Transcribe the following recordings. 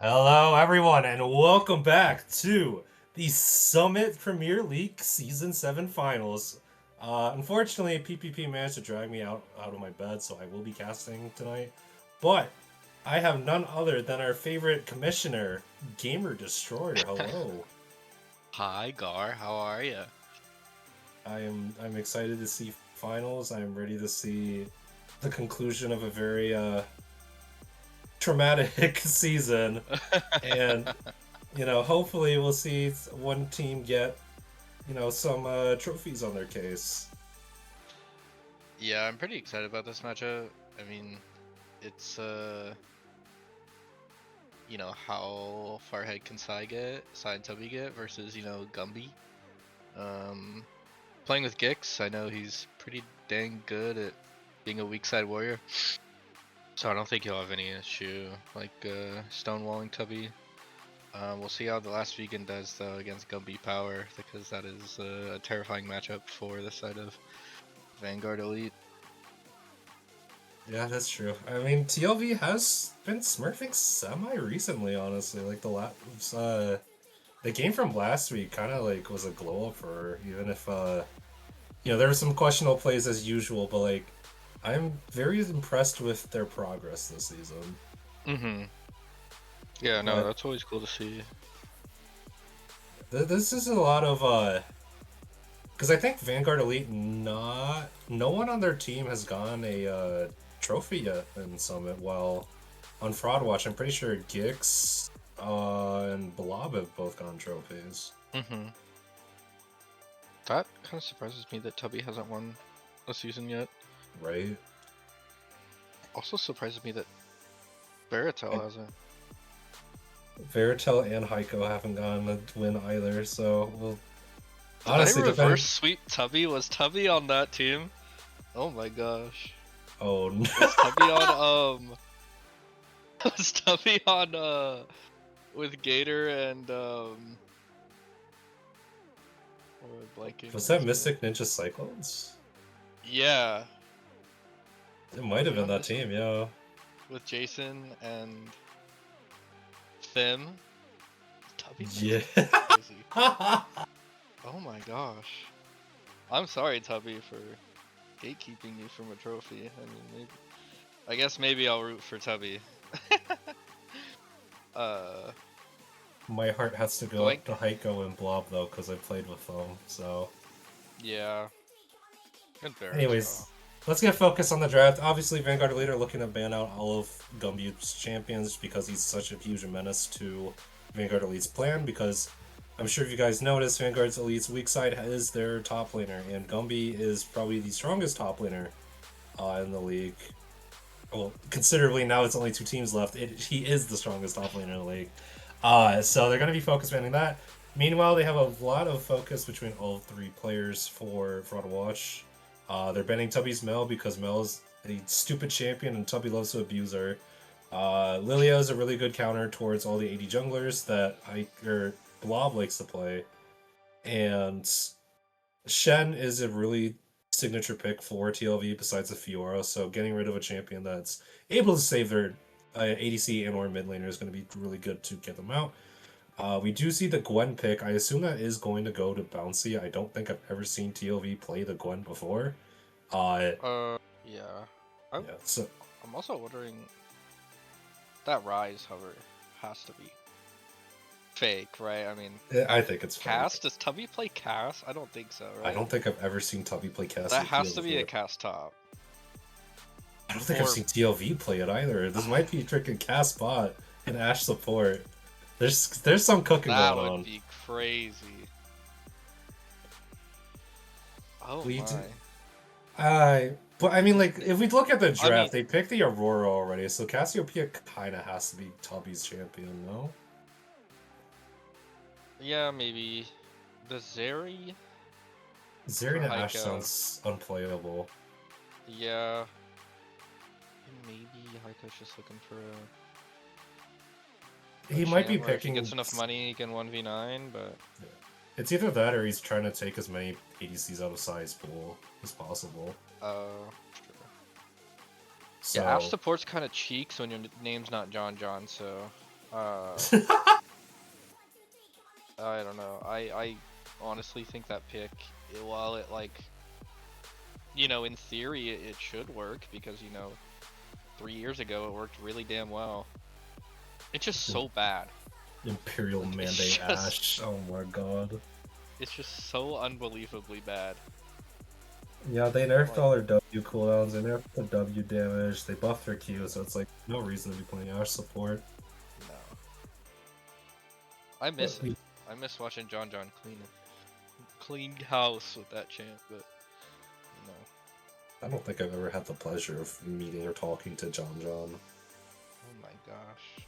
Hello, everyone, and welcome back to the Summit Premier League Season 7 Finals. Unfortunately, PPP managed to drag me out of my bed, so I will be casting tonight. But I have none other than our favorite commissioner, Gamer Destroyer. Hello. Hi Gar, how are you? I'm excited to see finals. I'm ready to see the conclusion of a very traumatic season. And hopefully we'll see one team get, some trophies on their case. Yeah, I'm pretty excited about this matchup. I mean, it's how far ahead can Sai and Tubby get versus, Gumby. Um, Playing with Gix, I know he's pretty dang good at being a weak side warrior. So I don't think he'll have any issue stonewalling Tubby. We'll see how the last vegan does though against Gumby Power, because that is a terrifying matchup for the side of Vanguard Elite. Yeah, that's true. I mean, TLV has been smurfing semi-recently, honestly. Like the game from last week kind of like was a glow up for her, even if there were some questionable plays as usual, but like I'm very impressed with their progress this season. Mm-hmm. Yeah, no, But that's always cool to see. this is a lot of because I think Vanguard Elite, no one on their team has gotten a trophy yet in Summit. While on Fraud Watch, I'm pretty sure Gix and Blob have both gotten trophies. Mm-hmm. That kind of surprises me that Tubby hasn't won a season yet. Right. Also surprises me that Baratel hasn't. Veritel and Heiko haven't gotten a win either, so we'll Did honestly I reverse depend. sweep Tubby? Was Tubby on that team? Oh my gosh. Oh no. Was Tubby on was Tubby on with Gator and or blanking Was on that his name? Mystic Ninja Cyclones? Yeah. It might Was have he been on that this team, yeah. with Jason and Thim? Tubby? Yeah. Crazy. Oh my gosh. I'm sorry, Tubby, for gatekeeping you from a trophy. I mean, I guess maybe I'll root for Tubby. uh, My heart has to go Blank. up to Heiko and Blob though, because I played with them. So, Yeah. Good Baratel. anyways, let's get focused on the draft. Obviously, Vanguard Elite are looking to ban out all of Gumby's champions because he's such a huge menace to Vanguard Elite's plan. Because I'm sure if you guys noticed, Vanguard Elite's weak side is their top laner, and Gumby is probably the strongest top laner in the league. Well, considerably now it's only two teams left. He is the strongest top laner in the league. So they're going to be focus banning that. Meanwhile, they have a lot of focus between all three players for Fraud Watch. They're banning Tubby's Mel because Mel is a stupid champion and Tubby loves to abuse her. Lilia is a really good counter towards all the AD junglers that Blob likes to play. And Shen is a really signature pick for TLV besides the Fiora, so getting rid of a champion that's able to save their ADC and or mid laner is going to be really good to get them out. We do see the Gwen pick. I assume that is going to go to Bouncy. I don't think I've ever seen TLV play the Gwen before. Yeah. Yeah, so I'm also wondering, that Rise hover has to be fake, right? I mean, I think it's Cass? fake. Does Tubby play Cass? I don't think so, right? I don't think I've ever seen Tubby play Cass. That has to be a Cass top. I don't think I've seen TLV play it either. This might be freaking Cass bot and Ash support. There's some cooking That going would on. be crazy. Oh We my. but I mean, like, if we look at the draft, I mean, they picked the Aurora already, so Cassiopeia kind of has to be Tubby's champion, no? yeah, maybe. The Zeri? Zeri For Ash Heiko. sounds unplayable. Yeah. Maybe Heiko's just looking for a He might be champ where if he picking. gets enough money, he can 1v9, but... It's either that or he's trying to take as many ADCs out of size pool as possible. True. So, Yeah, Ash support's kind of cheeks when your name's not John, so Uh, I don't know. I honestly think that pick, while it like, in theory it should work because 3 years ago it worked really damn well. It's just so bad. Imperial Like, Mandate Ash. Oh my god. it's just so unbelievably bad. Yeah, they nerfed Like, all their W cooldowns, they nerfed the W damage, they buffed their Q, so it's like no reason to be playing Ash support. no. I miss But it. I miss watching John clean house with that champ, but I don't think I've ever had the pleasure of meeting or talking to John. oh my gosh.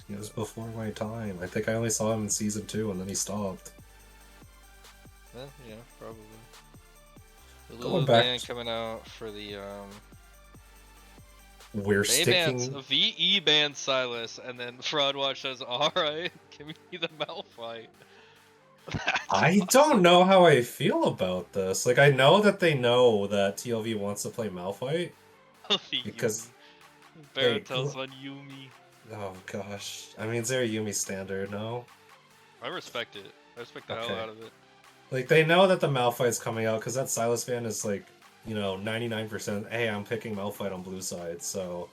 It was before my time. I think I only saw him in season 2 and then he stopped. Yeah, probably. The Going Lulu back, ban coming out for the we're they banned sticking. VE banned Silas, and then Fraudwatch says, "Alright, give me the Malphite." That's I don't know how I feel about this. Like, I know that they know that TLV wants to play Malphite awesome. because Yumi. they. Baratell's on Yumi. Oh gosh, I mean, is there a Yumi standard? No. I respect it. I respect the hell Okay. out of it. Like, they know that the Malphite's coming out because that Silas ban is like, 99%. Hey, I'm picking Malphite on blue side, so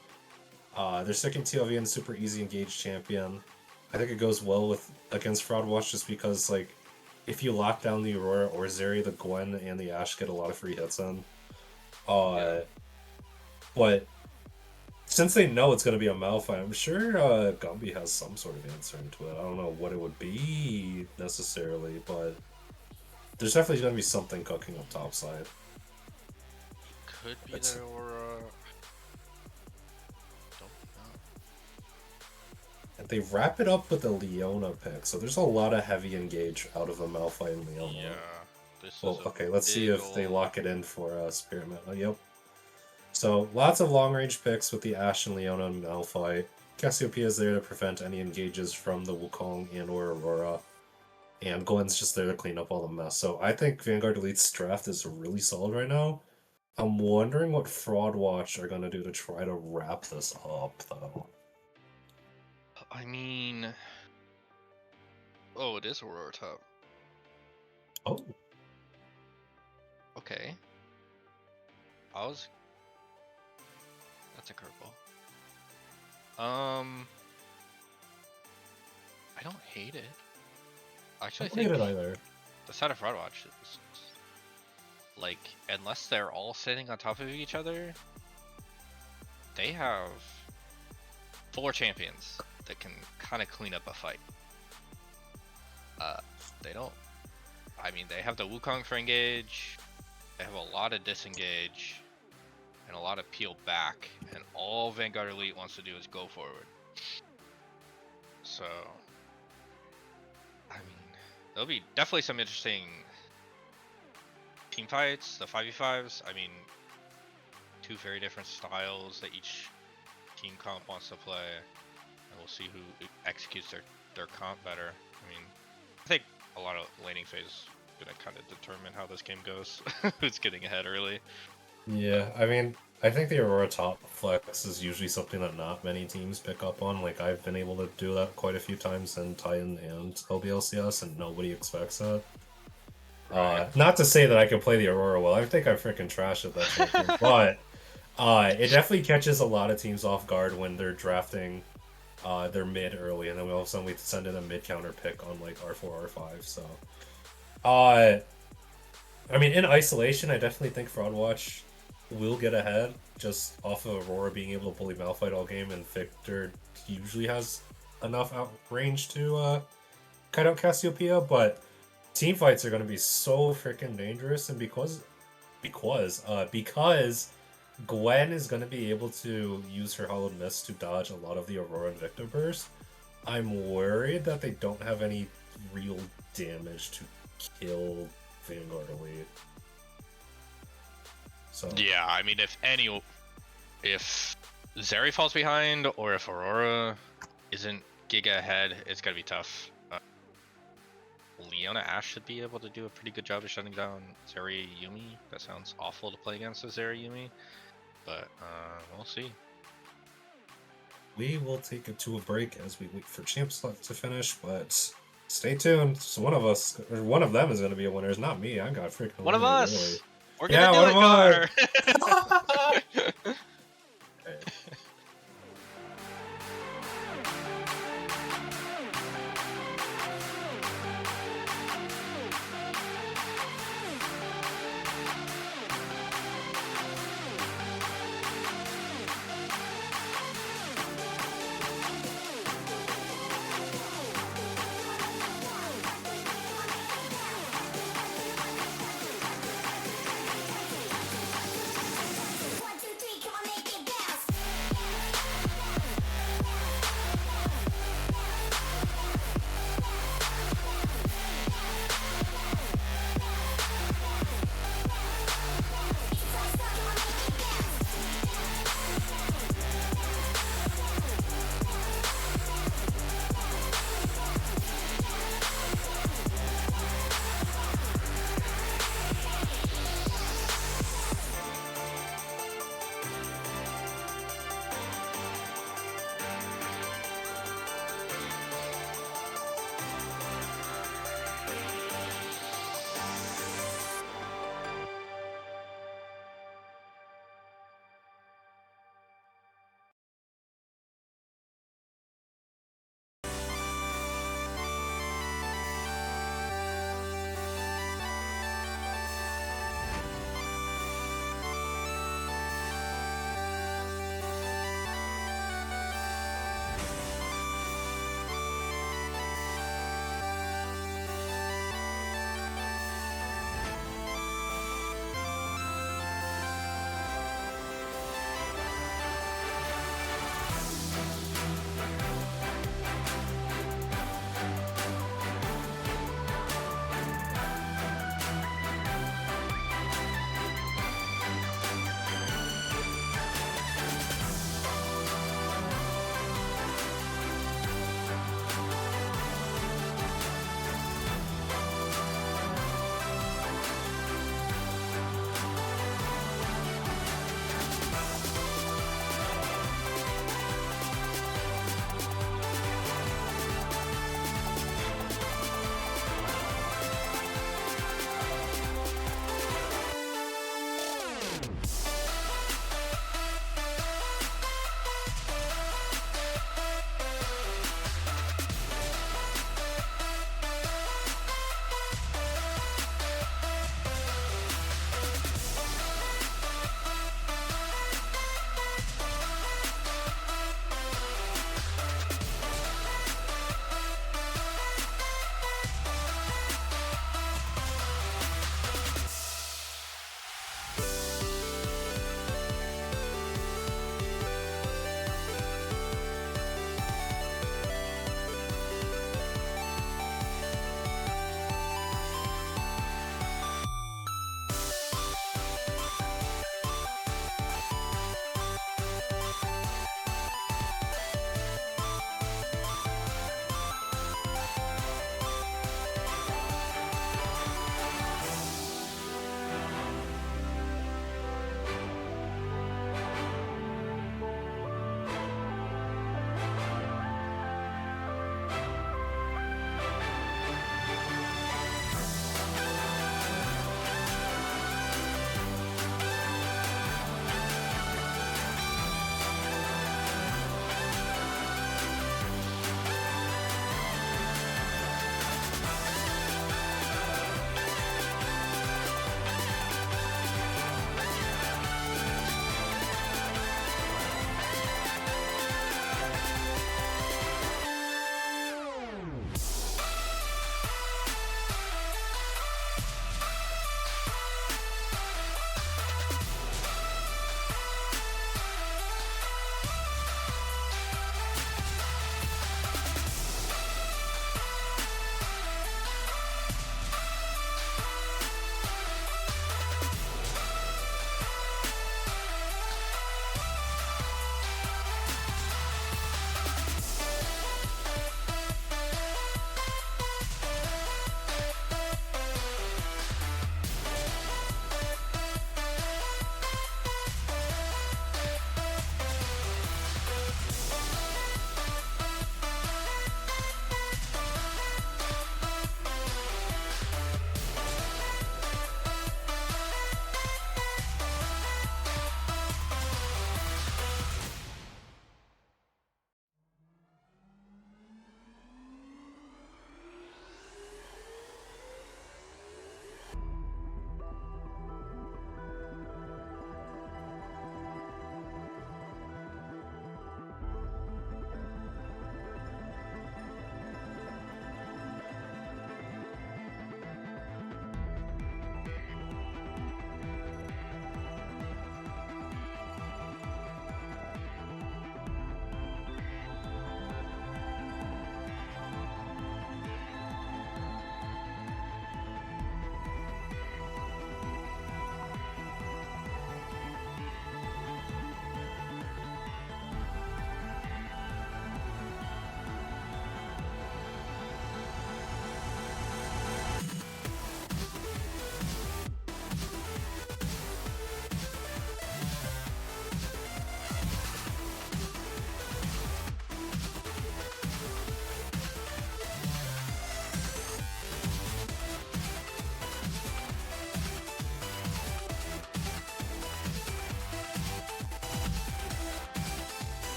they're sticking TLV in super easy engaged champion. I think it goes well with against Fraud Watch just because like if you lock down the Aurora or Zeri, the Gwen and the Ashe get a lot of free hits in. Yeah. But since they know it's gonna be a Malphite, I'm sure Gumby has some sort of answer into it. I don't know what it would be necessarily, but there's definitely gonna be something cooking up topside. Could be It's- there or don't know. And they wrap it up with the Leona pick, so there's a lot of heavy engage out of a Malphite and Leona. Yeah. This Well, is a okay, let's see big if they ol'- lock it in for Spirit Metal. Yep. So, lots of long-range picks with the Ashe and Leona and Malphite. Cassiopeia is there to prevent any engages from the Wukong and or Aurora. And Gwen's just there to clean up all the mess. So, I think Vanguard Elite's draft is really solid right now. I'm wondering what Fraud Watch are going to do to try to wrap this up, though. I mean, oh, it is Aurora top. Oh. Okay. That's a curveball. I don't hate it. I Actually, I don't hate think it either. the side of Fraudwatch is like, unless they're all sitting on top of each other, they have 4 champions that can kind of clean up a fight. They don't. I mean, they have the Wukong for engage. They have a lot of disengage and a lot of peel back, and all Vanguard Elite wants to do is go forward. So, I mean, there'll be definitely some interesting team fights, the 5v5s. I mean, 2 very different styles that each team comp wants to play, and we'll see who executes their comp better. I mean, I think a lot of laning phase is gonna kind of determine how this game goes. Who's getting ahead early? Yeah, I mean, I think the Aurora top flex is usually something that not many teams pick up on. Like, I've been able to do that quite a few times in Titan and LBLCS, and nobody expects that. Not to say that I can play the Aurora well. I think I'm freaking trash at that champion, but it definitely catches a lot of teams off guard when they're drafting their mid early, and then all of a sudden we send in a mid counter pick on like R4, R5. So, I mean, in isolation, I definitely think Fraud Watch will get ahead just off of Aurora being able to bully Malphite all game, and Victor usually has enough range to cut out Cassiopeia, but team fights are going to be so freaking dangerous, and because Gwen is going to be able to use her Hollowed Mist to dodge a lot of the Aurora and Victor burst, I'm worried that they don't have any real damage to kill Vanguard Elite. So Yeah, I mean, if Zeri falls behind or if Aurora isn't giga ahead, it's gonna be tough. Leona Ashe should be able to do a pretty good job of shutting down Zeri Yumi. That sounds awful to play against a Zeri Yumi, but we'll see. we will take it to a break as we wait for Champ Select to finish, but stay tuned. So one of us, or one of them is going to be a winner. It's not me. I got freaking One of eliminated early. us. We're gonna Yeah, do one it, of us! Connor. Okay.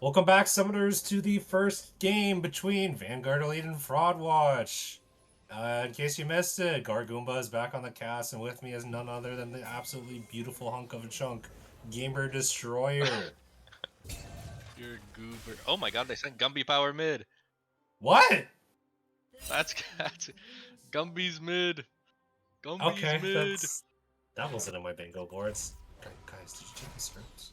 Welcome back, Summoners, to the first game between Vanguard Elite and Fraud Watch. In case you missed it, Gargoomba is back on the cast, and with me is none other than the absolutely beautiful hunk of a chunk, Gamer Destroyer. You're a goober. Oh my god, they sent Gumby power mid. What? That's Gumby's mid. Gumby's Okay, mid. that wasn't in my bingo boards. Guys, did you check the scripts?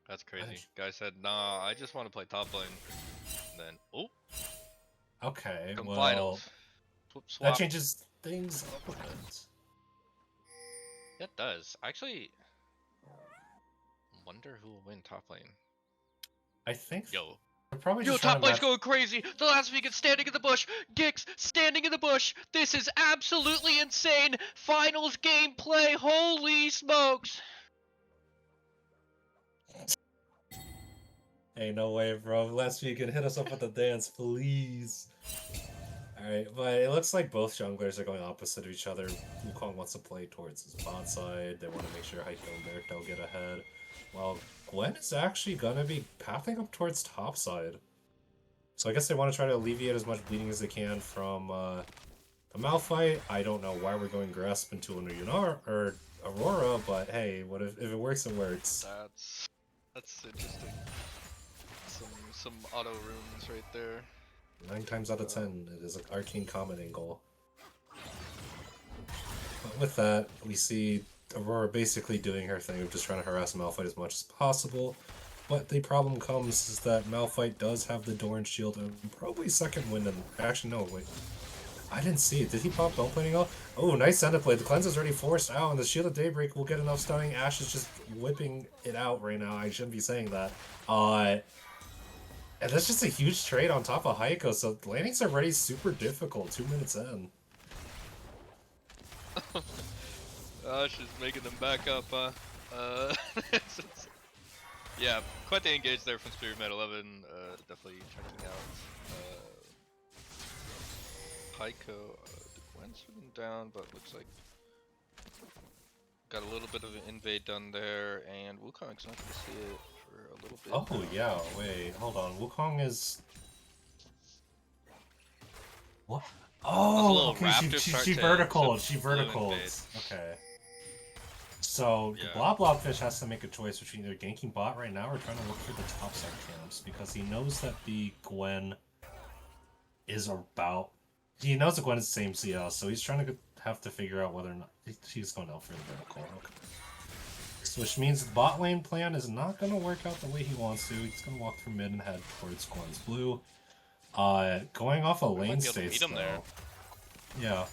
That's crazy. Guy said, nah, I just want to play top lane. And then, oh. Okay, Come well, finals. that Swap. changes things up a bit. It does. Actually, wonder who will win top lane. I think Yo. they're probably Yo, just trying top to lane's match. going crazy. The last week it's standing in the bush. Gix standing in the bush. This is absolutely insane. Finals gameplay. Holy smokes. Hey, no way, bro. Last week, hit us up with the dance, please. Alright, but it looks like both junglers are going opposite of each other. Wukong wants to play towards his bot side. They want to make sure Heiko and Berto get ahead. While Gwen is actually going to be pathing up towards top side. So I guess they want to try to alleviate as much bleeding as they can from the Malphite. I don't know why we're going Grasp into an or Aurora, but hey, what if it works, it works. That's interesting. Some auto runes right there. 9 times out of 10, it is an arcane comet angle. But with that, we see Aurora basically doing her thing of just trying to harass Malphite as much as possible. But the problem comes is that Malphite does have the Doran shield and probably second wind. And actually, no, wait. I didn't see it. Did he pop Bone Plating out? Oh, nice end of play. The cleanse is already forced out, and the Shield of Daybreak will get enough stunning. Ashe is just whipping it out right now. I shouldn't be saying that. And that's just a huge trade on top of Heiko, so landings are already super difficult 2 minutes in. Ashe is making them back up, huh? Yeah, quite the engage there from Spirit Med 11. Definitely checking out. Heiko, the Gwen's been down, but looks like got a little bit of an invade done there, and Wukong's not gonna see it for a little bit. Oh yeah, wait, hold on. Wukong is... What? Oh, okay, she verticaled. She verticaled. Okay. So, yeah. the Blob Blob Fish has to make a choice between either ganking bot right now or trying to look for the top side camps, because he knows that the Gwen is about... He knows the Gwen is the same CS, so he's trying to have to figure out whether or not he's going out for the vertical. Okay. So, which means the bot lane plan is not going to work out the way he wants to. He's going to walk through mid and head towards Gwen's blue. Going off of lane states, though. There. Yeah.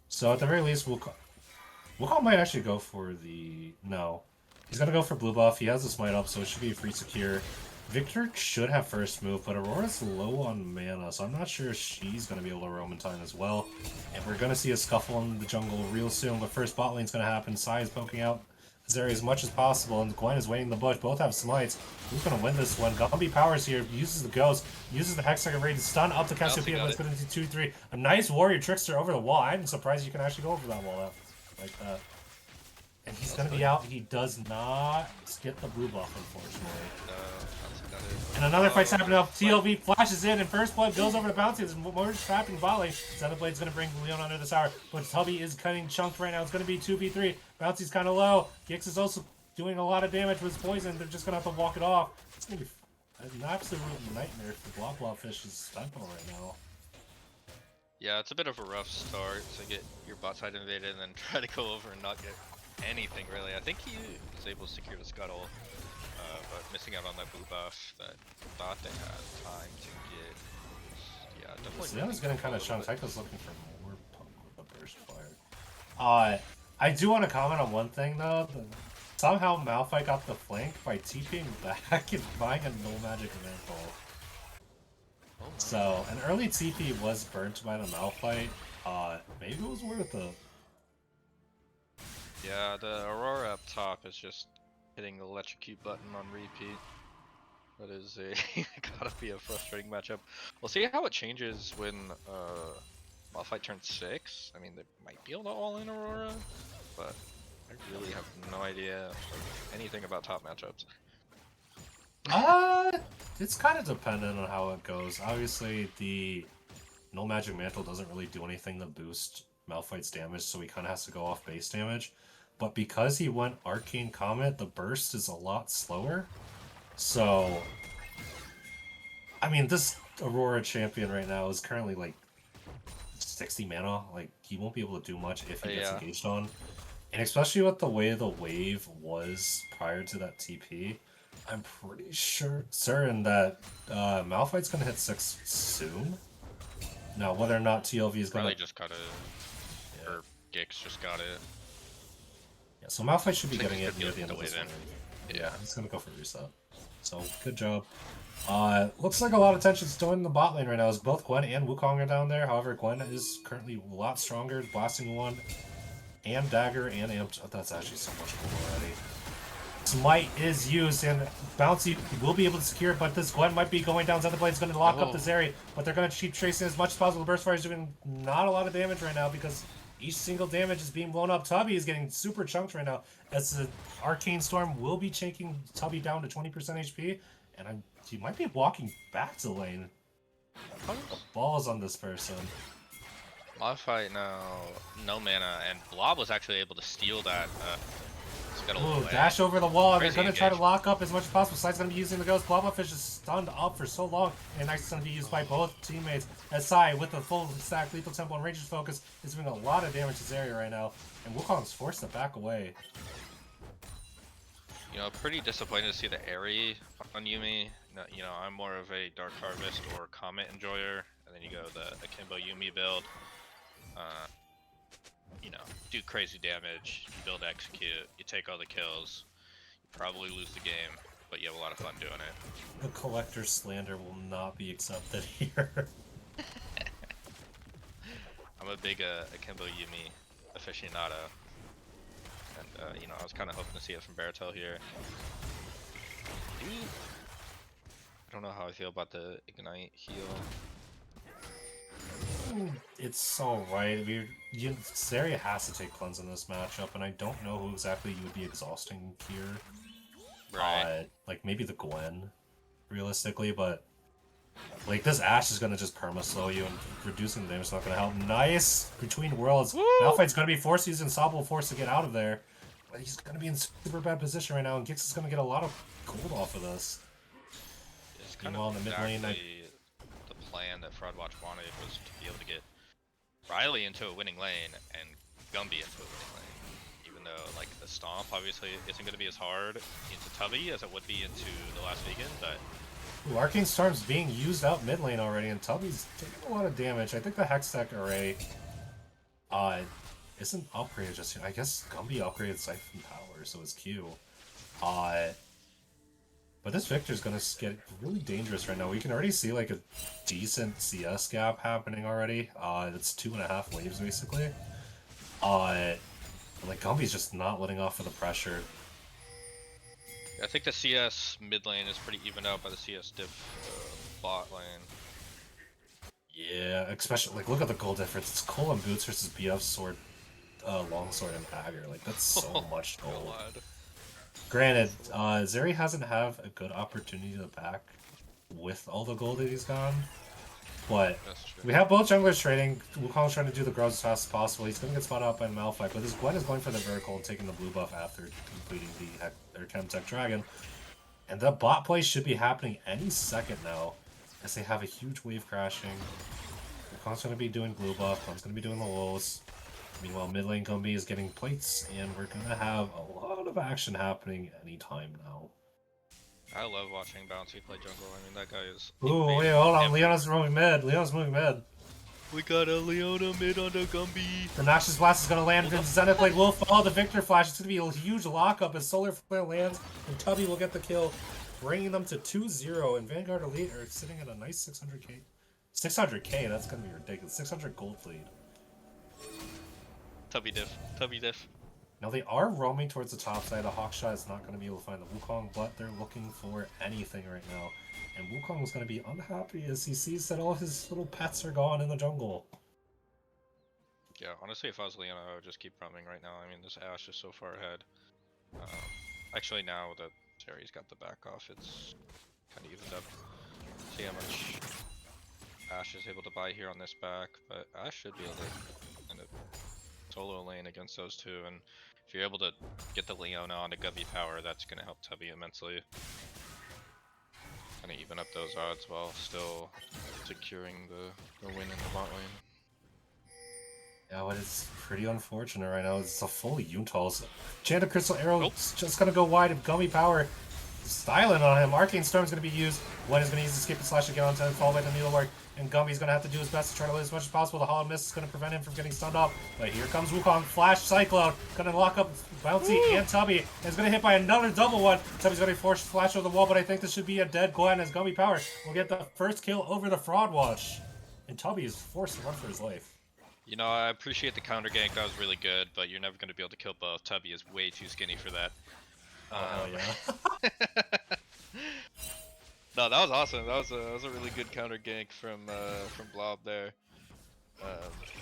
So at the very least, Wukong might actually go for the... No. He's gonna go for blue buff. He has the smite up, so it should be a free secure. Victor should have first move, but Aurora's low on mana, so I'm not sure if she's gonna be able to roam in time as well. And we're gonna see a scuffle in the jungle real soon, but first bot lane's gonna happen. Sai is poking out this area as much as possible, and Gwen is waiting in the bush. Both have smites. Who's gonna win this one? Gumby powers here, uses the ghost, uses the Hexagon Raid to stun up the Cassiopeia, but it's going to 2-3. A nice warrior trickster over the wall. I'm surprised you can actually go over that wall like that. And he's gonna be out. He does not get the blue buff, unfortunately. And another fight's happening up. TLV flashes in, and First Blood goes over to Bouncy. There's more trapped in bot lane. Xenoblade's gonna bring Leon under the tower, but Tubby is cutting chunked right now. It's gonna be 2v3. Bouncy's kind of low. Gix is also doing a lot of damage with his poison. They're just gonna have to walk it off. It's gonna be an absolute nightmare for Blob Blob Fish's tempo right now. Yeah, it's a bit of a rough start to get your bot side invaded and then try to go over and not get anything really. I think he was able to secure the scuttle, but missing out on that blue buff that thought they had time to get. Yeah, definitely. Leon's getting kind of chunked. Heiko's looking for more punk with a burst fire. I do want to comment on one thing though. Somehow Malphite got the flank by TPing back and buying a no magic event ball. So, an early TP was burnt by the Malphite. Maybe it was worth it. Yeah, the Aurora up top is just hitting the electrocute button on repeat. That is gotta be a frustrating matchup. We'll see how it changes when Malphite turns 6. I mean, they might be able to all in Aurora, but I really have no idea anything about top matchups. Uh, it's kind of dependent on how it goes. Obviously, the No Magic Mantle doesn't really do anything to boost Malphite's damage, so he kind of has to go off base damage. But because he went Arcane Comet, the burst is a lot slower. So, I mean, this Aurora champion right now is currently like 60 mana. Like, he won't be able to do much if he gets engaged on. And especially with the way the wave was prior to that TP, I'm pretty certain that Malphite's gonna hit 6 soon. Now, whether or not TLV is gonna... Probably just got it. Yeah. Or Gix just got it. Yeah, so Malphite should be getting it near the end of this one. Yeah, he's gonna go for reset. So, good job. Looks like a lot of tension's still in the bot lane right now, as both Gwen and Wukong are down there. However, Gwen is currently a lot stronger, blasting one, and dagger, and amped. Oh, that's actually so much cooler already. Smite is used, and Bouncy will be able to secure it, but this Gwen might be going down. Zenithblade's going to lock up this area, but they're going to keep tracing as much as possible. Burst Fire is doing not a lot of damage right now because each single damage is being blown up. Tubby is getting super chunked right now, as the Arcane Storm will be taking Tubby down to 20% HP, and he might be walking back to lane. The balls on this person. Malphite now, no mana, and Blob was actually able to steal that. Ooh, dash over the wall. They're going to try to lock up as much as possible. Sai's going to be using the Ghost. Blobberfish is stunned up for so long, and that's going to be used by both teammates. As Sai, with the full stack Lethal Tempo and Ranger's Focus, is doing a lot of damage to this area right now, and Wukong's forced to back away. You know, pretty disappointed to see the Airy on Yuumi. You know, I'm more of a Dark Harvest or Comet enjoyer, and then you go the Akimbo Yuumi build. You know, do crazy damage, you build execute, you take all the kills, you probably lose the game, but you have a lot of fun doing it. The collector's slander will not be accepted here. I'm a big Akimbo Yuumi aficionado, and you know, I was kind of hoping to see it from Baratel here. I don't know how I feel about the Ignite heal. It's alright. Zarya has to take cleanse in this matchup, and I don't know who exactly you would be exhausting here. Right. Like maybe the Gwen, realistically, but like this Ashe is gonna just perma slow you, and reducing the damage is not gonna help. Nice between worlds. Malphite's gonna be forced using Sobble force to get out of there. But he's gonna be in super bad position right now, and Gix is gonna get a lot of gold off of this. It's kind of in the mid lane. The plan that Fraudwatch wanted was to be able to get Riley into a winning lane and Gumby into a winning lane. Even though, like, the Stomp obviously isn't going to be as hard into Tubby as it would be into the last vegan, but... Ooh, Arcane Storm's being used out mid lane already, and Tubby's taking a lot of damage. I think the Hextech array isn't upgraded just yet. I guess Gumby upgraded Siphon Power, so it's Q. But this Victor's gonna get really dangerous right now. We can already see like a decent CS gap happening already. It's 2.5 waves basically. Like Gumby's just not letting off of the pressure. I think the CS mid lane is pretty evened out by the CS diff bot lane. Yeah, especially like look at the gold difference. It's Cole and Boots versus BF Sword, Longsword and Dagger. Like that's so much gold. God. Granted, Zeri hasn't had a good opportunity to back with all the gold that he's gotten, but we have both junglers trading. Wukong's trying to do the growth as fast as possible. He's going to get spotted out by Malphite, but this Gwen is going for the vertical and taking the blue buff after completing the Chemtech Dragon. And the bot play should be happening any second now, as they have a huge wave crashing. Wukong's going to be doing blue buff, Gwen's going to be doing the lows. Meanwhile, mid lane Gumby is getting plates, and we're gonna have a lot of action happening anytime now. I love watching Bouncy play jungle. I mean, that guy is... Ooh, wait, hold on. Leona's moving mid. Leona's moving mid. We got a Leona mid on the Gumby. The Noxious Blast is gonna land. Zenith Blade will follow the Victor Flash. It's gonna be a huge lockup as Solar Flare lands, and Tubby will get the kill, bringing them to 2-0, and Vanguard Elite are sitting at a nice 600k. 600k, that's gonna be ridiculous. 600 gold lead. Tubby diff. Tubby diff. Now they are roaming towards the top side. The Hawkshot is not going to be able to find the Wukong, but they're looking for anything right now. And Wukong is going to be unhappy as he sees that all his little pets are gone in the jungle. Yeah, honestly, if I was Leona, I would just keep roaming right now. I mean, this Ashe is so far ahead. Actually, now that Terry's got the back off, it's kind of evened up. See how much Ash is able to buy here on this back, but Ash should be able to kind of solo lane against those two, and if you're able to get the Leona onto Guppy power, that's going to help Tubby immensely. Kind of even up those odds while still securing the win in the bot lane. Yeah, what is pretty unfortunate right now is it's a full Yuntals. Enchanted Crystal Arrow is just gonna go wide of Gummy Power. Styling on him. Arcane Storm is gonna be used. Gwen is gonna use the skip and slash again onto him, followed by the Needlework. And Gummy's gonna have to do his best to try to live as much as possible. The Hollow Mist is gonna prevent him from getting stunned off. But here comes Wukong. Flash Cyclone. Gonna lock up Bouncy and Tubby. And is gonna hit by another double one. Tubby's gonna force Flash over the wall, but I think this should be a dead Gwen as Gummy Power will get the first kill over the Fraud Watch. And Tubby is forced to run for his life. You know, I appreciate the counter gank, that was really good, but you're never going to be able to kill both. Tubby is way too skinny for that. Yeah. No, that was awesome. That was a really good counter gank from Blob there.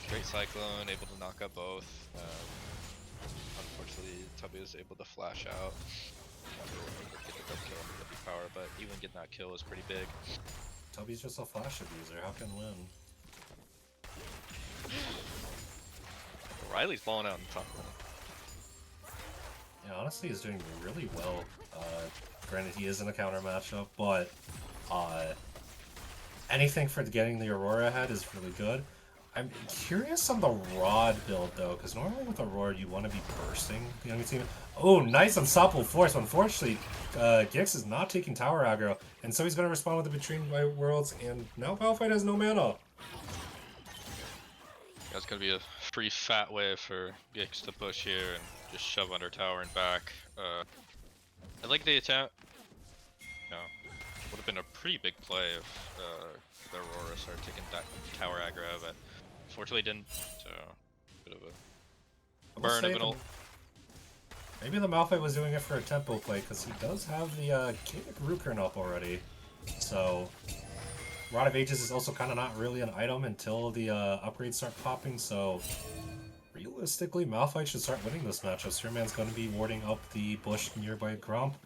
Great Cyclone, able to knock up both. Unfortunately, Tubby was able to flash out. Not really able to get the kill on the Guppy power, but even getting that kill is pretty big. Tubby's just a flash abuser. How can win? Riley's balling out in the top lane. Yeah, honestly, he's doing really well. Granted, he is in a counter matchup, but anything for getting the Aurora ahead is really good. I'm curious on the Rod build, though, because normally with Aurora, you want to be bursting the enemy team. Oh, nice Unstoppable Force. Unfortunately, Gix is not taking tower aggro, and so he's going to respond with the Between Worlds, and now Malphite has no mana. That's gonna be a free fat way for Gix to push here and just shove under tower and back. I like the attempt. No, would have been a pretty big play if the Aurora started taking that tower aggro, but unfortunately didn't. So, bit of a burn of an ult. Maybe the Malphite was doing it for a tempo play because he does have the Kaenic Rukern up already. So. Rod of Ages is also kind of not really an item until the upgrades start popping, so realistically, Malphite should start winning this matchup. Spearman's going to be warding up the bush nearby Grump.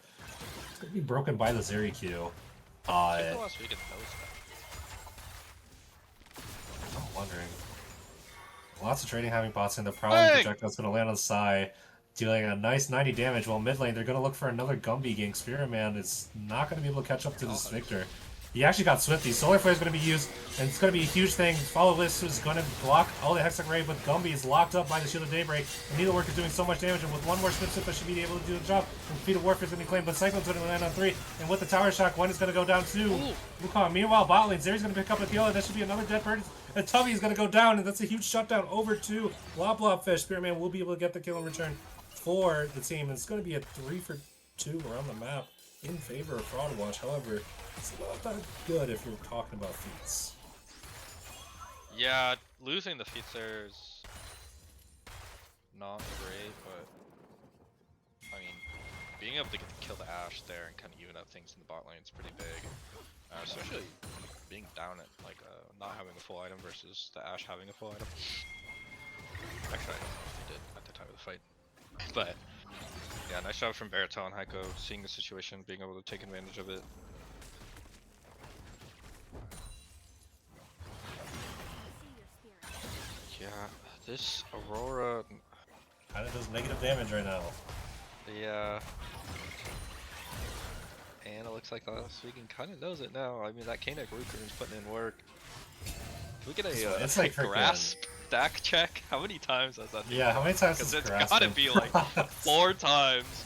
It's going to be broken by the Zeri-Q. I'm wondering. Lots of trading having bots in. The Prowling projectile's going to land on Sai, dealing a nice 90 damage, while mid lane they're going to look for another Gumby gank. Spearman is not going to be able to catch up to this Victor. He actually got Swifty. Solar Flare is going to be used, and it's going to be a huge thing. Follow List is going to block all the Hextech Ray, but Gumby is locked up by the Shield of Daybreak. And Needlework is doing so much damage, and with one more Snip, that should be able to do the job. And Feet of Warfare is going to be claimed, but Cyclone's going to land on 3. And with the Tower Shock, Gwen is going to go down 2. Wukong. Meanwhile, bot lane, Zeri's going to pick up a kill, and that should be another dead bird. And Tubby is going to go down, and that's a huge shutdown over to Blobfish. Spearman will be able to get the kill in return for the team. And it's going to be a 3 for 2 around the map in favor of Fraud Watch. However, it's not that good if you're talking about feats. Yeah, losing the feats there is not great, but I mean, being able to kill the Ashe there and kind of even up things in the bot lane is pretty big. Especially being down at not having a full item versus the Ashe having a full item. Actually, I don't know if he did at the time of the fight, but yeah, nice job from Baritone and Heiko seeing the situation, being able to take advantage of it. Yeah, this Aurora kind of does negative damage right now. Yeah. And it looks like Sweegan kind of knows it now. I mean, that Kaenic Rukern is putting in work. Can we get a it's like grasp stack check? How many times has that been? Yeah, how many times has it's grasp gotta been be like 4 times.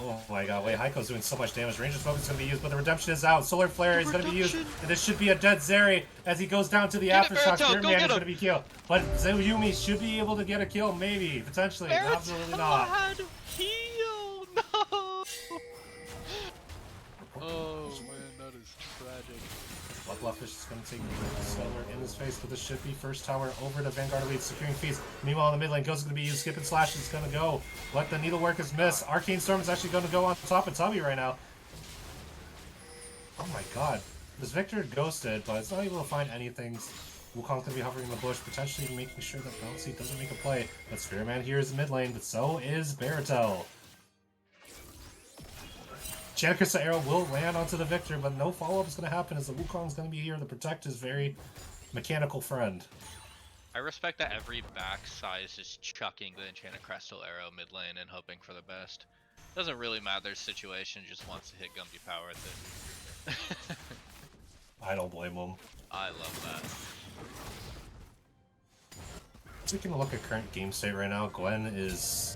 Oh my god, wait, Heiko's doing so much damage. Ranger's Focus is going to be used, but the Redemption is out. Solar Flare is going to be used, and this should be a dead Zeri as he goes down to the Aftershock. Spearman is going to be killed. But Yumi should be able to get a kill, maybe, potentially. Absolutely not. Heal! No! Oh man, that is tragic. Blobfish is going to take the Solar in his face, but this should be first tower over to Vanguard Elite, securing feats. Meanwhile, in the mid lane, Ghost is going to be used. Skip and Slash is going to go. Let the Needleworkers miss. Arcane Storm is actually going to go on top of Tubby right now. Oh my god. This Victor ghosted, but it's not able to find anything. Wukong's going to be hovering in the bush, potentially making sure that Bouncy doesn't make a play. But Spearman here is in mid lane, but so is Baratel. Jankus arrow will land onto the Victor, but no follow-up is going to happen as the Wukong's going to be here to protect his very mechanical friend. I respect that every backside is just chucking the Enchanted Crystal arrow mid lane and hoping for the best. Doesn't really matter their situation, just wants to hit Gumby power at it. I don't blame him. I love that. Taking a look at current game state right now, Gwen is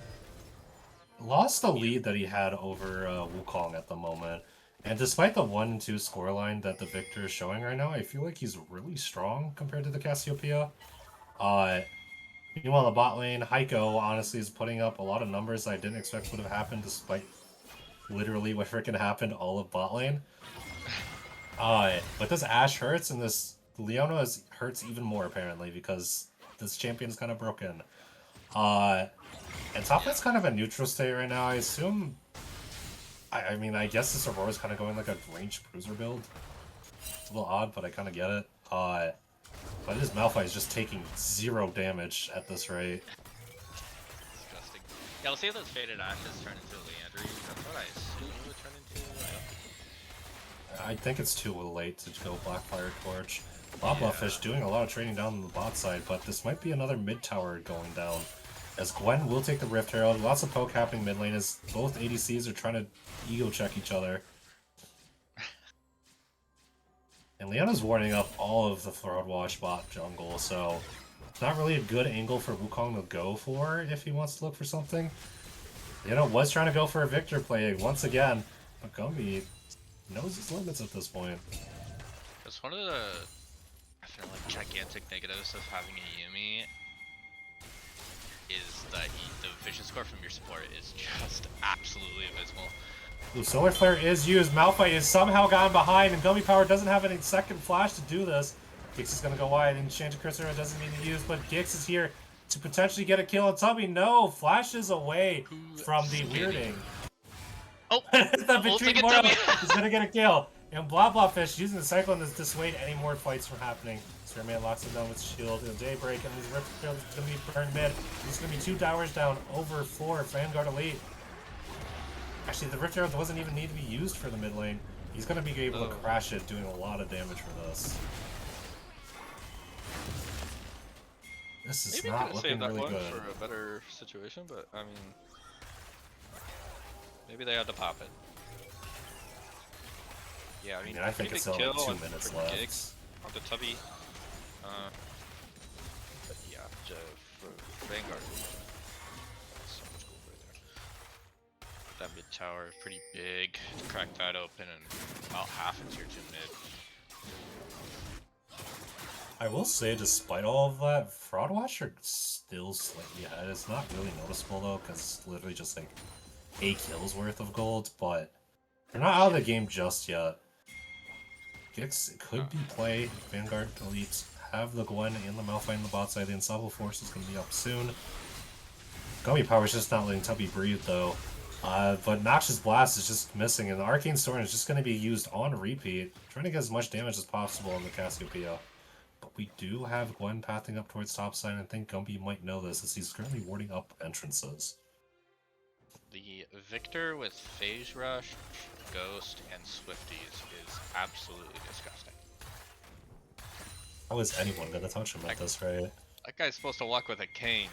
lost the lead that he had over Wukong at the moment. And despite the 1-2 scoreline that the Victor is showing right now, I feel like he's really strong compared to the Cassiopeia. Meanwhile, the bot lane, Heiko honestly is putting up a lot of numbers I didn't expect would have happened despite literally what freaking happened all of bot lane. But this Ashe hurts and this Leona hurts even more apparently because this champion is kind of broken. And top lane's kind of a neutral state right now. I assume. I mean, I guess this Aurora's kind of going like a ranged bruiser build. It's a little odd, but I kind of get it. But his Malphite is just taking 0 damage at this rate. Disgusting. Yeah, we'll see if those Faded Ashes turn into Leandry. That's what I assume it would turn into. I think it's too late to go Blackfire Torch. Fish doing a lot of trading down on the bot side, but this might be another mid tower going down. As Gwen will take the Rift Herald, lots of poke happening mid lane as both ADCs are trying to ego check each other. And Leona's warding up all of the Fraud Wash bot jungle, so it's not really a good angle for Wukong to go for if he wants to look for something. Leona was trying to go for a Victor play once again, but Gumby knows his limits at this point. It's one of the, I feel like, gigantic negatives of having a Yuumi is that the vision score from your support is just absolutely abysmal. Ooh, Solar Flare is used. Malphite is somehow gotten behind, and Gummy Power doesn't have any second flash to do this. Gix is going to go wide, and Enchanted Crystal doesn't need to use, but Gix is here to potentially get a kill. And Tubby, no, flashes away from the weirding. Oh, the Betrayed Mortal is going to get a kill. And Blah Fish using the Cyclone to dissuade any more fights from happening. Spearman locks him down with shield and Daybreak, and his Rift Field is going to be burned mid. He's going to be 2 towers down over 4 Vanguard Elite. Actually, the Rift Herald doesn't even need to be used for the mid lane. He's going to be able to crash it, doing a lot of damage for this. This is not looking really good. For a better situation, but I mean, maybe they had to pop it. Yeah, I mean I think it's only 2 minutes left. Gix on the Tubby. But yeah, for Vanguard, so much gold right there. That mid tower is pretty big. To crack that open and about half into your 2 mid. I will say, despite all of that, Fraud Watch are still slightly ahead. It's not really noticeable though, because it's literally just like 8 kills worth of gold, but they're not out of the game just yet. Gix could be play. Vanguard Elites have the Gwen and the Malphite in the bot side. The Unstoppable Force is going to be up soon. Gummy Power is just not letting Tubby breathe though. But Noxious Blast is just missing, and the Arcane Storm is just going to be used on repeat, trying to get as much damage as possible on the Cassiopeia. But we do have Gwen pathing up towards top side, and I think Gumby might know this as he's currently warding up entrances. The Victor with Phase Rush, Ghost, and Swifties is absolutely disgusting. How is anyone going to touch him at this rate? That guy's supposed to walk with a cane.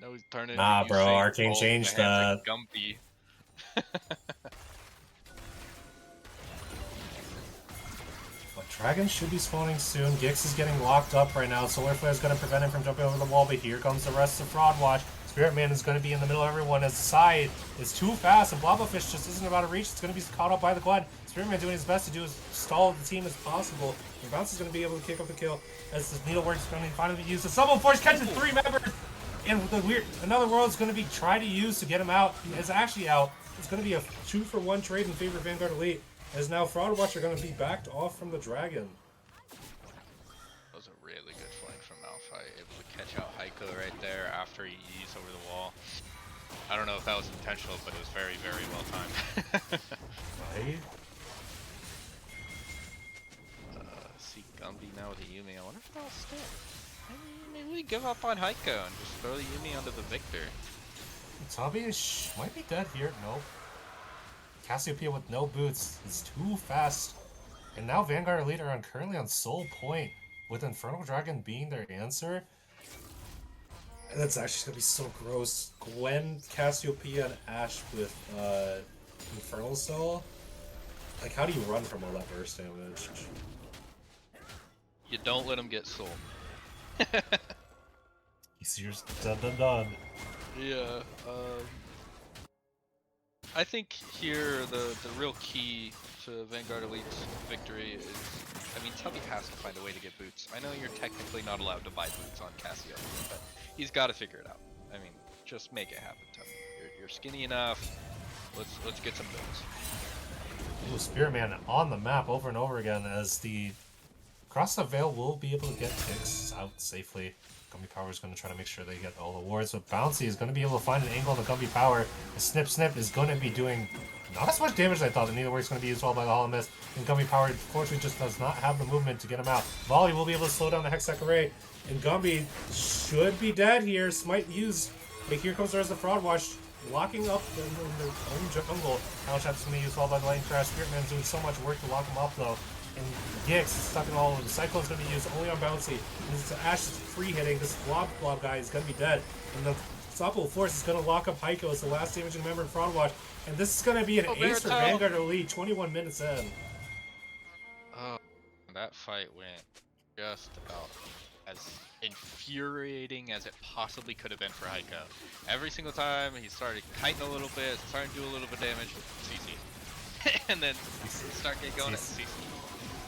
No, he's turning. Nah, bro, Arcane changed that. Gumpy. But Dragon should be spawning soon. Gix is getting locked up right now. Solar Flare is going to prevent him from jumping over the wall, but here comes the rest of Fraud Watch. Spirit Man is going to be in the middle of everyone as the side is too fast, and Blobberfish just isn't about to reach. It's going to be caught up by the Gwen. Spirit Man doing his best to do as stall the team as possible. And Bounce is going to be able to kick up the kill as the Needlework is going to finally be used. The Summon Force catches 3 members, and the Another World is going to be tried to use to get him out. He is actually out. It's going to be a 2-for-1 trade in favor of Vanguard Elite, as now Fraud Watch are going to be backed off from the Dragon. That was a really good flank from Malphite, able to catch out Heiko right there after he eased over the wall. I don't know if that was intentional, but it was very, very well timed. Right? See Gumby now with a Yuumi. I wonder if that'll stick. Maybe we give up on Heiko and just throw the Yuumi onto the Victor. Tubby might be dead here. Nope. Cassiopeia with no boots is too fast. And now Vanguard Elite are currently on Soul Point, with Infernal Dragon being their answer. And that's actually gonna be so gross. Gwen, Cassiopeia, and Ashe with Infernal Soul. Like, how do you run from all that burst damage? You don't let him get soul. Easier done than done. Yeah. I think here the real key to Vanguard Elite's victory is, I mean, Tubby has to find a way to get boots. I know you're technically not allowed to buy boots on Cassio, but he's got to figure it out. I mean, just make it happen, Tubby. You're skinny enough. Let's get some boots. Ooh, Spearman on the map over and over again as the Cross the Veil will be able to get kicks out safely. Gumby Power is going to try to make sure they get all the wards, but Bouncy is going to be able to find an angle on the Gumby Power. The Snip Snip is going to be doing not as much damage as I thought, and neither way it's going to be used well by the Hollow Mist. And Gumby Power, unfortunately, just does not have the movement to get him out. Volley will be able to slow down the Hextech Array, and Gumby should be dead here. Smite used. But here comes the rest of the Fraud Wash, locking up in their own jungle. Hellshot's going to be used well by the Lightning Crash. Spiritman's doing so much work to lock him up, though. And Gix is stuck in all of them. Cyclone's going to be used only on Bouncy. And this Ashe is free hitting. This blob guy is going to be dead. And the Unstoppable Force is going to lock up Heiko as the last damage in Member and Fraud Watch. And this is going to be an ace for Vanguard Elite, 21 minutes in. Oh, that fight went just about as infuriating as it possibly could have been for Heiko. Every single time he started kiting a little bit, starting to do a little bit of damage, CC. And then start getting going at CC.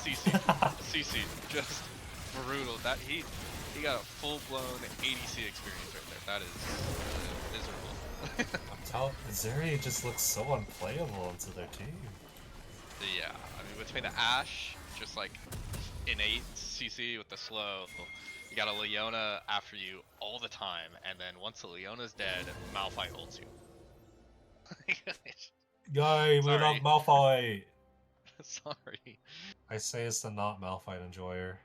CC, just brutal. That he got a full-blown ADC experience right there. That is miserable. Zeri just looks so unplayable into their team. Yeah, I mean, between the Ashe, just like innate CC with the slow, you got a Leona after you all the time, and then once the Leona's dead, Malphite ults you. Yay, we love Malphite! Sorry. I say it's the not Malphite enjoyer.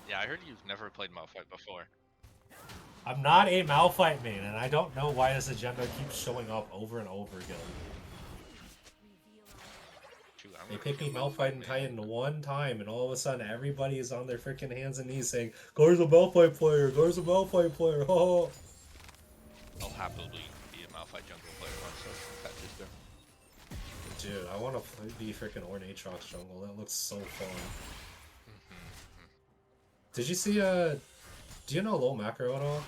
Yeah, I heard you've never played Malphite before. I'm not a Malphite main, and I don't know why this agenda keeps showing up over and over again. They pick me Malphite and Titan one time, and all of a sudden everybody is on their freaking hands and knees saying, "Gar's a Malphite player, Gar's a Malphite player, oh." I'll happily be a Malphite jungle player once that patch is done. Dude, I want to be freaking Ornn Aatrox jungle. That looks so fun. Did you see, do you know Lol Macro at all?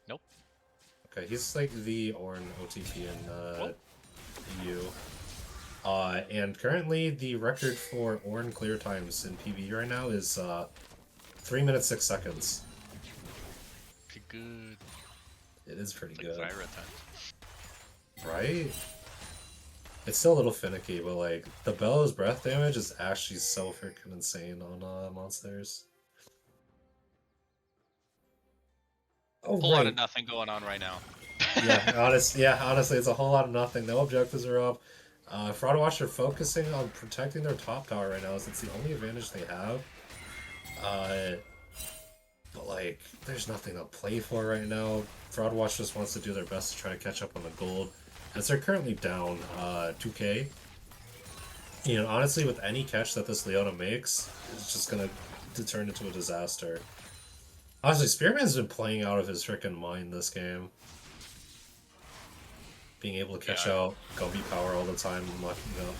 Nope. Okay, he's like the Ornn OTP in EU. And currently the record for Ornn clear times in PvE right now is 3 minutes 6 seconds. Pretty good. It is pretty It's like good. Zyra times. Right? It's still a little finicky, but like the Bellows breath damage is actually so freaking insane on monsters. Oh, Whole lot of nothing going on right now. honestly, it's a whole lot of nothing. No objectives are up. Fraud Watch are focusing on protecting their top tower right now, as it's the only advantage they have. But like, there's nothing to play for right now. Fraud Watch just wants to do their best to try to catch up on the gold, as they're currently down 2k. You know, honestly, with any catch that this Leona makes, it's just gonna turn into a disaster. Honestly, Spearman's been playing out of his freaking mind this game. Being able to catch out Gumby Power all the time,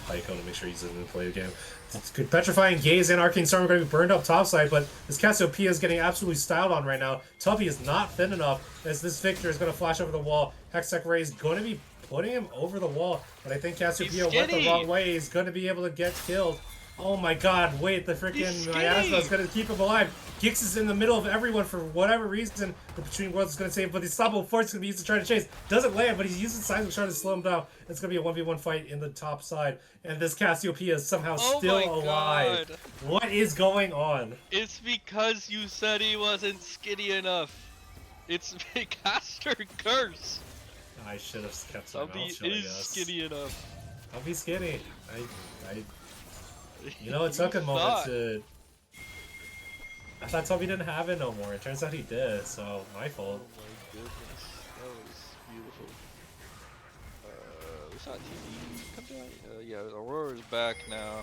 Heiko to make sure he's in the play the game. It's good. Petrifying Gaze and Arcane Storm are going to be burned up topside, but this Cassiopeia is getting absolutely styled on right now. Tubby is not thin enough, as this Victor is going to flash over the wall. Hextech Ray is going to be putting him over the wall, but I think Cassiopeia went the wrong way. He's going to be able to get killed. Oh my god, wait, the freaking Miasma is going to keep him alive. Gix is in the middle of everyone for whatever reason. The Between Worlds is going to save, but the Unstoppable Force is going to be used to try to chase. Doesn't land, but he's using Seismic Shard to slow him down. It's going to be a 1v1 fight in the top side, and this Cassiopeia is somehow still alive. God. What is going on? It's because you said he wasn't skinny enough. It's Caster Curse. I should have kept my mouth shut, is skinny enough. I'll be skinny. You know, it took a moment to... I thought Tubby didn't have it no more. It turns out he did, so my fault. Oh goodness, that was beautiful. We saw TP come down. Yeah, Aurora's back now.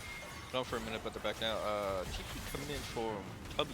Gone for a minute, but they're back now. TP coming in for Tubby.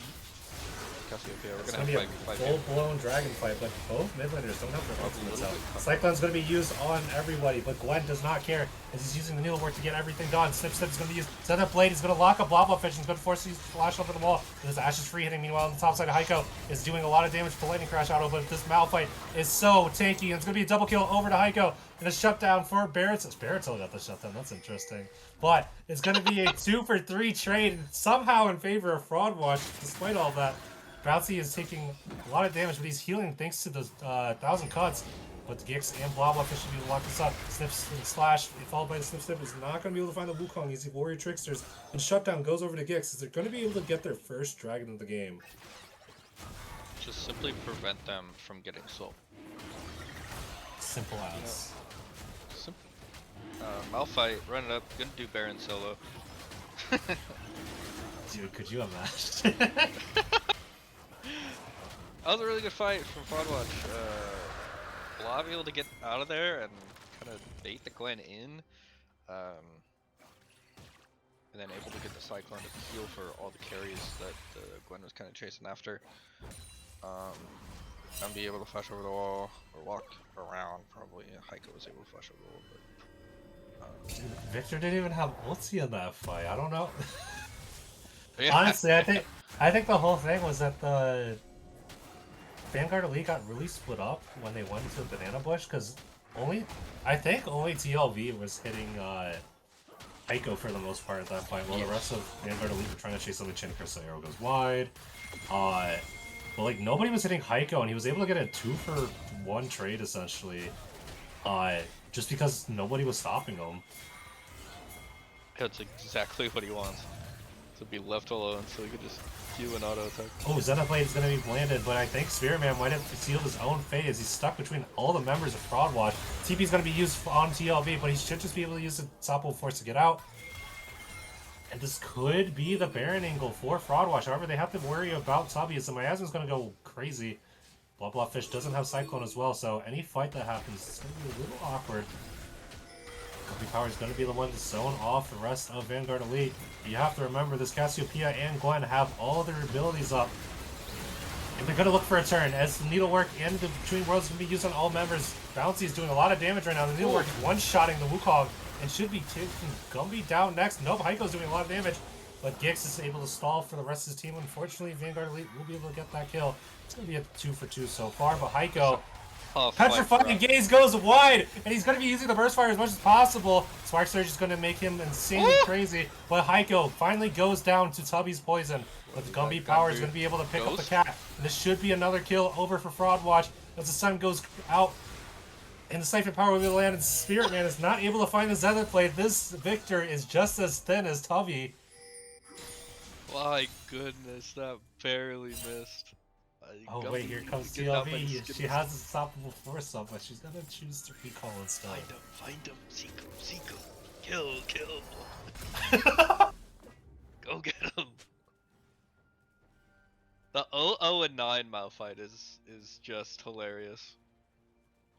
Cassiopeia, we're It's gonna going to have be fight. a full-blown dragon fight, but both mid laners don't have their ultimates out. bit Cyclone's going to be used on everybody, but Gwen does not care as he's using the needlework to get everything done. Snip is going to be used. Set up blade. He's going to lock up Lava Fish and he's going to force these to flash over the wall. There's Ash is free hitting. Meanwhile, on the top side, Heiko is doing a lot of damage to Lightning Crash Auto, but this Malphite is so tanky. And it's going to be a double kill over to Heiko and a shutdown for Barrett's. Barrett's got the shutdown. That's interesting. But it's going to be a 2-for-3 trade somehow in favor of Fraud Watch, despite all that. Bouncy is taking a lot of damage, but he's healing thanks to the 1,000 cuts. But Gix and Blah Fish should be able to lock this up. Snips and Slash, followed by the Snip is not going to be able to find the Wukong. He's the Warrior Tricksters. And Shutdown goes over to Gix. They're going to be able to get their first dragon of the game. Just simply prevent them from getting soul. Simple as. Simple. Malphite, run it up, gonna do Baron solo. Dude, could you imagine? That was a really good fight from Fraudwatch. Blob able to get out of there and kind of bait the Gwen in. And then able to get the Cyclone to heal for all the carries that Gwen was kind of chasing after. And be able to flash over the wall or walk around probably. Yeah, Heiko was able to flash over the wall, but Dude, Victor didn't even have ulti in that fight. I don't know. yeah. Honestly, I think the whole thing was that the Vanguard Elite got really split up when they went into the Banana Bush because I think only TLV was hitting Heiko for the most part at that fight, while the rest of Vanguard Elite were trying to chase something. Crystal Arrow goes wide. But like nobody was hitting Heiko, and he was able to get a 2-for-1 trade essentially, just because nobody was stopping him. That's exactly what he wants. To be left alone so he could just Q and auto attack. Oh, Xenoblade is going to be landed, but I think Spirit Man might have sealed his own fate as he's stuck between all the members of Fraud Watch. TP is going to be used on TLV, but he should just be able to use the Topple Force to get out. And this could be the Baron angle for Fraud Watch. However, they have to worry about Tubby, as the Miasma's going to go crazy. Blah Fish doesn't have Cyclone as well, so any fight that happens is going to be a little awkward. Company Power is going to be the one to zone off the rest of Vanguard Elite. You have to remember this Cassiopeia and Gwen have all their abilities up. And they're going to look for a turn as the Needlework and the Between Worlds is going to be used on all members. Bouncy is doing a lot of damage right now. The Needlework is one-shotting the Wukong and should be taking Gumby down next. Nope, Heiko's doing a lot of damage. But Gix is able to stall for the rest of his team. Unfortunately, Vanguard Elite will be able to get that kill. It's going to be a 2-for-2 so far, but Heiko... Petrifying Gaze goes wide, and he's going to be using the Burst Fire as much as possible. Spark Surge is going to make him insanely crazy, but Heiko finally goes down to Tubby's poison. But the Gumby Power is going to be able to pick up the cat. And this should be another kill over for Fraud Watch as the sun goes out. And the Siphon Power will be landed, and Spirit Man is not able to find the Zenith Blade. This Victor is just as thin as Tubby. My goodness, that barely missed. Oh wait, here comes TLV. She has a stoppable force up, but she's gonna choose to recall instead. Find him, seek him, kill. Go get him. The 0-0 and 9 Malphite is just hilarious.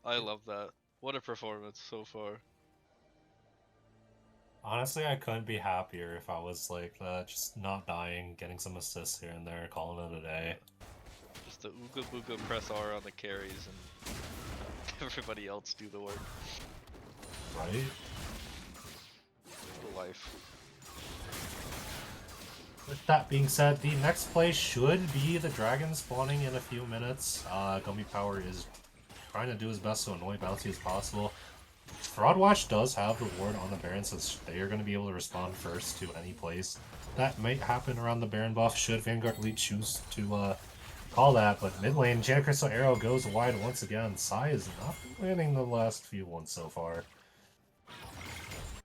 I love that. What a performance so far. Honestly, I couldn't be happier if I was like just not dying, getting some assists here and there, calling it a day. Just the Ooga Booga press R on the carries and everybody else do the work. Right? The life. With that being said, the next play should be the dragon spawning in a few minutes. Gumby Power is trying to do his best to annoy Bouncy as possible. Fraud Watch does have the ward on the Baron, so they are going to be able to respond first to any plays that might happen around the Baron buff should Vanguard Elite choose to call that. But mid lane, Janet Crystal Arrow goes wide once again. Sai is not winning the last few ones so far.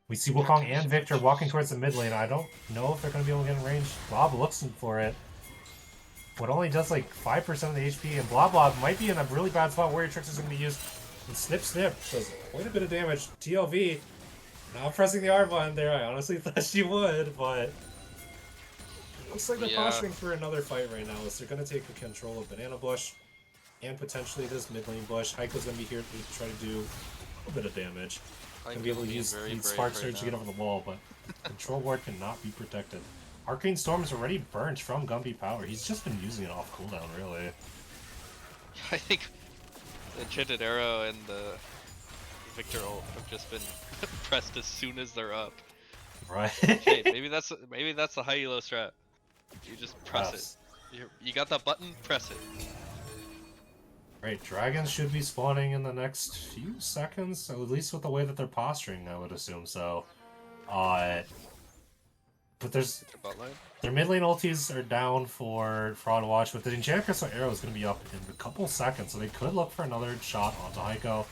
We see Wukong and Victor walking towards the mid lane. I don't know if they're going to be able to get in range. Blob looks for it, but only does like 5% of the HP, and Blob might be in a really bad spot. Warrior Tricks is going to be used. And Snip does quite a bit of damage. TLV not pressing the R button there. I honestly thought she would, but looks like they're posturing for another fight right now as they're going to take control of Banana Bush. and potentially this mid lane bush. Heiko's gonna be here to try to do a little bit of damage. Gonna be able to use the Spark Surge to get over the wall, but Control Ward cannot be protected. Arcane Storm is already burnt from Gumby Power. He's just been using it off cooldown, really. I think the Enchanted Arrow and the Victor ult have just been pressed as soon as they're up. Right. Hey, maybe that's the high elo strat. You just press it. You got that button, press it. Right, dragons should be spawning in the next few seconds, at least with the way that they're posturing, I would assume so. But their mid lane ultis are down for Fraud Watch, but the Enchanted Crystal Arrow is going to be up in a couple seconds, so they could look for another shot onto Heiko.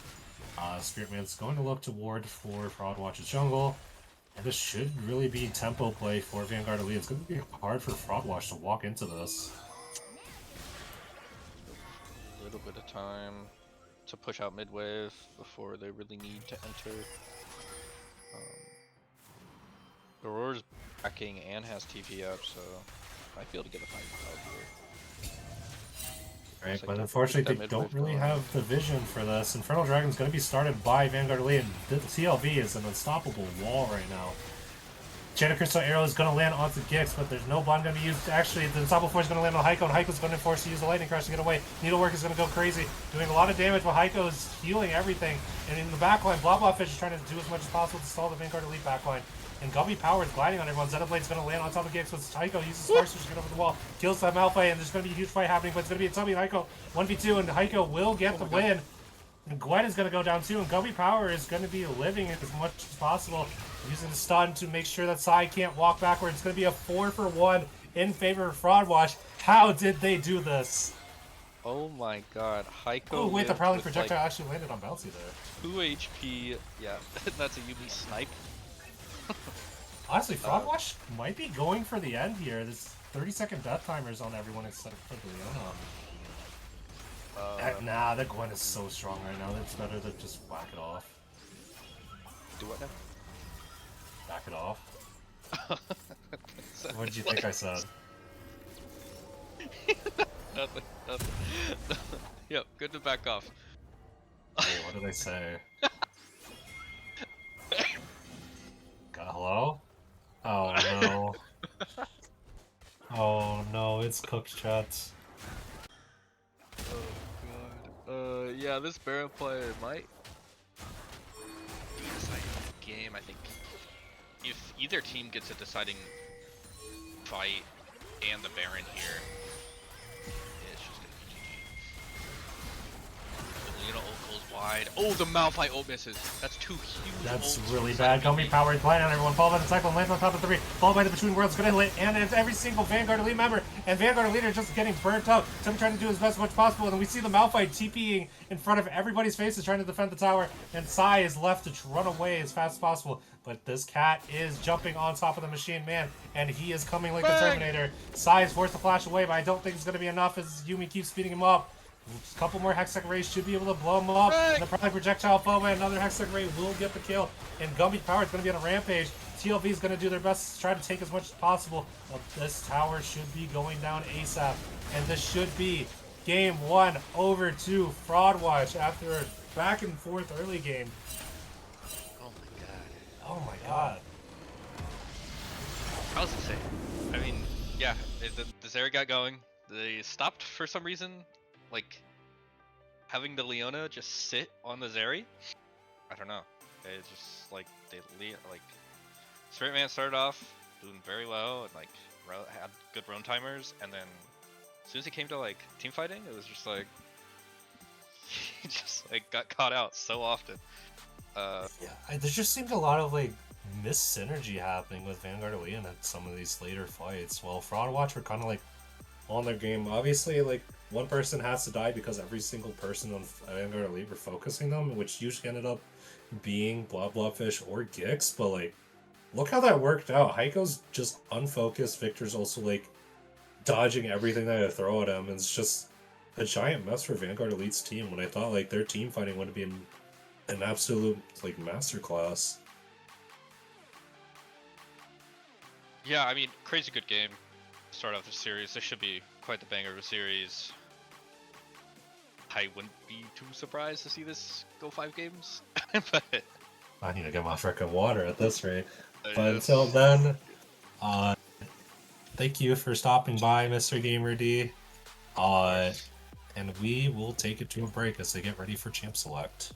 Spirit Man's going to look to ward for Fraud Watch's jungle, and this should really be tempo play for Vanguard Elite. It's going to be hard for Fraud Watch to walk into this. A little bit of time to push out mid wave before they really need to enter. Aurora's backing and has TP up, so might be able to get a fight out here. Right, but unfortunately they don't really have the vision for this. Infernal Dragon's going to be started by Vanguard Elite, and the TLV is an unstoppable wall right now. Enchanted Crystal Arrow is going to land onto Gix, but there's no bond going to be used. Actually, the Unstoppable Force is going to land on Heiko, and Heiko's going to be forced to use the Lightning Crush to get away. Needlework is going to go crazy, doing a lot of damage, but Heiko is healing everything. And in the backline, Blah Fish is trying to do as much as possible to stall the Vanguard Elite backline. And Gummy Power is gliding on everyone. Xenoblade's going to land on top of Gix, but Heiko uses Spark Surge to get over the wall. Kills that Malphite, and there's going to be a huge fight happening, but it's going to be a Tubby and Heiko 1v2, and Heiko will get the win. And Gwen is going to go down too, and Gummy Power is going to be living as much as possible, using the stun to make sure that Sai can't walk backwards. It's going to be a 4-for-1 in favor of Fraud Watch. How did they do this? Oh my god, Heiko. Oh wait, the Prowling Projectile actually landed on Bouncy there. 2 HP, yeah, that's a Yumi snipe. Honestly, Fraud Watch might be going for the end here. There's 30-second death timers on everyone except for Leona. Nah, the Gwen is so strong right now. It's better to just whack it off. Do what now? Back it off. What did you think I said? Nothing. Yep, good to back off. Wait, what did I say? Hello? Oh no. Oh no, it's cooked, chat. Oh god. Yeah, this Baron player might be deciding the game. I think if either team gets a deciding fight and the Baron here, it's just gonna be GG. Leona ult goes wide. Oh, the Malphite ult misses. That's 2 huge. That's really bad. Gummy Power is blind on everyone. Followed by the Cyclone, lands on top of 3. Followed by the Between Worlds, gonna hit, and it's every single Vanguard Elite member. And Vanguard Elite are just getting burnt out. So I'm trying to do his best as much possible. And then we see the Malphite TPing in front of everybody's faces, trying to defend the tower. And Sai is left to run away as fast as possible. But this cat is jumping on top of the Machine Man, and he is coming like the Terminator. Sai is forced to flash away, but I don't think it's gonna be enough as Yumi keeps speeding him up. A couple more Hextech Rays should be able to blow him up. And the Prowling Projectile followed by another Hextech Ray will get the kill. And Gumby Power is going to be on a rampage. TLV is going to do their best to try to take as much as possible. But this tower should be going down ASAP. And this should be game 1 over to Fraud Watch after a back and forth early game. Oh my god. Oh my god. I was insane. I mean, yeah, the Zeri got going. They stopped for some reason. Like, having the Leona just sit on the Zeri? I don't know. It's just, like, Spirit Man started off doing very well, and, like, had good run timers, and then, as soon as he came to, like, team fighting, it was just, like, he just, like, got caught out so often. Yeah, there just seemed a lot of, like, missed synergy happening with Vanguard Elite in some of these later fights. Well, Fraud Watch were kind of, like, on their game. Obviously, like, one person has to die because every single person on Vanguard Elite were focusing them, which usually ended up being Blobfish or Gix, but like, look how that worked out. Heiko's just unfocused, Victor's also like dodging everything that I throw at him, and it's just a giant mess for Vanguard Elite's team when I thought like their team fighting would be an absolute like masterclass. Yeah, I mean, crazy good game. Start off the series. This should be quite the banger of a series. I wouldn't be too surprised to see this go 5 games. But I need to get my frickin' water at this rate. But yes. until then, thank you for stopping by, Mr. Gamer D. And we will take it to a break as they get ready for Champ Select.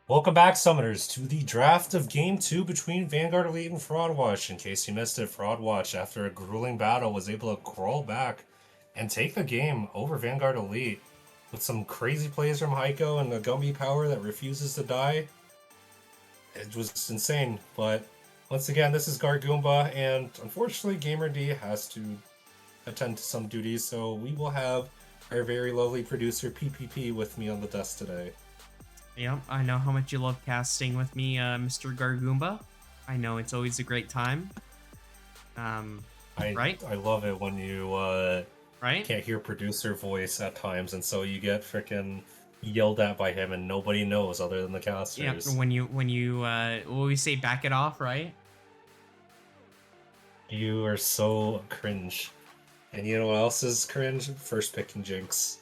Welcome back, Summoners, to the draft of Game 2 between Vanguard Elite and Fraud Watch. In case you missed it, Fraud Watch, after a grueling battle, was able to crawl back and take the game over Vanguard Elite with some crazy plays from Heiko and the Gumby power that refuses to die. It was insane, but once again, this is Gargoomba, and unfortunately, Gamer D has to attend to some duties, so we will have our very lovely producer PPP with me on the desk today. Yep, I know how much you love casting with me, Mr. Gargoomba. I know it's always a great time. Right? I love it when you Right? can't hear producer voice at times, and so you get freaking yelled at by him, and nobody knows other than the Yeah, casters. when you what we say, back it off, right? You are so cringe. And you know what else is cringe? First picking Jinx.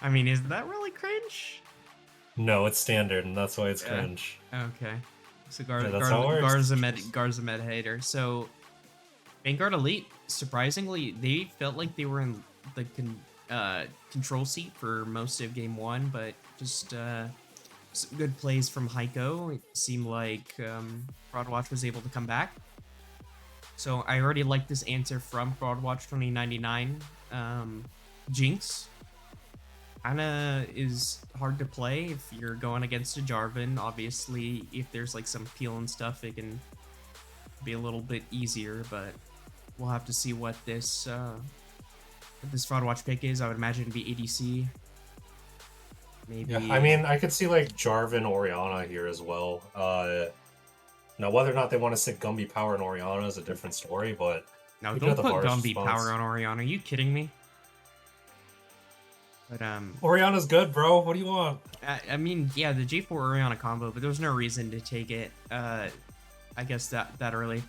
I mean, is that really cringe? No, it's standard, and that's why it's Yeah. cringe. Okay. So Yeah, that's how it works. Garza med hater. So Vanguard Elite, surprisingly, they felt like they were in the control seat for most of game one, but just some good plays from Heiko. It seemed like Fraudwatch was able to come back. So I already like this answer from Fraudwatch 2099. Jinx kinda is hard to play if you're going against a Jarvan. Obviously, if there's like some peel and stuff, it can be a little bit easier, but we'll have to see what this Fraud Watch pick is. I would imagine it'd be ADC. Maybe. Yeah, I mean, I could see like Jarvan Oriana here as well. Now, whether or not they want to stick Gumby Power and Oriana is a different story, but No, we don't got the put Varus Gumby response. power on Oriana. Are you kidding me? But Oriana's good, bro. What do you want? I mean, yeah, the J4 Oriana combo, but there was no reason to take it. I guess that early.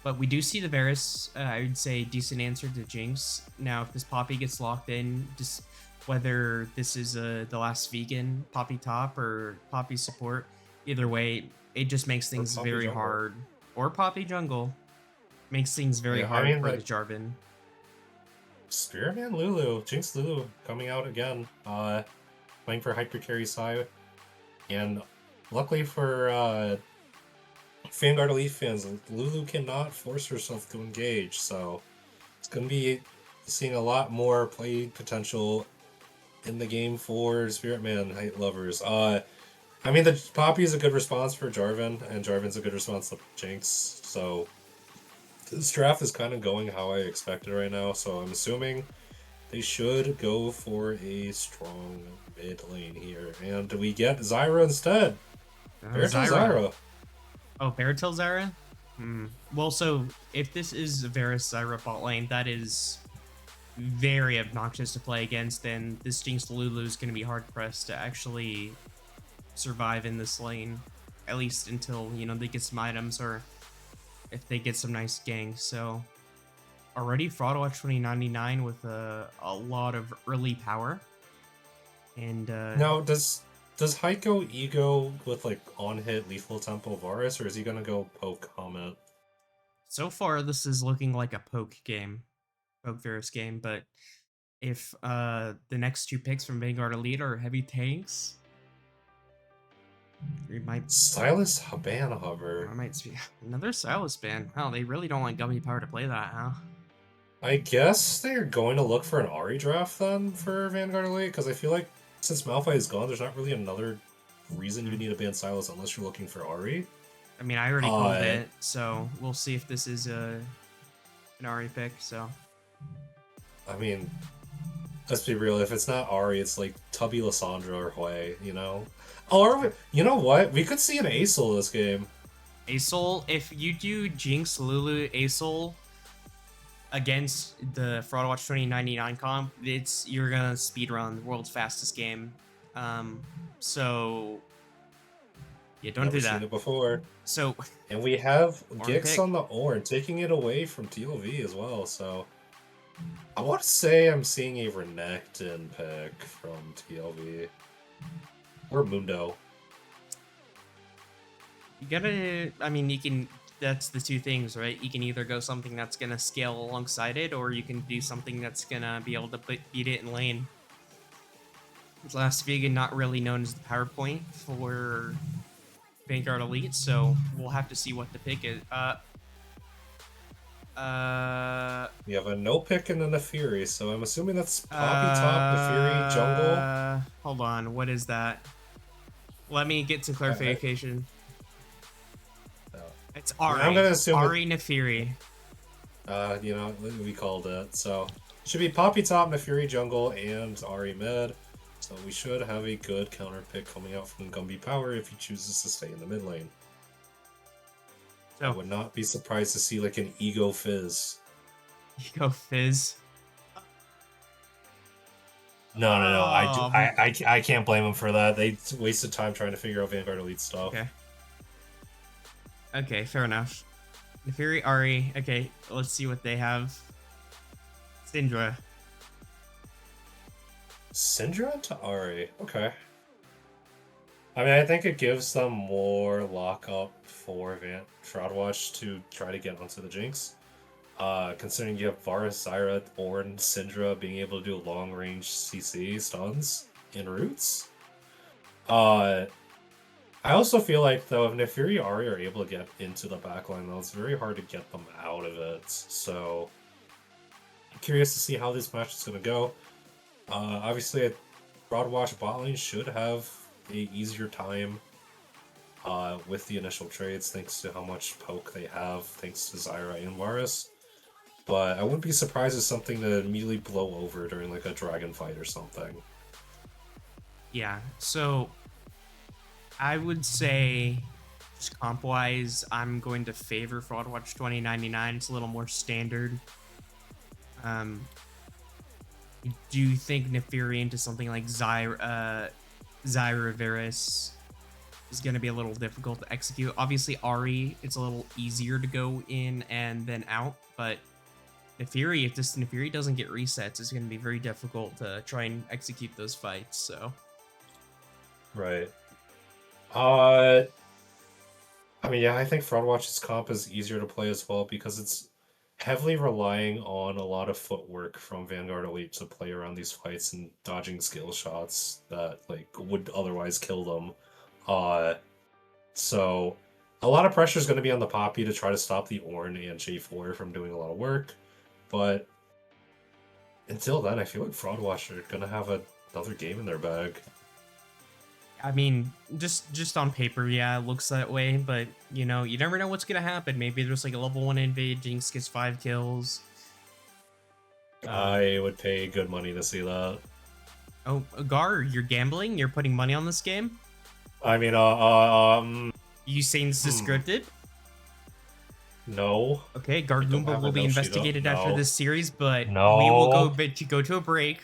But we do see the Varus. I would say decent answer to Jinx. Now, if this Poppy gets locked in, just whether this is the last vegan Poppy top or Poppy support, either way, it just makes things Poppy very jungle. hard. Or Poppy jungle makes things very Yeah, I hard mean, for like, the Jarvan. Spearman Lulu, Jinx Lulu coming out again, playing for Hyper Carry side, and luckily for Vanguard Elite fans, Lulu cannot force herself to engage, so it's gonna be seeing a lot more play potential in the game for Spirit Man height lovers. I mean, the Poppy is a good response for Jarvan, and Jarvan's a good response to Jinx, so this draft is kind of going how I expected right now, so I'm assuming they should go for a strong mid lane here. And we get Zyra instead. Baratil Zyra. Oh, Baratil Zyra? Well, so if this is Varus Zyra bot lane, that is very obnoxious to play against, then this Jinx Lulu is going to be hard pressed to actually survive in this lane, at least until, you know, they get some items or if they get some nice ganks. So already Fraudwatch 2099 with a lot of early power. And Now, does Heiko ego with like on hit lethal tempo Varus, or is he gonna go poke Comet? so far this is looking like a poke Varus game, but if the next two picks from Vanguard Elite are heavy tanks, we might Silas Habana Hover. I might see another Silas ban. Wow, they really don't want Gummy Power to play that, huh? I guess they're going to look for an Ahri draft then for Vanguard Elite, because I feel like since Malphite is gone, there's not really another reason you need to ban Silas unless you're looking for Ahri. I mean, I already called it, so we'll see if this is an Ahri pick. So, I mean, let's be real. If it's not Ahri, it's like Tubby, Lissandra, or Hui, you know? Or, you know what? We could see an Acel this game. Acel, if you do Jinx, Lulu, Acel against the Fraudwatch 2099 comp, you're gonna speedrun the world's fastest game. So yeah, don't do Never that. seen it before. So, and we have Gix pick. on the Ornn, taking it away from TLV as well. So I want to say I'm seeing a Renekton pick from TLV or Mundo. You gotta, I mean, you can, that's the two things, right? You can either go something that's gonna scale alongside it, or you can do something that's gonna be able to beat it in lane. Last vegan not really known as the PowerPoint for Vanguard Elite, so we'll have to see what the pick is. You have a no pick and then a Fury, so I'm assuming that's Poppy top, the Fury jungle. Hold on, what is that? Let me get some clarification. It's Ari. I'm gonna assume Ari Nefiri. You know, we called it. So should be Poppy top, Nefiri jungle, and Ari mid. So we should have a good counter pick coming out from Gumby Power if he chooses to stay in the mid lane. I would not be surprised to see like an Ego Fizz. Ego Fizz. No. I can't blame him for that. They wasted time trying to figure out Vanguard Elite stuff. Okay, fair enough. Nefiri, Ari. Okay, let's see what they have. Syndra. Syndra to Ari. Okay. I mean, I think it gives them more lockup for Shroudwatch to try to get onto the Jinx. Considering you have Varus, Zyra, Ornn, Syndra being able to do long-range CC stuns in roots. I also feel like, though, if Nefiri Ari are able to get into the backline, though, it's very hard to get them out of it. So, I'm curious to see how this match is going to go. Obviously, Shroudwatch bot lane should have a easier time with the initial trades, thanks to how much poke they have, thanks to Zyra and Varus. But I wouldn't be surprised if something to immediately blow over during like a dragon fight or something. Yeah, so I would say, just comp-wise, I'm going to favor Fraudwatch 2099. It's a little more standard. Do you think Nefiri into something like Zyra Varus is going to be a little difficult to execute? Obviously, Ari, it's a little easier to go in and then out, but Nefiri, if this Nefiri doesn't get resets, it's going to be very difficult to try and execute those fights, so. Right. I mean, yeah, I think Fraudwatch's comp is easier to play as well because it's heavily relying on a lot of footwork from Vanguard Elite to play around these fights and dodging skill shots that like would otherwise kill them. So a lot of pressure is going to be on the Poppy to try to stop the Ornn and J4 from doing a lot of work. But until then, I feel like Fraudwatch are going to have another game in their bag. I mean, just on paper, yeah, it looks that way, but, you know, you never know what's gonna happen. Maybe there's, like, a level 1 invade, Jinx gets 5 kills. I would pay good money to see that. Oh, Gar, you're gambling? You're putting money on this game? I mean, You saying this is scripted? No. Okay, Gargoomba will be investigated after this series, but we will go to a break.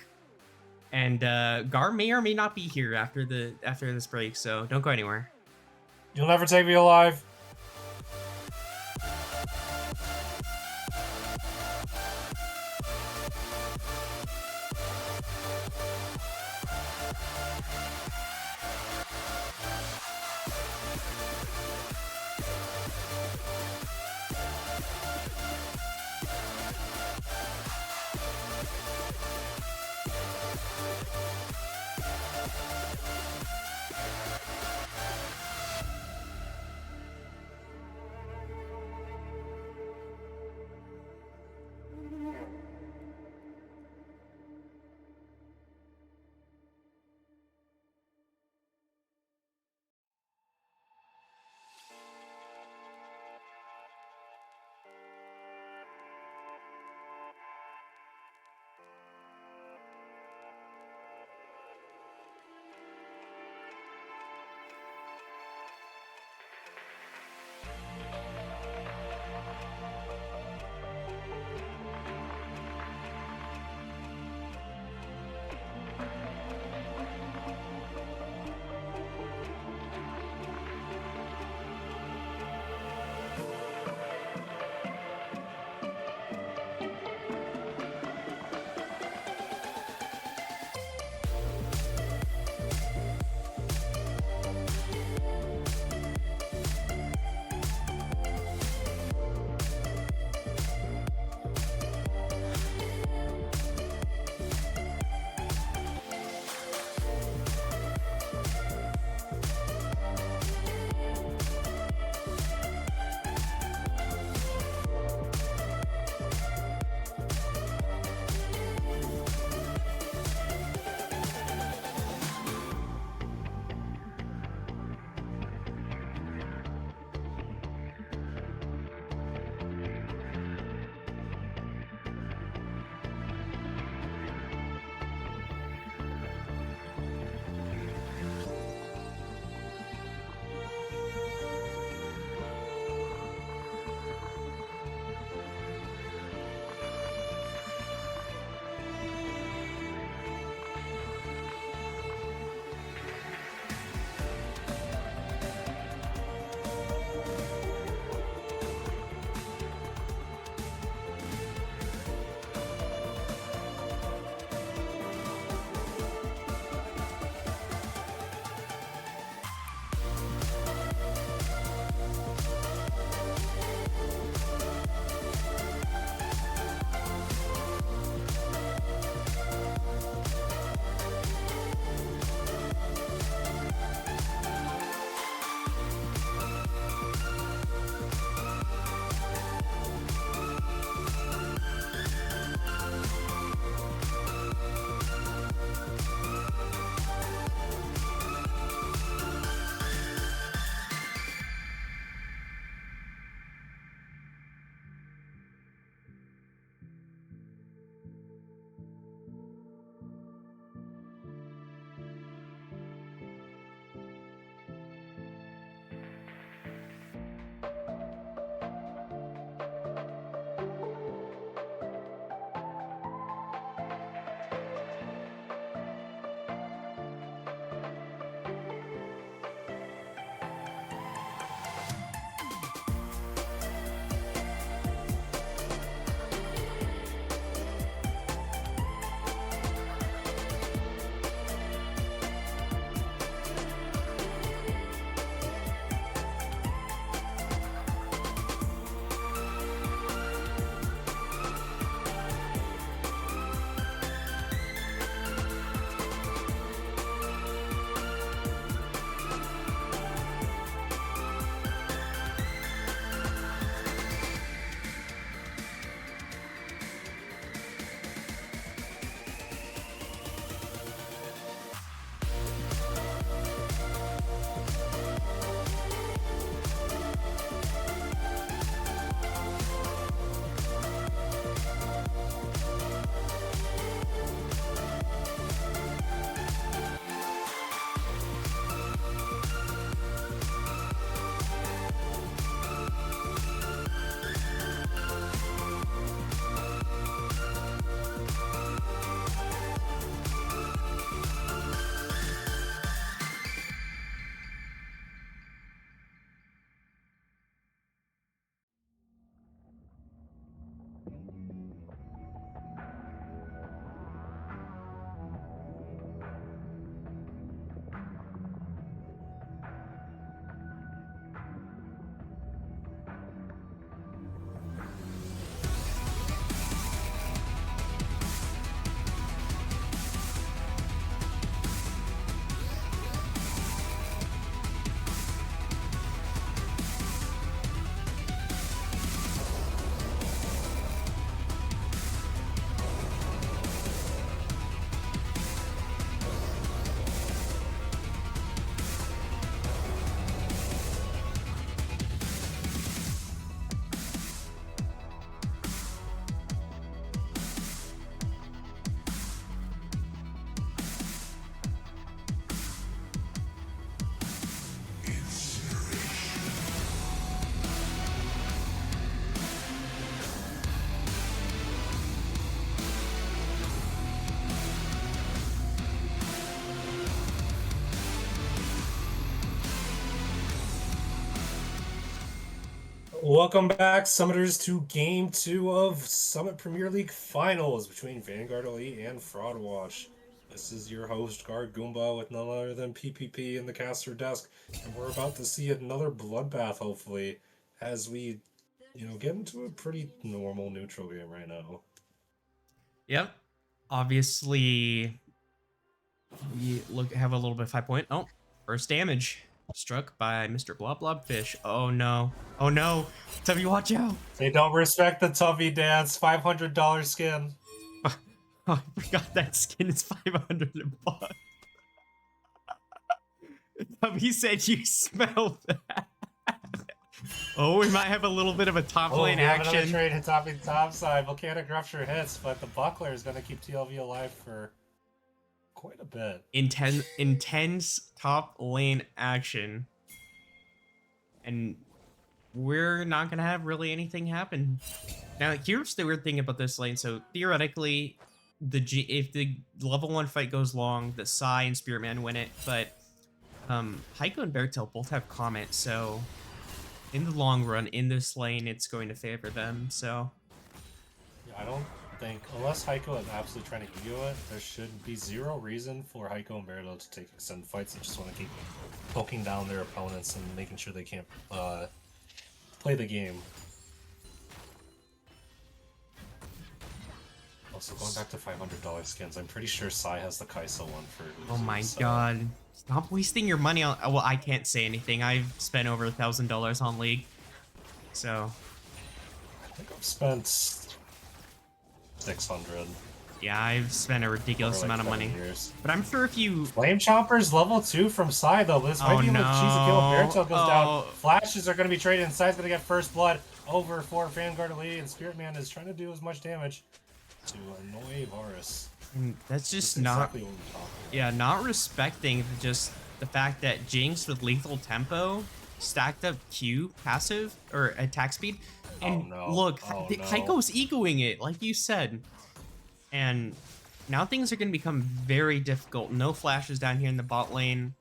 And Gar may or may not be here after this break, so don't go anywhere. You'll never take me alive. Welcome back, Summiters, to Game 2 of Summit Premier League Finals between Vanguard Elite and Fraud Watch. This is your host, Guard Goomba, with none other than PPP in the caster desk, and we're about to see another bloodbath, hopefully, as we, get into a pretty normal neutral game right now. Yep. Obviously, we have a little bit of 5 point. Oh, first damage struck by Mr. Blob Blob Fish. Oh no. Oh no. Tubby, watch out. They don't respect the Tubby dance. $500 skin. Oh, I forgot that skin is 500 bucks. Tubby said you smell that. Oh, we might have a little bit of a top lane action. Another trade hit top side. Volcanic Rupture hits, but the Buckler is going to keep TLV alive for quite a bit. Intense top lane action. And we're not going to have really anything happen. Now, here's the weird thing about this lane. So, theoretically, if the level 1 fight goes long, the Psy and Spiritman win it. But Heiko and Beartail both have Comet, so in the long run, in this lane, it's going to favor them, so... Yeah, I don't think, unless Heiko is absolutely trying to ego it, there should be zero reason for Heiko and Beartail to take extended fights and just want to keep poking down their opponents and making sure they can't play the game. Also, going back to $500 skins, I'm pretty sure Sai has the Kai'Sa one for losers, Oh my so... god. Stop wasting your money on... Well, I can't say anything. I've spent over $1,000 on League. So... I think I've spent 600. Yeah, I've spent a ridiculous like amount of money. Years. But I'm sure if you... Flame Chomper's level 2 from Sai, though. This might be able to cheese a kill if Beartail goes down. Flashes are going to be traded, and Sai's going to get first blood over for Vanguard Elite, and Spiritman is trying to do as much damage to annoy Varus. And that's just That's not... exactly what we're talking about. Yeah, not respecting just the fact that Jinx with lethal tempo stacked up Q passive or attack speed. And look, Heiko's egoing it, like you said. And now things are going to become very difficult. No flashes down here in the bot lane.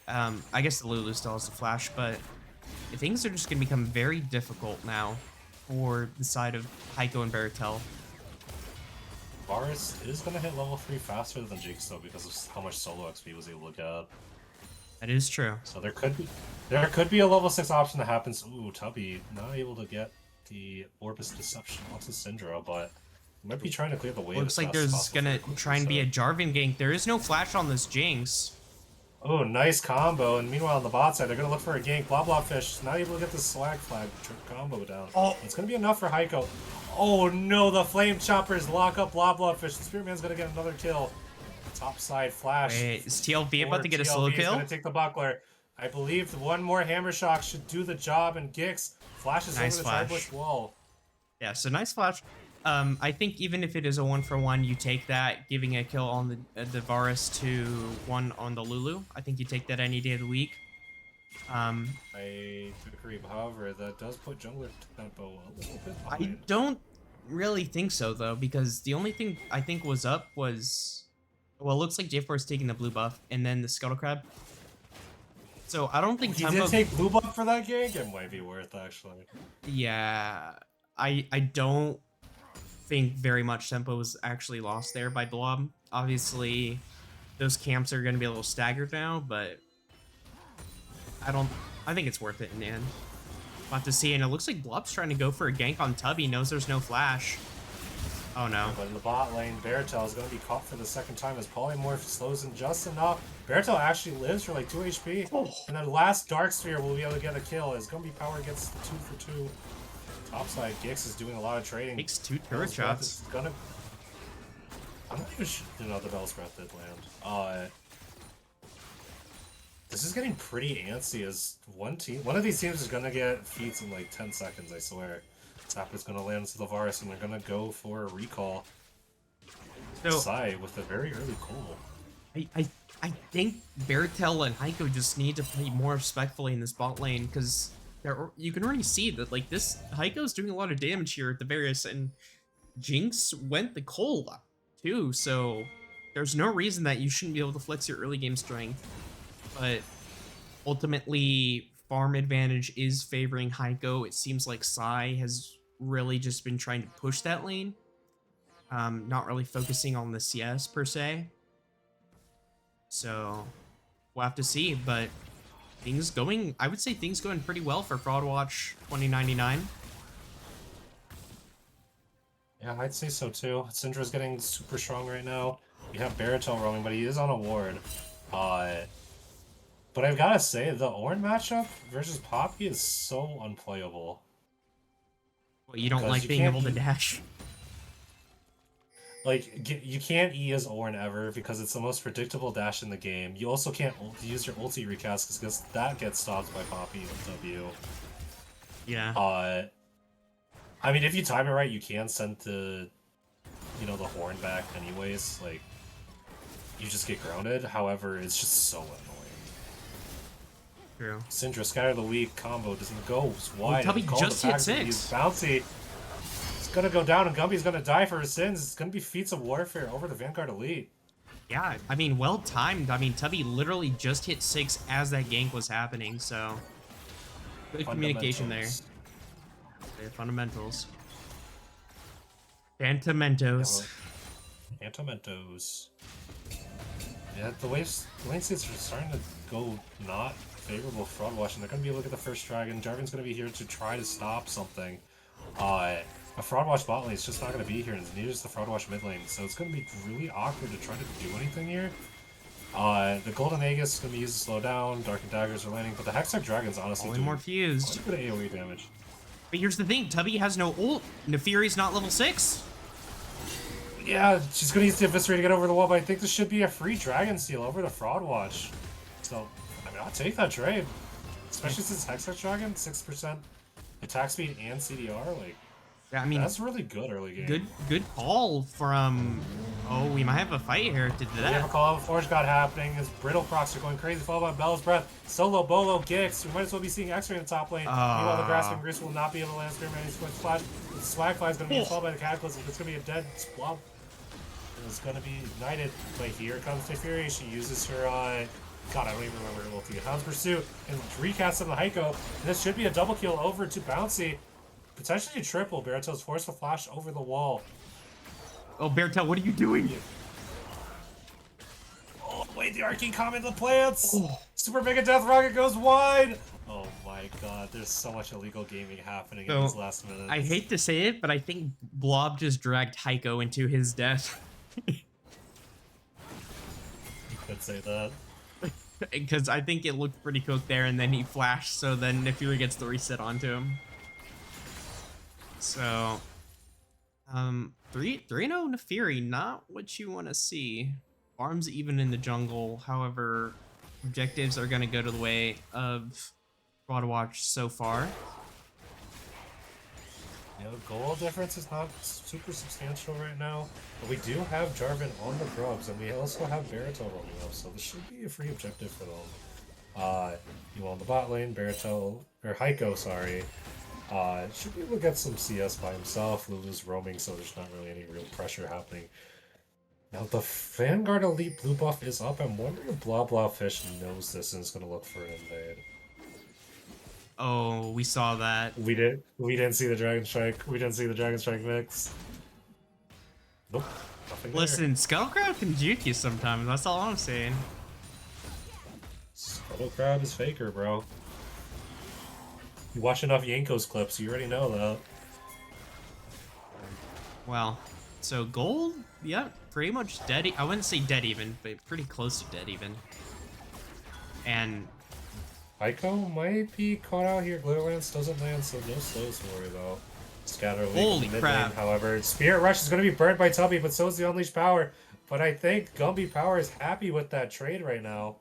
I guess the Lulu still has a flash, but things are just going to become very difficult now for the side of Heiko and Beartail. Varus is going to hit level 3 faster than Jinx, though, because of how much solo XP he was able to get. That is true. So there could be a level 6 option that happens. Ooh, Tubby not able to get the Orbis Deception onto Syndra, but might be trying to clear the way. Looks like there's gonna try and be a Jarvan gank. There is no flash on this Jinx. Oh, nice combo. And meanwhile, on the bot side, they're gonna look for a gank. Blah Blah Fish not able to get the Slag Flag combo down. Oh, it's gonna be enough for Heiko. Oh no, the Flame Choppers lock up Blah Blah Fish. The Spiritman's gonna get another kill. Top side flash. Wait, is TLV about to get a solo kill? Gonna take the buckler. I believe one more Hammer Shock should do the job, and Gix flashes over the Tribush wall. Yeah, so nice flash. I think even if it is a 1-for-1, you take that, giving a kill on the Varus to one on the Lulu. I think you take that any day of the week. I agree, however, that does put jungler tempo a little bit behind. I don't really think so, though, because the only thing I think was up was... Well, it looks like J4 is taking the blue buff, and then the Scuttle Crab. So I don't think he did take blue buff for that gank? It might be worth, actually. Yeah, I don't think very much tempo was actually lost there by Blob. Obviously, those camps are going to be a little staggered now, but I think it's worth it in the end. About to see, and it looks like Blob's trying to go for a gank on Tubby, knows there's no flash. Oh no. But in the bot lane, Beartail is going to be caught for the second time as Polymorph slows him just enough. Beartail actually lives for like 2 HP. Oh. And then last Dark Sphere will be able to get a kill as Gumby Power gets the 2-for-2. Topside, Gix is doing a lot of trading. Takes 2 turret shots. I'm not even sure, the Bell's Breath did land. This is getting pretty antsy as one of these teams is going to get feats in like 10 seconds, I swear. Zap is going to land into the Varus and they're going to go for a recall. So, Sai with a very early call. I think Beartail and Heiko just need to play more respectfully in this bot lane, because you can already see that like this Heiko's doing a lot of damage here at the Varus, and Jinx went the coal too, so there's no reason that you shouldn't be able to flex your early game strength. But ultimately, farm advantage is favoring Heiko. It seems like Sai has really just been trying to push that lane, not really focusing on the CS per se. So we'll have to see, but I would say things going pretty well for Fraud Watch 2099. Yeah, I'd say so too. Syndra's getting super strong right now. You have Baratel roaming, but he is on a ward. But I've gotta say, the Ornn matchup versus Poppy is so unplayable. Well, you don't Because like you being can't able to eat- dash. Like, you can't E as Ornn ever because it's the most predictable dash in the game. You also can't use your ulti recast because that gets stopped by Poppy and W. Yeah. I mean, if you time it right, you can send the horn back anyways. Like, you just get grounded. However, it's just so annoying. True. Syndra, Scatter the Weak combo doesn't go wide. Tubby Call just the hit back, 6. He's bouncy. It's gonna go down, and Gumby's gonna die for his sins. It's gonna be feats of warfare over the Vanguard Elite. Yeah, I mean, well timed. I mean, Tubby literally just hit 6 as that gank was happening, so good communication there. The fundamentals. Phantomentos. Phantomentos. Yeah, the lane states are starting to go not favorable for Fraud Watch, and they're going to be able to get the first dragon. Jarvan's going to be here to try to stop something. A Fraud Watch bot lane is just not going to be here, and neither is the Fraud Watch mid lane, so it's going to be really awkward to try to do anything here. The Golden Aegis is going to be used to slow down, Dark and Daggers are landing, but the Hextech Dragon's honestly Only more fused. good AoE damage. But here's the thing, Tubby has no ult. Nefiri's not level 6. Yeah, she's going to use the Eviscerate to get over the wall, but I think this should be a free Dragon Steal over the Fraud Watch. So, I mean, I'll take that trade. Especially since Hextech Dragon, 6% attack speed and CDR, like, Yeah, I mean, that's really good early game. good call from... Oh, we might have a fight here to do We have a that. call of Forge God happening as Brittle Procs are going crazy, followed by Bell's Breath, Solo, Bolo, Gix. We might as well be seeing X-Ray in the top lane. Meanwhile, the Grasping Grease will not be able to land Spear Manny Switch Flash. The Swagfly is going to be installed by the Cataclysm. It's going to be a dead blob. It's going to be ignited. But here comes Teferi. She uses her, God, I don't even remember her ulti. Hound's Pursuit and recasts on the Heiko. And this should be a double kill over to Bouncy. Potentially a triple. Barato's forced to flash over the wall. Oh, Beartail, what are you doing? Oh, wait, the Arcane Comment of the plants! Oh. Super Mega Death Rocket goes wide! Oh my god, there's so much illegal gaming happening in these last minutes. I hate to say it, but I think Blob just dragged Heiko into his death. You could say that. Because I think it looked pretty cooked there, and then he flashed, so then Nefiri gets the reset onto him. So, 3-0 Nefiri, not what you want to see. Farms even in the jungle, however, objectives are going to go to the way of Fraud Watch so far. Yeah, the goal difference is not super substantial right now, but we do have Jarvan on the grubs, and we also have Baratel rolling up, so this should be a free objective for them. You on the bot lane, Baratel, or Heiko, sorry. Should be able to get some CS by himself. Lulu's roaming, so there's not really any real pressure happening. Now the Vanguard Elite blue buff is up. I'm wondering if Blah Blah Fish knows this and is going to look for an invade. Oh, we saw that. We didn't see the Dragon Strike. We didn't see the Dragon Strike mix. Nope. Nothing there. Listen, Skullcrab can juke you sometimes. That's all I'm saying. Scuttle Crab is faker, bro. You watch enough Yanko's clips, you already know that. Well, so gold, yeah, pretty much dead. I wouldn't say dead even, but pretty close to dead even. And Heiko might be caught out here. Glitterlance doesn't land, so no slows for her though. Scatter Leap Holy in the mid crap. lane, however. Spirit Rush is going to be burned by Tubby, but so is the Unleashed Power. But I think Gumby Power is happy with that trade right now.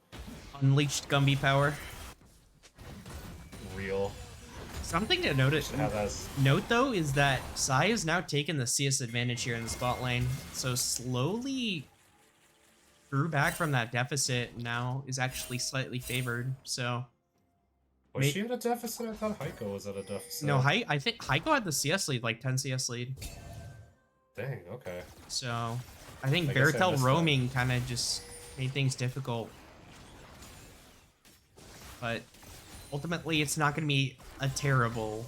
unleashed Gumby power. Real. Something to note, Should have that as note though is that Sai has now taken the CS advantage here in the spot lane, so slowly grew back from that deficit. Now is actually slightly favored. So Was she at a deficit? I thought Heiko was at a deficit. no, I think Heiko had the CS lead, like 10 CS lead. Dang, okay. So I think I guess I Baratel missed roaming kind of just made things difficult. But ultimately it's not going to be a terrible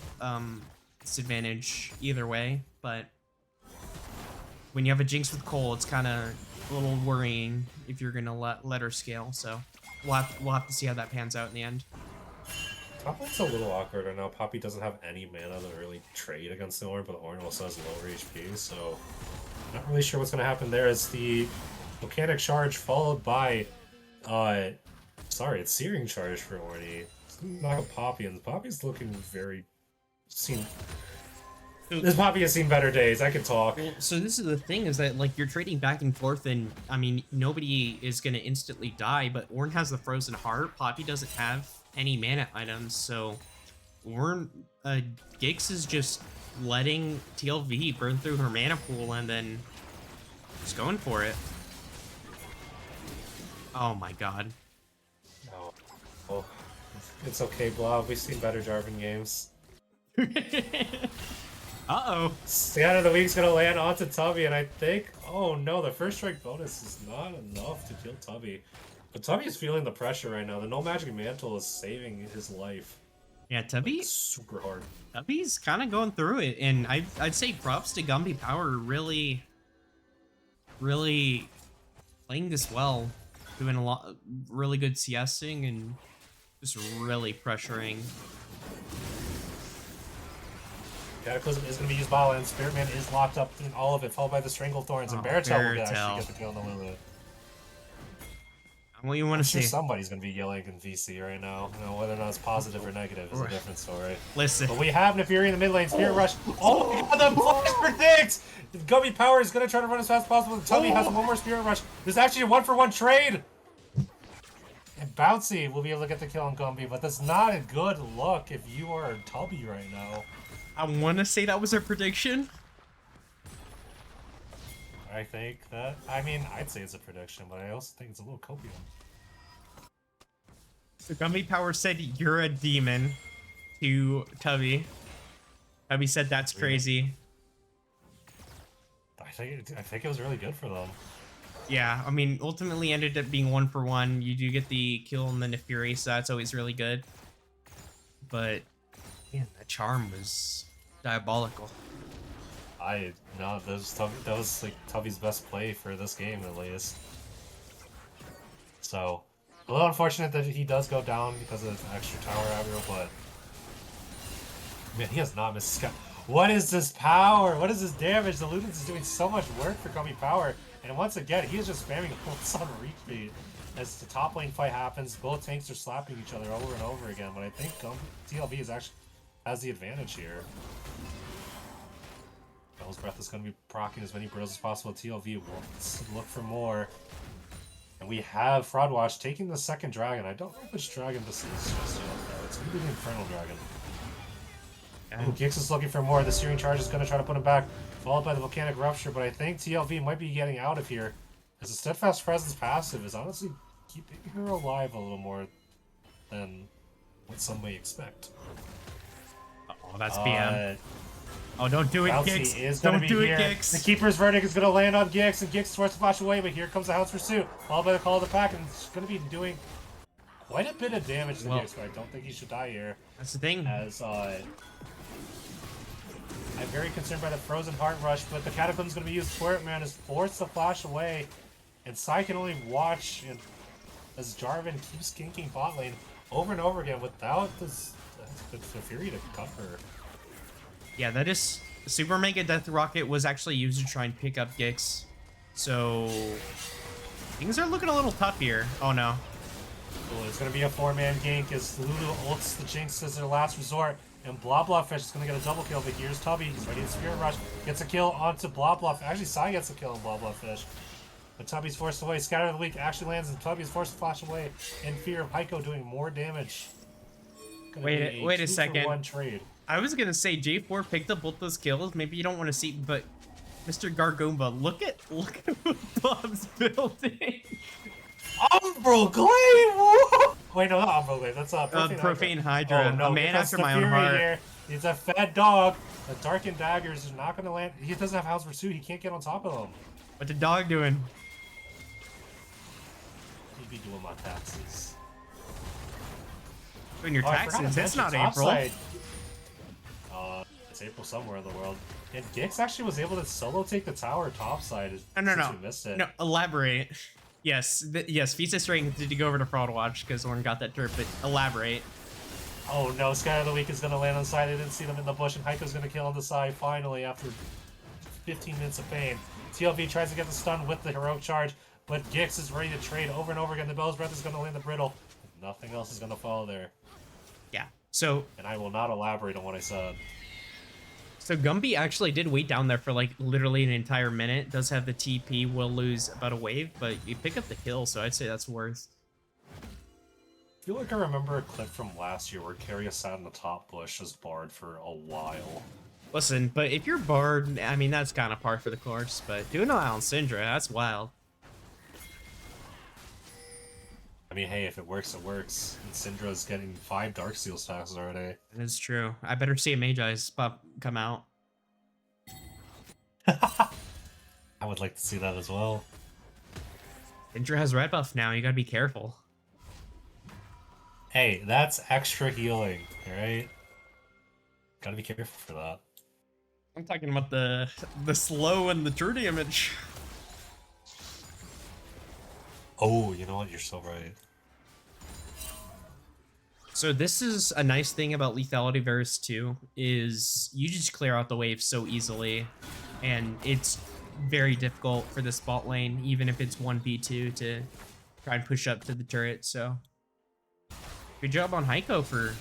disadvantage either way, but when you have a Jinx with Cole, it's kind of a little worrying if you're going to let her scale, so we'll have to see how that pans out in the end. Top lane's a little awkward right now. Poppy doesn't have any mana to really trade against the Ornn, but the Ornn also has lower HP, so not really sure what's going to happen there as the Volcanic Charge followed by, sorry, it's Searing Charge for Ornn. Knock Poppy, and Poppy's looking very... This Poppy has seen better days, I can talk. Well, so this is the thing, is that, like, you're trading back and forth, and, I mean, nobody is going to instantly die, but Ornn has the Frozen Heart, Poppy doesn't have any mana items, so Ornn, Gix is just letting TLV burn through her mana pool and then just going for it. Oh my god. Oh, oh. It's okay, Blob. We've seen better Jarvan games. Uh-oh. Scan of the Week's gonna land onto Tubby, and I think... Oh no, the first strike bonus is not enough to kill Tubby. But Tubby's feeling the pressure right now. The No Magic Mantle is saving his life. Yeah, Tubby... Like, super hard. Tubby's kind of going through it, and I'd say props to Gumby Power really playing this well. Doing a lot, really good CSing, and just really pressuring. Cataclysm is going to be used by and Spirit Man is locked up in all of it, followed by the Stranglethorns, and Baratel will actually get the kill on the Lulu. What you want to see? Somebody's going to be yelling in VC right now. You know, whether or not it's positive or negative is a different story. Listen. But we have Nefiri in the mid lane, Spirit Rush. Oh, the flash predicts! Gummy Power is going to try to run as fast as possible. Tubby has one more Spirit Rush. There's actually a 1-for-1 trade! And Bouncy will be able to get the kill on Gumby, but that's not a good look if you are Tubby right now. I want to say that was a prediction. I think that... I mean, I'd say it's a prediction, but I also think it's a little copium. So Gumby Power said, "You're a demon," to Tubby. Tubby said, "That's crazy." I think it was really good for them. Yeah, I mean, ultimately ended up being 1-for-1. You do get the kill on the Nefiri, so that's always really good. But, man, that charm was diabolical. No, that was like Tubby's best play for this game at least. So, a little unfortunate that he does go down because of extra tower aggro, but man, he has not missed Sky. What is this power? What is this damage? The Ludens is doing so much work for Gummy Power, and once again, he is just spamming ults on reach speed. As the top lane fight happens, both tanks are slapping each other over and over again, but I think TLV is actually has the advantage here. Bell's Breath is going to be proccing as many brills as possible. TLV will look for more. And we have Fraud Watch taking the second dragon. I don't know which dragon this is just yet, though. It's going to be the Infernal Dragon. Oh, Gix is looking for more. The Searing Charge is going to try to put him back, followed by the Volcanic Rupture, but I think TLV might be getting out of here, as the Steadfast Presence passive is honestly keeping her alive a little more than what some may expect. Oh, that's BM. Oh, don't do it, Gix. Don't do it, Gix. The Keeper's Verdict is going to land on Gix, and Gix is forced to flash away, but here comes the Hound's Pursuit, followed by the Call of the Pack, and it's going to be doing quite a bit of damage to Gix, but I don't think he should die here. That's the thing. As, I'm very concerned by the Frozen Heart Rush, but the Cataclysm is going to be used. Spirit Man is forced to flash away, and Sai can only watch as Jarvan keeps ganking bot lane over and over again without the Fury to cover. Yeah, that is... Super Mega Death Rocket was actually used to try and pick up Gix. So... things are looking a little tough here. Oh no. Cool, it's going to be a 4-man gank as Lulu ults the Jinx as their last resort. And Fish is going to get a double kill, but here's Tubby. He's ready to Spirit Rush. Gets a kill onto Fish. Actually, Sai gets a kill on Fish. But Tubby's forced away. Scatter of the Week actually lands, and Tubby is forced to flash away in fear of Heiko doing more damage. Wait a second. 2-for-1 trade. I was gonna say J4 picked up both those kills. Maybe you don't want to see, but Mr. Gargomba, look at what Bob's building. Umbral Glaive! Wait, no, not Umbral Glaive. That's Profane Hydra. Oh, no, a man after my own heart. Here. He's a fed dog. The Darkened Daggers is not going to land. He doesn't have House Pursuit. He can't get on top of them. What's the dog doing? He'd be doing my taxes. Doing your Oh, I forgot to taxes. It's mention not April. topside. It's April somewhere in the world. And Gix actually was able to solo take the tower topside. No. Since we missed it. No, elaborate. Yes, yes, Visa String did go over to Fraud Watch because Lauren got that turret, but elaborate. Oh no, Sky of the Week is going to land on the side. They didn't see them in the bush, and Heiko's going to kill on the side finally after 15 minutes of pain. TLV tries to get the stun with the heroic charge, but Gix is ready to trade over and over again. The Bell's Breath is going to land the brittle. Nothing else is going to follow there. Yeah, so... And I will not elaborate on what I said. So Gumby actually did wait down there for like literally an entire minute. Does have the TP, will lose about a wave, but you pick up the kill, so I'd say that's worth. I feel like I remember a clip from last year where Carrier sat in the top bush as Bard for a while. Listen, but if you're Bard, I mean, that's kind of par for the course, but doing it on Syndra, that's wild. I mean, hey, if it works, it works. And Syndra's getting 5 Darksteel stacks already. That is true. I better see a Magi's pop come out. I would like to see that as well. Syndra has red buff now, you gotta be careful. Hey, that's extra healing, alright? Gotta be careful for that. I'm talking about the slow and the true damage. Oh, you know what? You're so right. So this is a nice thing about lethality verse 2 is you just clear out the wave so easily, and it's very difficult for this bot lane, even if it's 1v2, to try and push up to the turret. So good job on Heiko for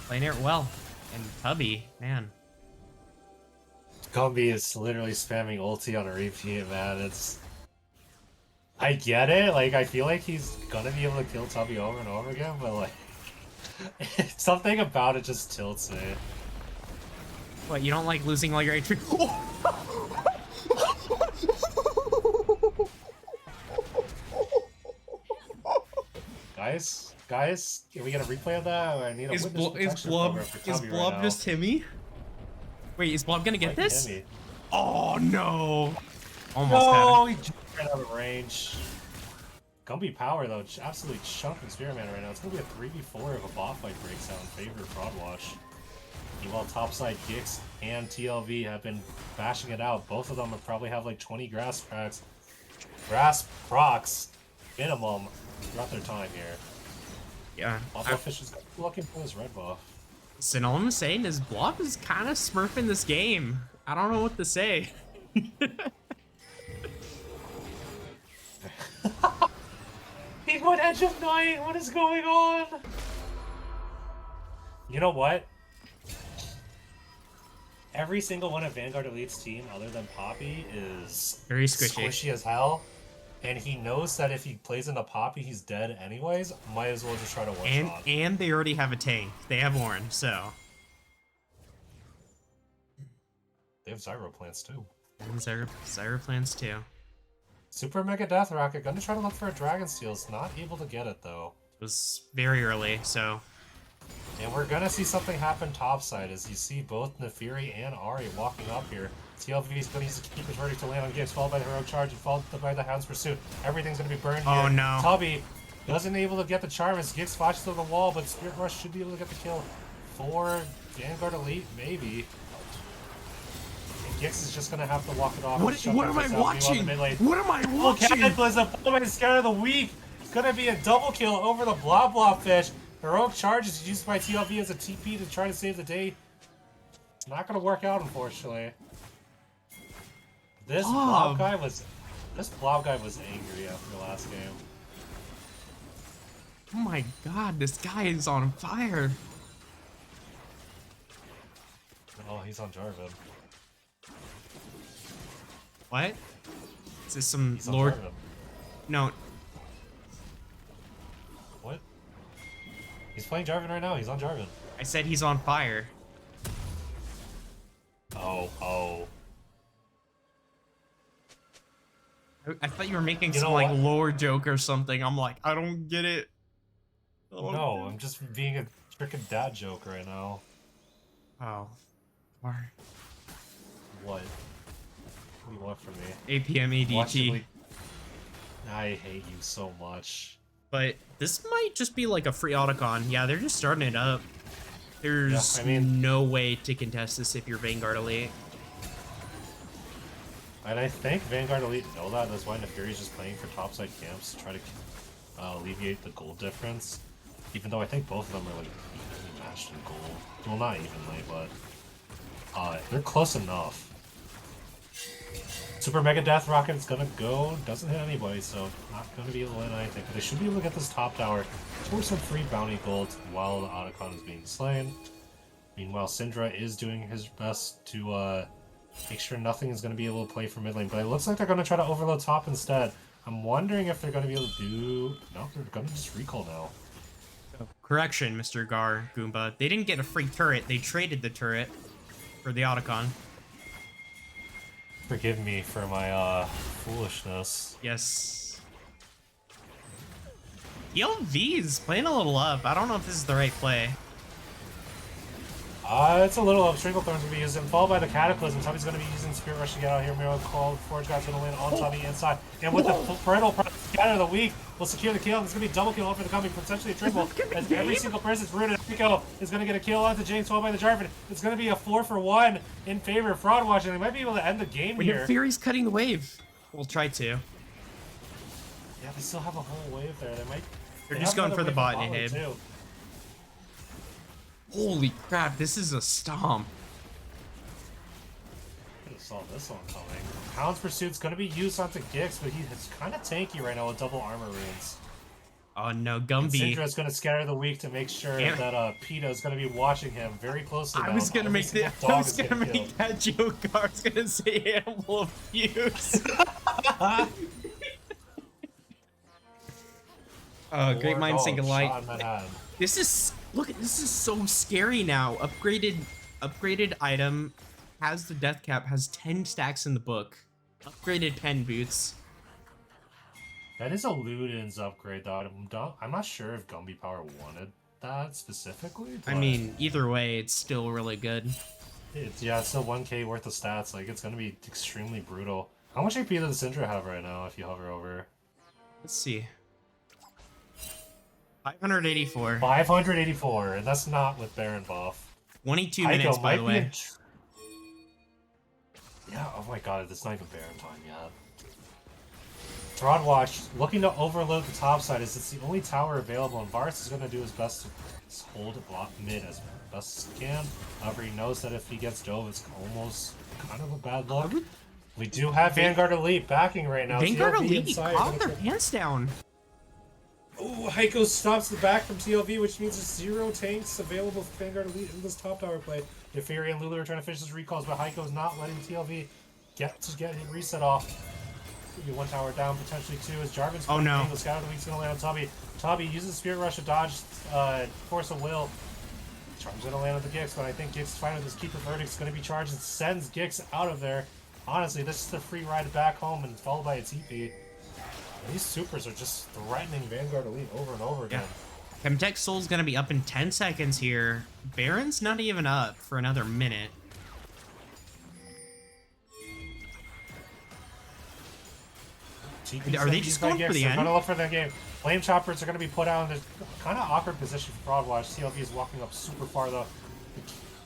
playing it well, and Tubby, man. Gumby is literally spamming ulti on a repeat, man. It's... I get it, like, I feel like he's gonna be able to kill Tubby over and over again, but, like, something about it just tilts me. What, you don't like losing all your HP? Guys, can we get a replay of that? I need a witness protection program for Tubby right now. just Timmy? Wait, is Blob gonna get this? Timmy. Oh no! Almost had No, it. he just ran out of range. Gumby power though, absolutely chunking Spirit Man right now. It's gonna be a 3v4 if a bot fight breaks out in favor of Fraud Watch. Meanwhile, topside Gix and TLV have been bashing it out. Both of them would probably have like 20 grass procs minimum throughout their time here. Yeah. Bufflefish is looking for his red buff. So all I'm saying is Blob is kind of smurfing this game. I don't know what to say. He went Edge of Night! What is going on? You know what? Every single one of Vanguard Elite's team, other than Poppy, is Very squishy. as hell. And he knows that if he plays into Poppy, he's dead anyways. Might as well just try to one-shot. And they already have a tank. They have Orin, so. They have Zyro plants too. And Zyro plans too. Super Mega Death Rocket, gonna try to look for a Dragon Steels. Not able to get it though. It was very early, so. And we're gonna see something happen topside as you see both Nefiri and Ari walking up here. TLV is gonna use the Keeper's Verdict to land on Gibbs, followed by the Heroic Charge and followed by the Hound's Pursuit. Everything's gonna be burned here. Oh no. Tubby wasn't able to get the charm as Gix flashes to the wall, but Spirit Rush should be able to get the kill for Vanguard Elite, maybe. And Gix is just gonna have to walk it off. What am I watching? What am I Well, watching? Cataclysm, Scout of the Week. It's gonna be a double kill over the Blah Blah Fish. Heroic Charge is used by TLV as a TP to try to save the day. It's not gonna work out, unfortunately. This Blob guy was angry after the last game. Oh my god, this guy is on fire. Oh, he's on Jarvan. What? Is this some He's on Lord? Jarvan. No. What? He's playing Jarvan right now. He's on Jarvan. I said he's on fire. Oh. I thought you were making You some know like what? lore joke or something. I'm like, I don't get it. No, I'm just being a freaking dad joke right now. Oh. Why? What? What do you want from me? APM Watch ADT. it, I hate you so much. But this might just be like a free autocon. Yeah, they're just starting it up. There's no way to contest this if you're Vanguard Elite. And I think Vanguard Elite know that. That's why Nefari's just playing for topside camps to try to alleviate the gold difference. Even though I think both of them are like evenly matched in gold. Well, not evenly, but they're close enough. Super Mega Death Rocket's gonna go, doesn't hit anybody, so not gonna be able to land anything. But they should be able to get this top tower for some free bounty gold while the Otacon is being slain. Meanwhile, Syndra is doing his best to make sure nothing is gonna be able to play for mid lane, but it looks like they're gonna try to overload top instead. I'm wondering if they're gonna be able to do. No, they're gonna just recall now. Correction, Mr. Gar Goomba. They didn't get a free turret. They traded the turret for the Otacon. Forgive me for my foolishness. Yes. ELV is playing a little up. I don't know if this is the right play. It's a little up. Stranglethorn's going to be using, followed by the Cataclysm. Tommy's going to be using Spirit Rush to get out here. Miracle Call. Forge God's going to land on Tommy inside. And with the Parental Scatter of the Week, will secure the kill. It's going to be double kill over the coming, potentially a triple. As every single person's rooted, Rico is going to get a kill onto James, followed by the Jarvan. It's going to be a 4-for-1 in favor of Fraud Watch, and they might be able to end the game here. Fury's cutting the wave. We'll try to. Yeah, they still have a whole wave there. They're just going for the bot inhib. Too. Holy crap, this is a stomp. I could have saw this one coming. Hound's Pursuit's going to be used onto Gix, but he's kind of tanky right now with double armor runes. Oh no, Gumby. Syndra's going to scatter the week to make sure that PETA is going to be watching him very closely. I was going to make that joke. I was going to say Animal Abuse. Great minds think alike. This is this is so scary now. Upgraded item has the death cap, has 10 stacks in the book. Upgraded pen boots. That is a Luden's upgrade though. I'm not sure if Gumby Power wanted that specifically. I mean, either way, it's still really good. It's still 1k worth of stats. Like, it's gonna be extremely brutal. How much AP does the Syndra have right now if you hover over? Let's see. 584. 584, and that's not with Baron buff. 22 minutes, by the way. Yeah, oh my god, it's not even Baron time yet. Watch looking to overload the top side as it's the only tower available, and Varus is going to do his best to hold it block mid as best as he can. However, he knows that if he gets dove, it's almost kind of a bad look. We do have Vanguard Elite backing right now. Vanguard Elite, calm their pants down. Oh, Heiko stops the back from TLV, which means there's 0 tanks available for Vanguard Elite in this top tower play. Nefari and Lulu are trying to finish his recalls, but Heiko's not letting TLV get his reset off. Could be 1 tower down, potentially 2, as Jarvan's oh no. The Scout of the Week's gonna land on Tubby. Tubby uses Spirit Rush to dodge Force of Will. Jarvan's gonna land on the Gix, but I think Gix is fine with his Keeper Verdict's gonna be charged and sends Gix out of there. Honestly, this is a free ride back home and followed by a TP. These supers are just threatening Vanguard Elite over and over again. Yeah. Chemtech Soul's gonna be up in 10 seconds here. Baron's not even up for another minute. Are they just going for the end? They're gonna look for the game. Flame Choppers are gonna be put out in this kind of awkward position for Fraud Watch. TLV is walking up super far though.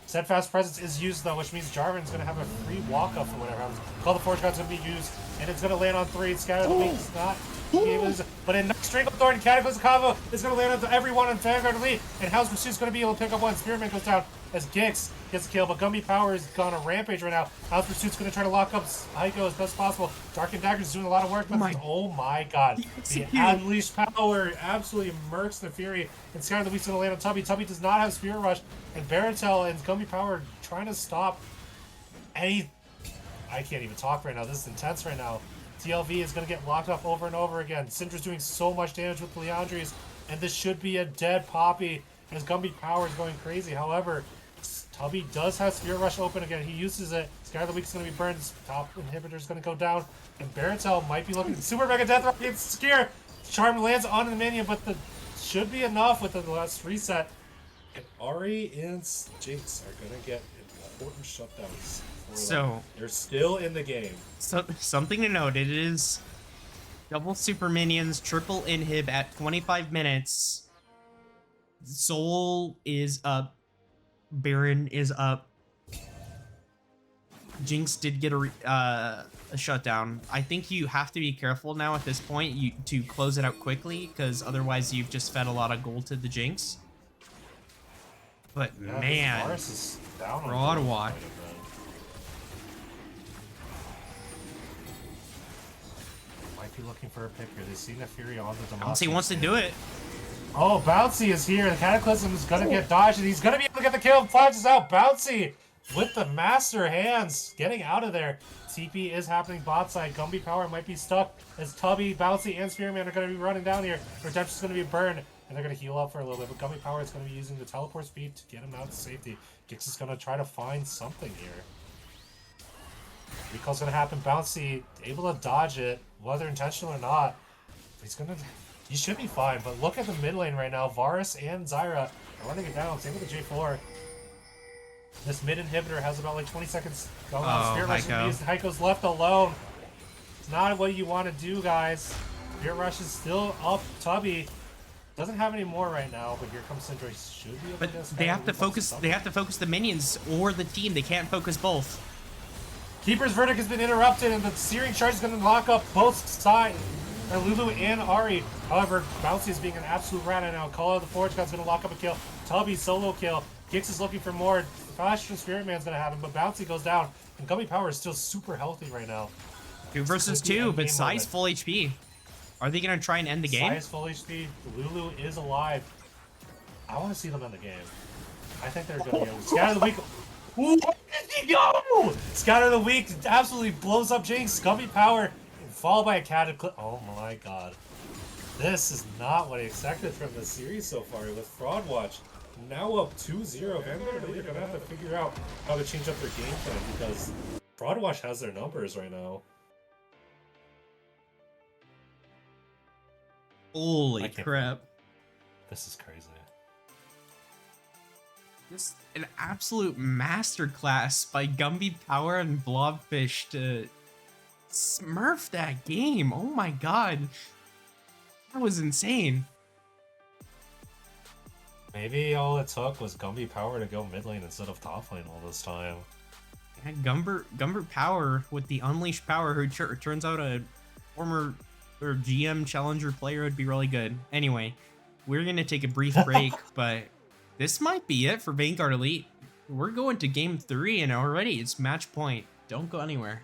Steadfast Presence is used though, which means Jarvan's gonna have a free walk up for whatever happens. Call the Forge God's gonna be used, and it's gonna land on 3. Scatter the Week is not. But in Stranglethorn and Cataclysm combo is gonna land on everyone on Vanguard Elite, and Hound's Pursuit's gonna be able to pick up one. Spearman goes down as Gix gets a kill, but Gumby Power is gone on rampage right now. Hound's Pursuit's gonna try to lock up Heiko as best as possible. Dark and Dagger's doing a lot of work, but oh my god. The Unleashed Power absolutely murks the Fury, and Scatter the Week's gonna land on Tubby. Tubby does not have Spirit Rush, and Barantel and Gumby Power trying to stop any. I can't even talk right now. This is intense right now. TLV is going to get locked up over and over again. Syndra's doing so much damage with the Leandries, and this should be a dead Poppy as Gumby Power is going crazy. However, Tubby does have Spirit Rush open again. He uses it. Sky of the Week's going to be burned. His top inhibitor is going to go down, and Barantel might be looking. Super Mega Death Rock gets secure. Charm lands on the minion, but the should be enough with the last reset. And Ari and Jinx are going to get important shutdowns. So they're still in the game. So something to note, it is Double super minions, triple inhib at 25 minutes. Soul is up. Baron is up. Jinx did get a shutdown. I think you have to be careful now at this point to close it out quickly, because otherwise you've just fed a lot of gold to the Jinx. But Yeah, man, Varus is down on Broad gold Watch. quite a bit. Might be looking for a pick here. They see the Fury on the Demacia. Bouncy wants to do it. Oh, Bouncy is here. The Cataclysm is going to get dodged, and he's going to be able to get the kill. Flashes out. Bouncy with the master hands getting out of there. TP is happening bot side. Gumby Power might be stuck as Tubby, Bouncy, and Spearman are going to be running down here. Redemption's going to be burned, and they're going to heal up for a little bit. But Gumby Power is going to be using the teleport speed to get him out to safety. Gix is going to try to find something here. Recall's going to happen. Bouncy able to dodge it, whether intentional or not. He should be fine, but look at the mid lane right now. Varus and Zyra are running it down. Same with the J4. This mid inhibitor has about like 20 seconds going on. Spirit Rush is used. Heiko's left alone. It's not what you want to do, guys. Spirit Rush is still up. Tubby doesn't have any more right now, but here comes Syndra. Should be able But to they have to focus. They have to focus the minions or the team. They can't focus both. Keeper's Verdict has been interrupted, and the Searing Charge is going to lock up both sides. Lulu and Ari. However, Bouncy is being an absolute rat right now. Call out the Forge God's going to lock up a kill. Tubby solo kill. Gix is looking for more. Flash from Spirit Man's going to happen, but Bouncy goes down. And Gummy Power is still super healthy right now. 2 versus 2, but Sai's full HP. Are they going to try and end the game? Sai's full HP. Lulu is alive. I want to see them end the game. I think they're going to go. Scatter the Week. Ooh, where did he go? Scatter the Week absolutely blows up Jinx. Gummy Power. Followed by a Cataclysm. Oh my god. This is not what I expected from this series so far with Fraud Watch. Now up 2-0. Vanguard are gonna have to figure out how to change up their game plan because Fraud Watch has their numbers right now. Holy crap. This is crazy. Just an absolute masterclass by Gumby Power and Blobfish to smurf that game. Oh my god. That was insane. Maybe all it took was Gumby Power to go mid lane instead of top lane all this time. And Gumber Power with the unleashed power, who turns out a former or GM challenger player, would be really good. Anyway, we're gonna take a brief break, but this might be it for Vanguard Elite. We're going to game 3 and already it's match point. Don't go anywhere.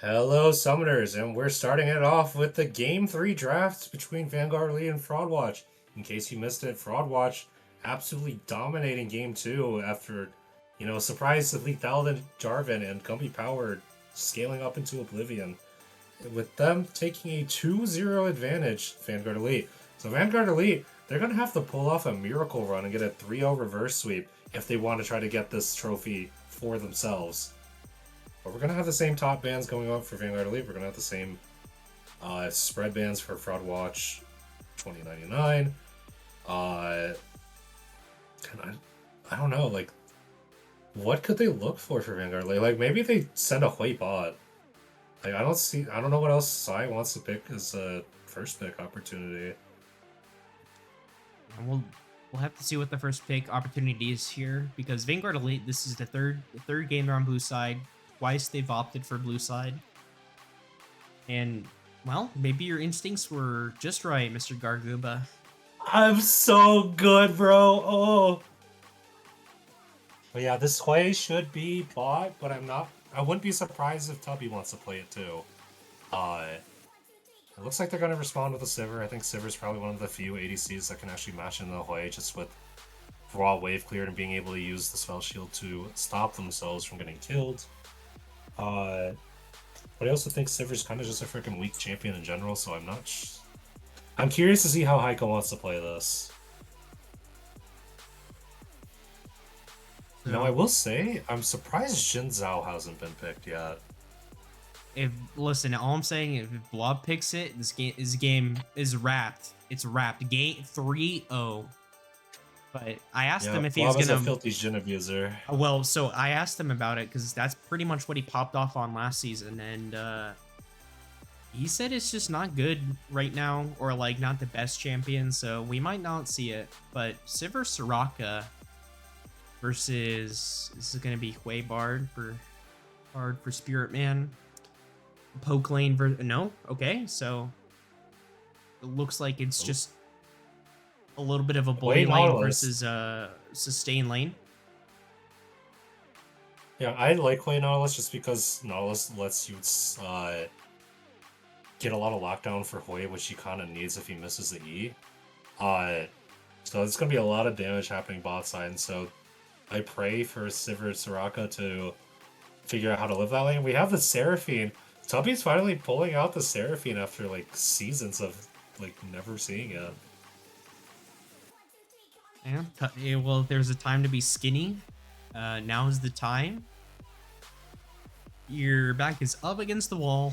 Hello, Summoners, and we're starting it off with the Game 3 drafts between Vanguard Elite and Fraud Watch. In case you missed it, Fraud Watch absolutely dominating Game 2 after, surprise Elite Paladin Jarvan and Gumby Power scaling up into oblivion. With them taking a 2-0 advantage, Vanguard Elite. So Vanguard Elite, they're going to have to pull off a miracle run and get a 3-0 reverse sweep if they want to try to get this trophy for themselves. But we're going to have the same top bans going on for Vanguard Elite. We're going to have the same spread bans for Fraud Watch 2099. And I don't know, like, what could they look for Vanguard Elite? Like, maybe they send a Hui bot. Like, I don't know what else Sai wants to pick as a first pick opportunity. And we'll have to see what the first pick opportunity is here, because Vanguard Elite, this is the third game they're on blue side. Twice they've opted for blue side. And, well, maybe your instincts were just right, Mr. Garguba. I'm so good, bro. Oh. But yeah, this Hui should be bought, but I wouldn't be surprised if Tubby wants to play it too. It looks like they're going to respond with a Sivir. I think Sivir's probably one of the few ADCs that can actually match in the Hui just with raw wave cleared and being able to use the spell shield to stop themselves from getting killed. But I also think Sivir's kind of just a freaking weak champion in general, so I'm curious to see how Heiko wants to play this. Now, I will say, I'm surprised Xin Zhao hasn't been picked yet. Listen, all I'm saying is if Blob picks it, this game is wrapped. It's wrapped. Game 3-0. But I asked him if he was gonna. A filthy Xin abuser. Well, so I asked him about it because that's pretty much what he popped off on last season, and he said it's just not good right now, or like not the best champion. So we might not see it. But Sivir Soraka versus this is gonna be Hui Bard for Spirit Man. Poke lane no, okay, so it looks like it's just a little bit of a bully lane versus sustain lane. Yeah, I like Hui Nautilus just because Nautilus lets you get a lot of lockdown for Hui, which he kind of needs if he misses the E. So it's gonna be a lot of damage happening bot side, and so I pray for Sivir Soraka to figure out how to live that lane. We have the Seraphine. Tubby's finally pulling out the Seraphine after like seasons of like never seeing it. Yeah, well, there's a time to be skinny. Now's the time. Your back is up against the wall.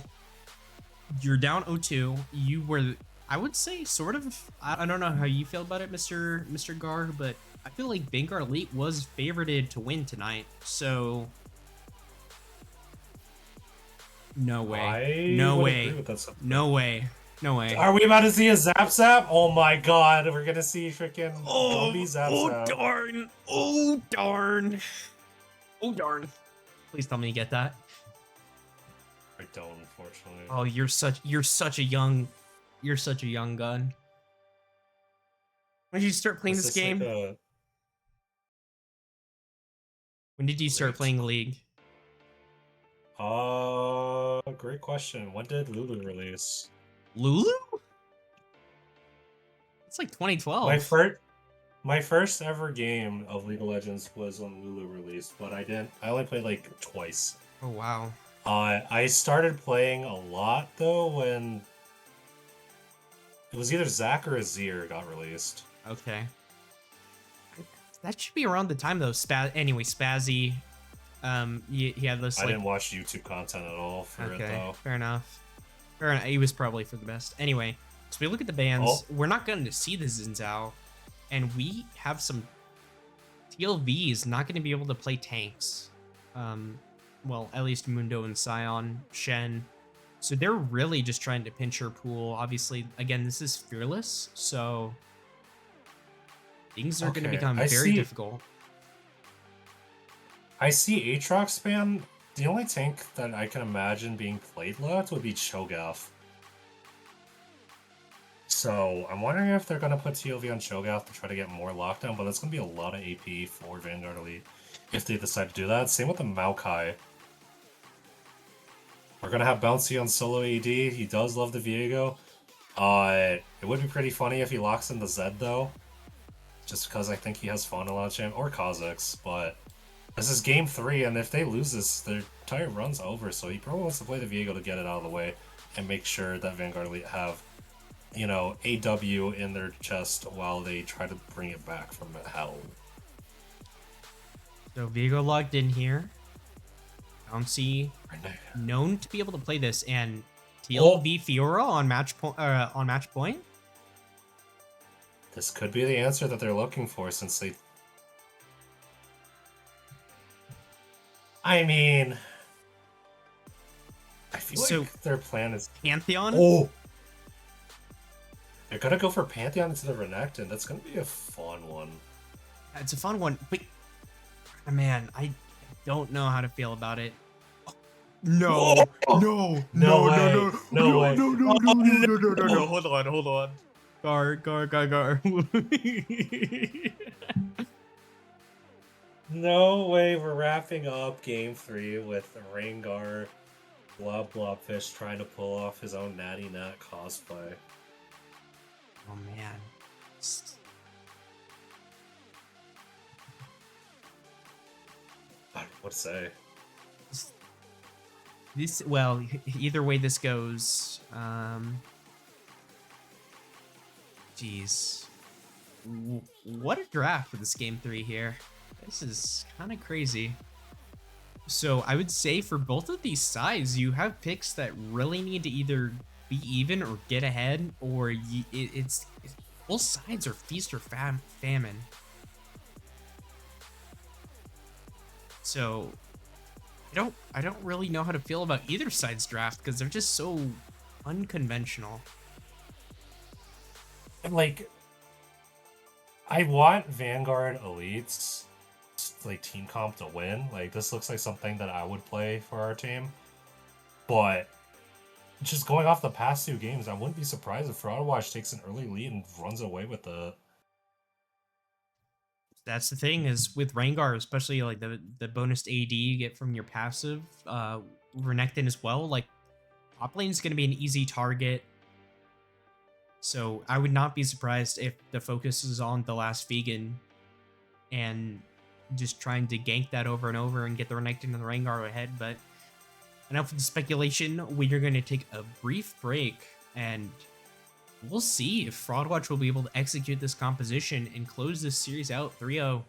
You're down 0-2. You were, I would say, sort of. I don't know how you feel about it, Mr. Gar, but I feel like Vanguard Elite was favorited to win tonight. So. No way. No way. No way. No way. Are we about to see a Zap Zap? Oh my god, we're gonna see freaking Gumby Zap Zap. Oh darn. Oh darn. Oh darn. Please tell me you get that. I don't, unfortunately. Oh, you're such a young gun. When did you start playing this game? Like when did you start playing League? Great question. When did Lulu release? Lulu? It's like 2012. My first ever game of League of Legends was when Lulu released, but I only played like twice. Oh wow. I started playing a lot though when it was either Zac or Azir got released. Okay. That should be around the time though. Spazzy. He had this. I didn't watch YouTube content at all for it though. Fair enough. Fair enough. He was probably for the best. Anyway, so we look at the bans. Oh. We're not going to see the Xin Zhao, and we have some TLVs not going to be able to play tanks. Well, at least Mundo and Sion, Shen. So they're really just trying to pinch her pool. Obviously, again, this is Fearless, so things are going to become very difficult. I see Aatrox ban. The only tank that I can imagine being played left would be Cho'Gath. So I'm wondering if they're going to put TLV on Cho'Gath to try to get more lockdown, but that's going to be a lot of AP for Vanguard Elite if they decide to do that. Same with the Maokai. We're gonna have Bouncy on solo AD. He does love the Viego. It would be pretty funny if he locks in the Zed though, just because I think he has Fauna Launch or Kha'Zix. But this is game 3, and if they lose this, their entire run's over. So he probably wants to play the Viego to get it out of the way and make sure that Vanguard Elite have, you know, a W in their chest while they try to bring it back from hell. So Viego logged in here. Bouncy, known to be able to play this, and TLV Fiora on match point. This could be the answer that they're looking for, since they. I mean, I feel like their plan is Pantheon. Oh, they're gonna go for Pantheon into the Renekton. That's gonna be a fun one. It's a fun one, but man, I don't know how to feel about it. No, no, no, no, no, way. no. Hold on. Gar. No way we're wrapping up game 3 with Rengar Blobfish trying to pull off his own Natty Nat cosplay. Oh man. I don't know what to say. Well, either way this goes, geez. What a draft for this game 3 here. This is kind of crazy. So I would say for both of these sides, you have picks that really need to either be even or get ahead, or it's both sides are feast or famine. So I don't really know how to feel about either side's draft because they're just so unconventional. And like, I want Vanguard Elites like team comp to win. Like, this looks like something that I would play for our team. But just going off the past 2 games, I wouldn't be surprised if Fraudwatch takes an early lead and runs away with the. That's the thing is with Rengar, especially like the bonus AD you get from your passive, Renekton as well. Like, top lane is going to be an easy target. So I would not be surprised if the focus is on the last vegan and just trying to gank that over and over and get the Renekton and the Rengar ahead. But enough of the speculation. We are going to take a brief break and we'll see if Fraudwatch will be able to execute this composition and close this series out 3-0.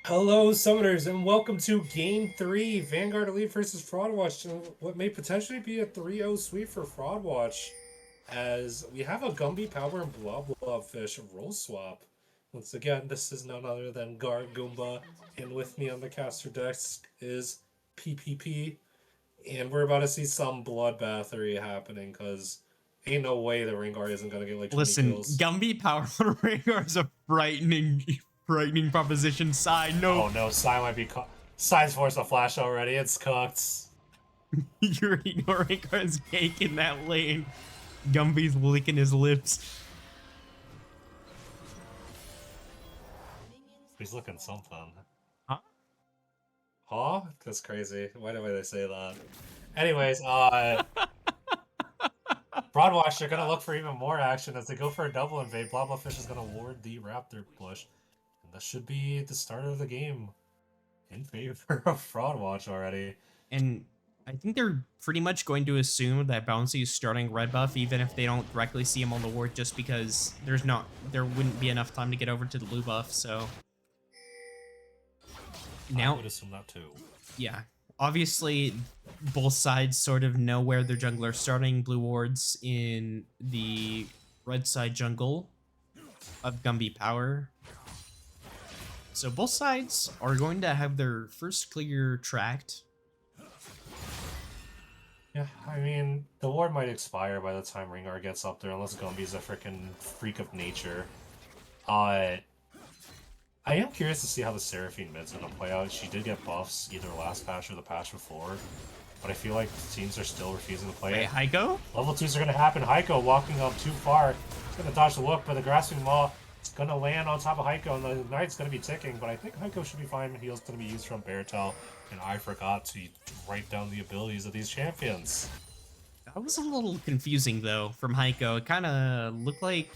Hello, Summoners, and welcome to Game 3, Vanguard Elite versus Fraud Watch, and what may potentially be a 3-0 sweep for Fraud Watch, as we have a Gumby Power and Blobfish roll swap. Once again, this is none other than Gar Goomba, and with me on the caster desk is PPP, and we're about to see some bloodbathery happening, because ain't no way the Vanguard isn't going to get like 20 Listen, kills. Gumby Power Vanguard is a frightening proposition. Side note. Oh no, Sai might be caught. Sai's forced a flash already, it's cooked. You're ignoring Vanguard's gank in that lane. Gumby's licking his lips. He's looking something. Huh? Huh? That's crazy. Why do they say that? Anyways, Broadwatch, they're gonna look for even more action as they go for a double invade. Blobfish is gonna ward the Raptor push. And that should be the start of the game in favor of Fraudwatch already. And I think they're pretty much going to assume that Bouncy is starting red buff, even if they don't directly see him on the ward, just because there wouldn't be enough time to get over to the blue buff. So now, I would assume that too. yeah, obviously both sides sort of know where their jungler are starting. Blue wards in the red side jungle of Gumby Power. So both sides are going to have their first clear tracked. Yeah, I mean, the ward might expire by the time Ringar gets up there, unless Gumby's a freaking freak of nature. I am curious to see how the Seraphine mid's gonna play out. She did get buffs either last patch or the patch before, but I feel like teams are still refusing to play Wait, it. Heiko? Level 2s are gonna happen. Heiko walking up too far. He's gonna dodge the look, but the Grasping Maw is gonna land on top of Heiko, and the Knight's gonna be ticking, but I think Heiko should be fine. Heal's gonna be used from Beartail, and I forgot to write down the abilities of these champions. That was a little confusing, though, from Heiko. It kind of looked like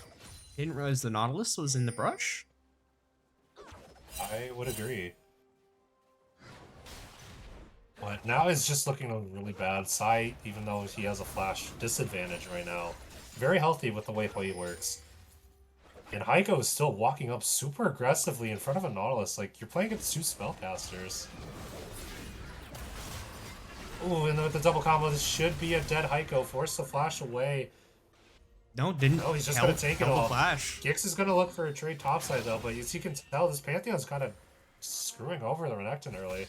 he didn't realize the Nautilus was in the brush. I would agree. But now it's just looking really bad. Sai, even though he has a flash disadvantage right now, very healthy with the way he works. And Heiko is still walking up super aggressively in front of a Nautilus. Like, you're playing against two spellcasters. Ooh, and with the double combo, this should be a dead Heiko. Forced to flash away. No, didn't. No, he's just gonna take it all. Flash. Gix is gonna look for a trade topside though, but as you can tell, this Pantheon's kind of screwing over the Renekton early.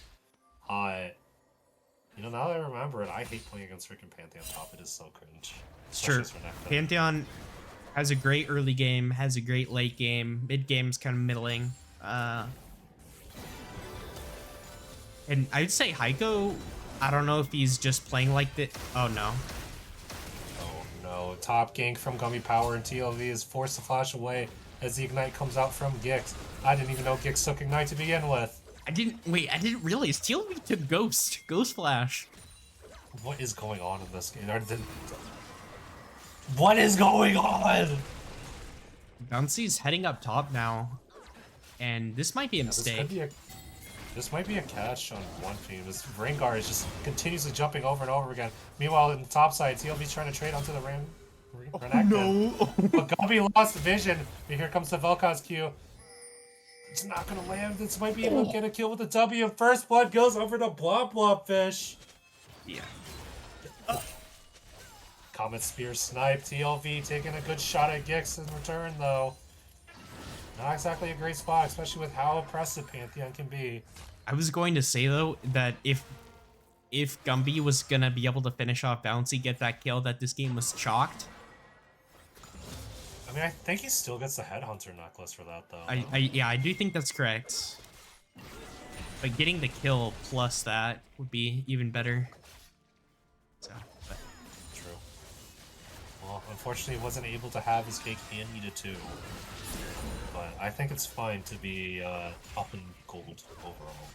You know, now that I remember it, I hate playing against freaking Pantheon top. It is so cringe. It's true. Pantheon has a great early game, has a great late game. Mid game's kind of middling. And I'd say Heiko, I don't know if he's just playing like this. Oh no. Oh no. Top gank from Gummy Power and TLV is forced to flash away as the Ignite comes out from Gix. I didn't even know Gix took Ignite to begin with. I didn't realize TLV took Ghost Flash. What is going on in this game? What is going on? Bouncy's heading up top now, and this might be a Yeah, mistake. This might be a catch on one team. This Vanguard is just continuously jumping over and over again. Meanwhile, in the top side, TLV's trying to trade onto the Renekton. No. But Gumby lost vision. And here comes the Vel'Koz Q. It's not gonna land. This might be able to get a kill with the W. First blood goes over to Blob Blob Fish. Yeah. Comet Spear snipe. TLV taking a good shot at Gix in return, though. Not exactly a great spot, especially with how oppressive Pantheon can be. I was going to say though that if Gumby was gonna be able to finish off Bouncy, get that kill, that this game was chalked. I mean, I think he still gets the Headhunter necklace for that, though. Yeah, I do think that's correct. But getting the kill plus that would be even better. So, but. True. Well, unfortunately, he wasn't able to have his cake and eat it too. But I think it's fine to be up in gold overall.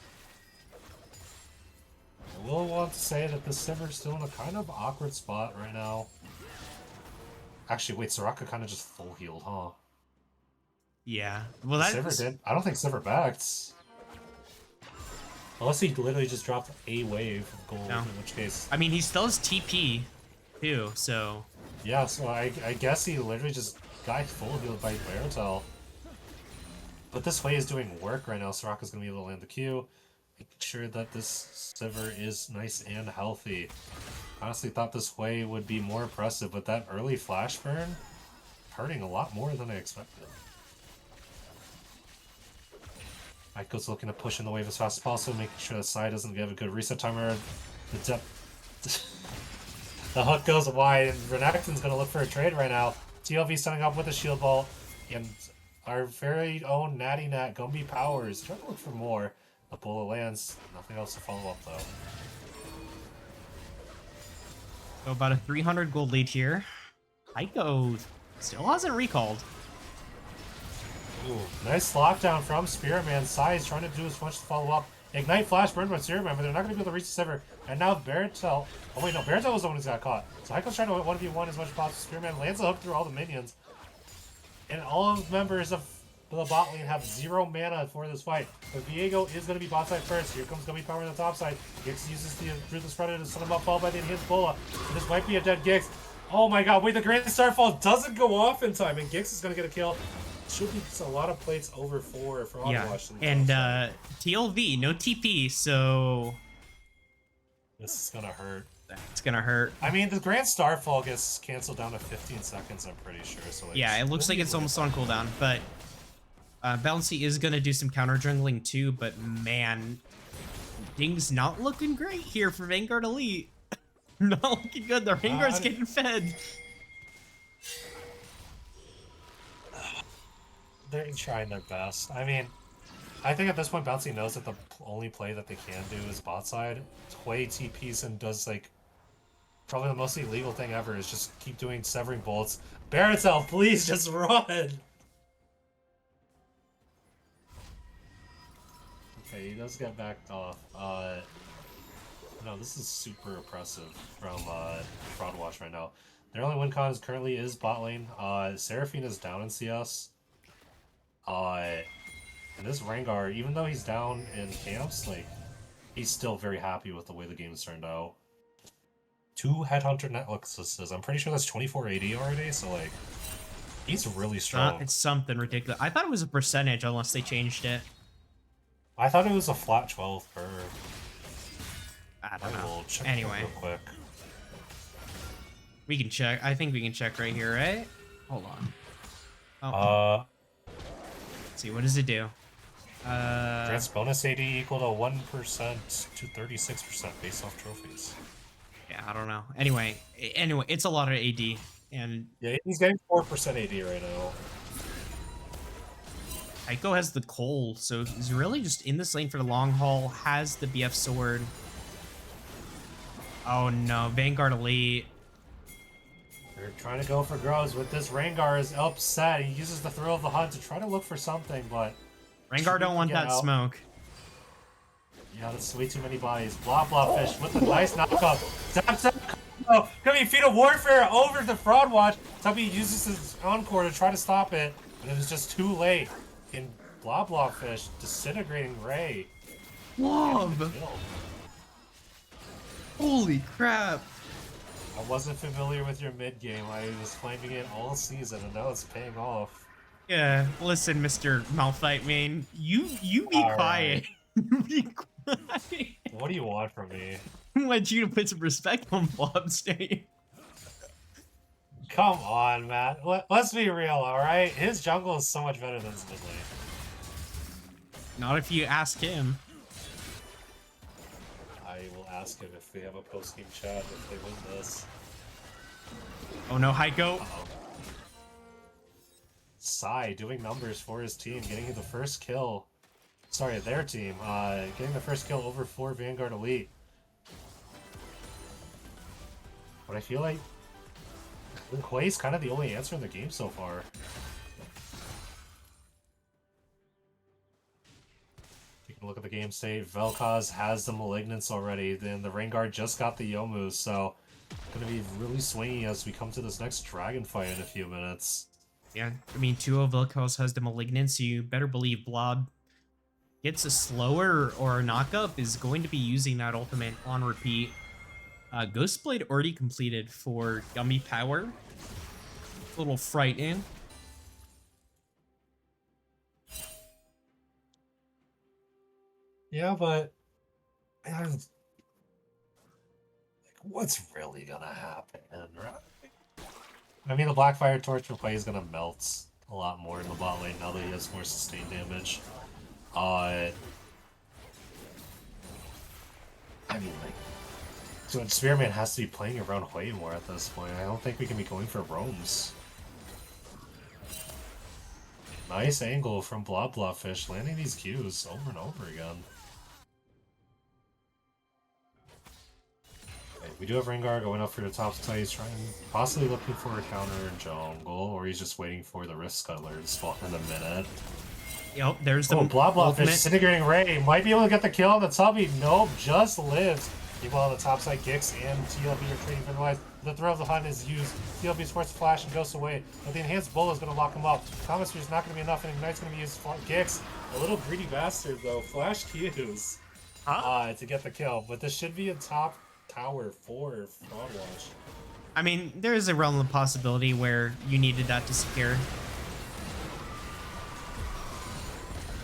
I will want to say that the Sivir's still in a kind of awkward spot right now. Actually, wait, Soraka kind of just full healed, huh? Yeah. Well, that Sivir did. I don't think Sivir backed. Unless he literally just dropped a wave of gold, No. in which case... I mean, he still has TP, too, so... Yeah, so I guess he literally just got full healed by Baratel. But this way is doing work right now. Soraka's going to be able to land the Q. Making sure that this Sivir is nice and healthy. Honestly thought this way would be more impressive, but that early flash burn hurting a lot more than I expected. Aiko's looking to push in the wave as fast as possible, making sure the side doesn't give a good reset timer. The the hook goes wide, and Renekton's going to look for a trade right now. TLV setting up with a shield bolt, and our very own Natty Nat, Gumby Powers, trying to look for more. The bullet lands, nothing else to follow up though. So about a 300 gold lead here. Aiko still hasn't recalled. Ooh, nice lockdown from Spearman's side, trying to do as much to follow up. Ignite Flash burned by Spearman, but they're not going to be able to reach the Sivir. And now Baratel. Oh wait, no, Baratel was the one who got caught. So Aiko's trying to 1v1 as much as possible. Spearman lands a hook through all the minions. And all members of the bot lane have 0 mana for this fight. But Viego is going to be bot side first. Here comes Gumby Power on the top side. Gix uses the Ruthless Predator to set him up, followed by the enhanced Bola. So this might be a dead Gix. Oh my god, wait, the Grand Starfall doesn't go off in time, and Gix is going to get a kill. Should be a lot of plates over 4 for Overwatch. Yeah, and TLV, no TP, so... This is going to hurt. It's gonna hurt. I mean, the Grand Starfall gets canceled down to 15 seconds, I'm pretty sure. So like, Yeah, it looks like it's almost on cooldown, but Bouncy is gonna do some counter jungling too, but man, things not looking great here for Vanguard Elite. Not looking good. The Vanguard's getting fed. They're trying their best. I mean, I think at this point, Bouncy knows that the only play that they can do is bot side. Tway TPs and does like probably the most illegal thing ever is just keep doing severing bolts. Baratel, please just run! Okay, he does get backed off. No, this is super oppressive from Fraudwatch right now. Their only win con currently is bot lane. Seraphine is down in CS. And this Rengar, even though he's down in camps, like, he's still very happy with the way the game's turned out. 2 Headhunter necklaces. I'm pretty sure that's 2480 already, so like, he's really strong. It's something ridiculous. I thought it was a percentage unless they changed it. I thought it was a flat 12 per. I don't know. Will check Anyway, real quick. we can check. I think we can check right here, right? Hold on. Oh. Let's see, what does it do? Grants bonus AD equal to 1% to 36% based off trophies. Yeah, I don't know. Anyway, it's a lot of AD, and Yeah, he's getting 4% AD right now. Aiko has the Cole, so he's really just in this lane for the long haul, has the BF sword. Oh no, Vanguard Elite. They're trying to go for grows, but this Rengar is upset. He uses the thrill of the hunt to try to look for something, but... Rengar don't want that smoke. Yeah, that's way too many bodies. Blah blah fish with a nice knockup. Zap combo. Gonna be Feet of Warfare over the Fraud Watch. Tubby uses his encore to try to stop it, but it was just too late. In blah blah fish disintegrating Ray. Blob! Holy crap! I wasn't familiar with your mid game. I was flaming it all season, and now it's paying off. Yeah, listen, Mr. Malphite main, you be All quiet. You be quiet. What do you want from me? I want you to put some respect on Blob's name. Come on, Matt. Let's be real, alright? His jungle is so much better than his mid lane. Not if you ask him. I will ask him if we have a post-game chat if they win this. Oh no, Heiko. Uh-oh. Sai doing numbers for his team, getting the first kill. Sorry, their team. Getting the first kill over 4 Vanguard Elite. But I feel like Hui's kind of the only answer in the game so far. Taking a look at the game state, Vel'Koz has the Malignance already, then the Vanguard just got the Yomu, so gonna be really swingy as we come to this next dragon fight in a few minutes. Yeah, I mean, 2-0 Vel'Koz has the Malignance, so you better believe Blob gets a slower or a knockup is going to be using that ultimate on repeat. Ghostblade already completed for Gummy Power. A little frightening. Yeah, but like, what's really gonna happen, right? I mean, the Blackfire Torch for play is gonna melt a lot more in the bot lane now that he has more sustained damage. I mean, like, so Spearman has to be playing around Hui more at this point. I don't think we can be going for roams. Nice angle from Blob Blobfish, landing these Qs over and over again. Okay, we do have Rengar going up for the top side. He's trying, possibly looking for a counter in jungle, or he's just waiting for the Rift Scuttler to spawn in a minute. Yep, there's the Blob Blobfish, ultimate. disintegrating Ray. Might be able to get the kill on the Tubby. Nope, just lives. Meanwhile, on the top side, Gix and TLB are trading for the life. The Throw of the Hunt is used. TLB sports flash and goes away. But the Enhanced Bull is going to lock him up. Comet Spear is not going to be enough, and Ignite's going to be used for Gix. A little greedy bastard, though. Flash Qs to get the kill. But this should be a top tower for Fraud Watch. I mean, there is a realm of possibility where you needed that to secure.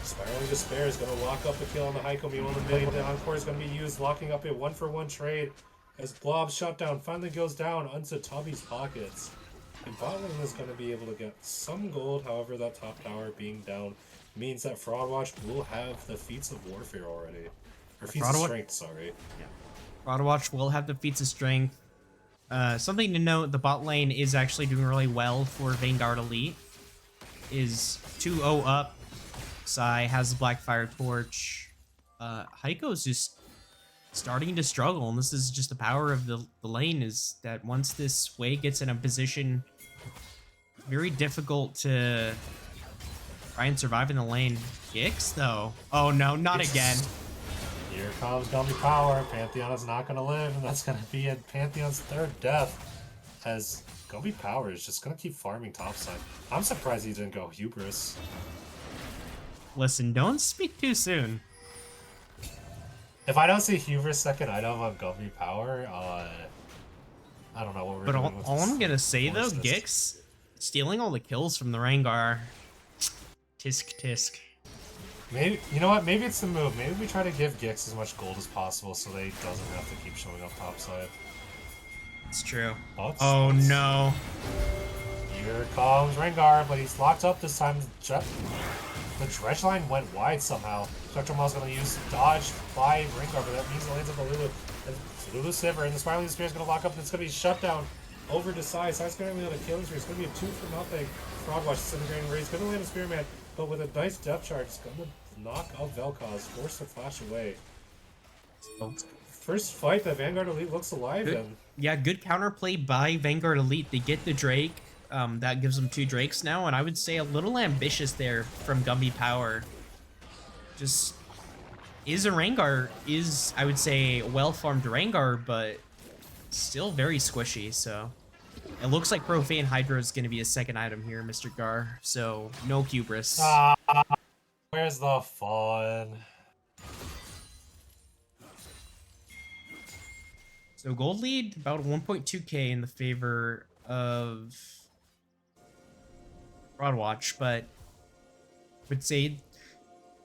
Spiraling Despair is going to lock up the kill on the Heiko. Meanwhile, the million Encore is going to be used, locking up a 1-for-1 trade as Blob's shutdown finally goes down onto Tubby's pockets. And bot lane is going to be able to get some gold, however, that top tower being down means that Fraud Watch will have the Feats of Warfare already. Or Feats of Strength, sorry. Yeah. Fraud Watch will have the Feats of Strength. Something to note, the bot lane is actually doing really well for Vanguard Elite. Is 2-0 up. Sai has the Blackfire Torch. Heiko's just starting to struggle, and this is just the power of the lane, is that once this Wei gets in a position, very difficult to try and survive in the lane. Gix, though. Oh no, not again. Here comes Gummy Power. Pantheon is not going to live, and that's going to be Pantheon's third death. As Gummy Power is just going to keep farming topside. I'm surprised he didn't go Hubris. Listen, don't speak too soon. If I don't see Hubris second item on Gummy Power, I don't know what we're But doing with all this. I'm gonna say though, Gix stealing all the kills from the Rengar. Tisk tisk. Maybe, you know what? Maybe it's the move. Maybe we try to give Gix as much gold as possible so that he doesn't have to keep showing up topside. It's true. Oh no. Here comes Rengar, but he's locked up this time. The dredge line went wide somehow. Spectrum Maul's going to use dodge by Rengar, but that means it lands on the Lulu. And Lulu Sivir, and the Spiraling Spear is going to lock up, and it's going to be shut down over to Sai. Sai's going to land a killing spree. It's going to be a 2-for-0. Fraud Watch disintegrating Ray. He's going to land a Spearman, but with a nice depth charge, it's going to knock out Vel'Koz, force the flash away. First fight that Vanguard Elite looks alive in. Yeah, good counterplay by Vanguard Elite. They get the Drake. That gives them 2 Drakes now, and I would say a little ambitious there from Gumby Power. Just is a Rengar, is, I would say, well-farmed Rengar, but still very squishy, so... It looks like Profane Hydra is going to be a second item here, Mr. Gar, so no hubris. Where's the fun? So gold lead, about 1.2k in the favor of Broadwatch, but I would say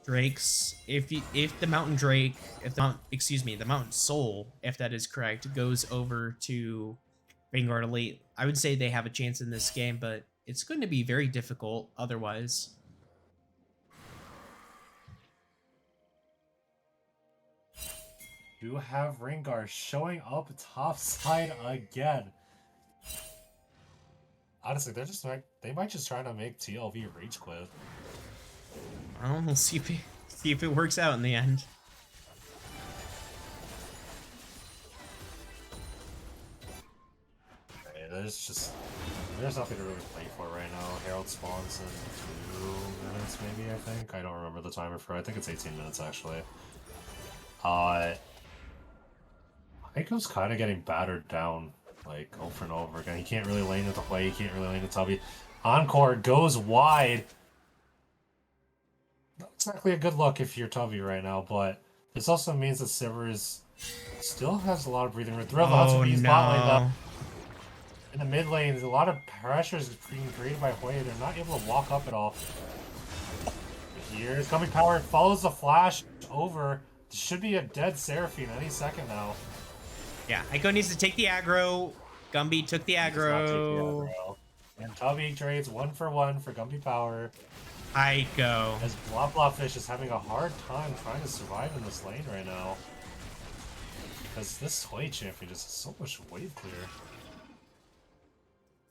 Drake's, if the Mountain Drake, the Mountain Soul, if that is correct, goes over to Vanguard Elite, I would say they have a chance in this game, but it's going to be very difficult otherwise. You have Rengar showing up top side again. Honestly, they might just try to make TLV rage quit. Well, we'll see if it works out in the end. Okay, there's nothing to really play for right now. Herald spawns in 2 minutes, maybe, I think. I don't remember the timer for it. I think it's 18 minutes, actually. Heiko's kind of getting battered down, like, over and over again. He can't really lane it the way, he can't really lane it Tubby. Encore goes wide. Not exactly a good look if you're Tubby right now, but this also means that Sivers still has a lot of breathing room. Lots of these bot lane, though. In the mid lane, there's a lot of pressure is being created by Hui. They're not able to walk up at all. Here's coming power. Follows the flash over. Should be a dead Seraphine any second now. Yeah, Heiko needs to take the aggro. Gumby took the aggro. And Tubby trades 1-for-1 for Gumby power. Heiko. As Blobfish is having a hard time trying to survive in this lane right now. Because this Hui champion just has so much wave clear.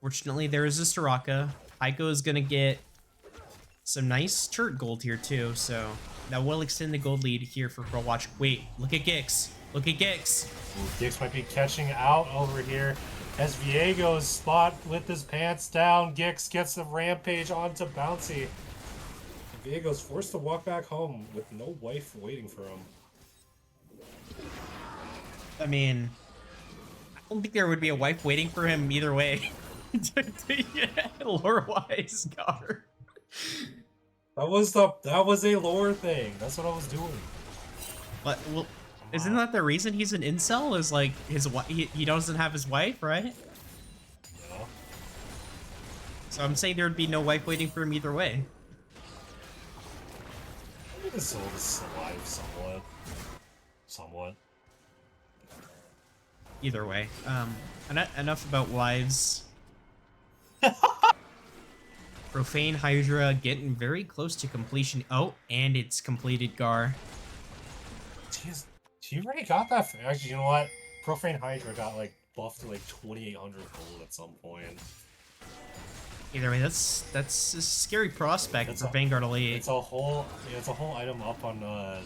Fortunately, there is a Soraka. Heiko is going to get some nice turret gold here, too, so that will extend the gold lead here for Pro Watch. Wait, look at Gix. Look at Gix. Ooh, Gix might be catching out over here. As Viego's spot with his pants down, Gix gets the rampage onto Bouncy. Viego's forced to walk back home with no wife waiting for him. I mean, I don't think there would be a wife waiting for him either way. Lore-wise, Gar. That was a lore thing. That's what I was doing. But well, isn't that the reason he's an incel? Is like his he doesn't have his wife, right? Yeah. So I'm saying there would be no wife waiting for him either way. I think his soul is alive somewhat. Either way. Enough about wives. Profane Hydra getting very close to completion. Oh, and it's completed, Gar. Jeez, he already got that. Actually, you know what? Profane Hydra got like buffed to like 2,800 gold at some point. Either way, that's a scary prospect for Vanguard Elite. It's a whole item up on the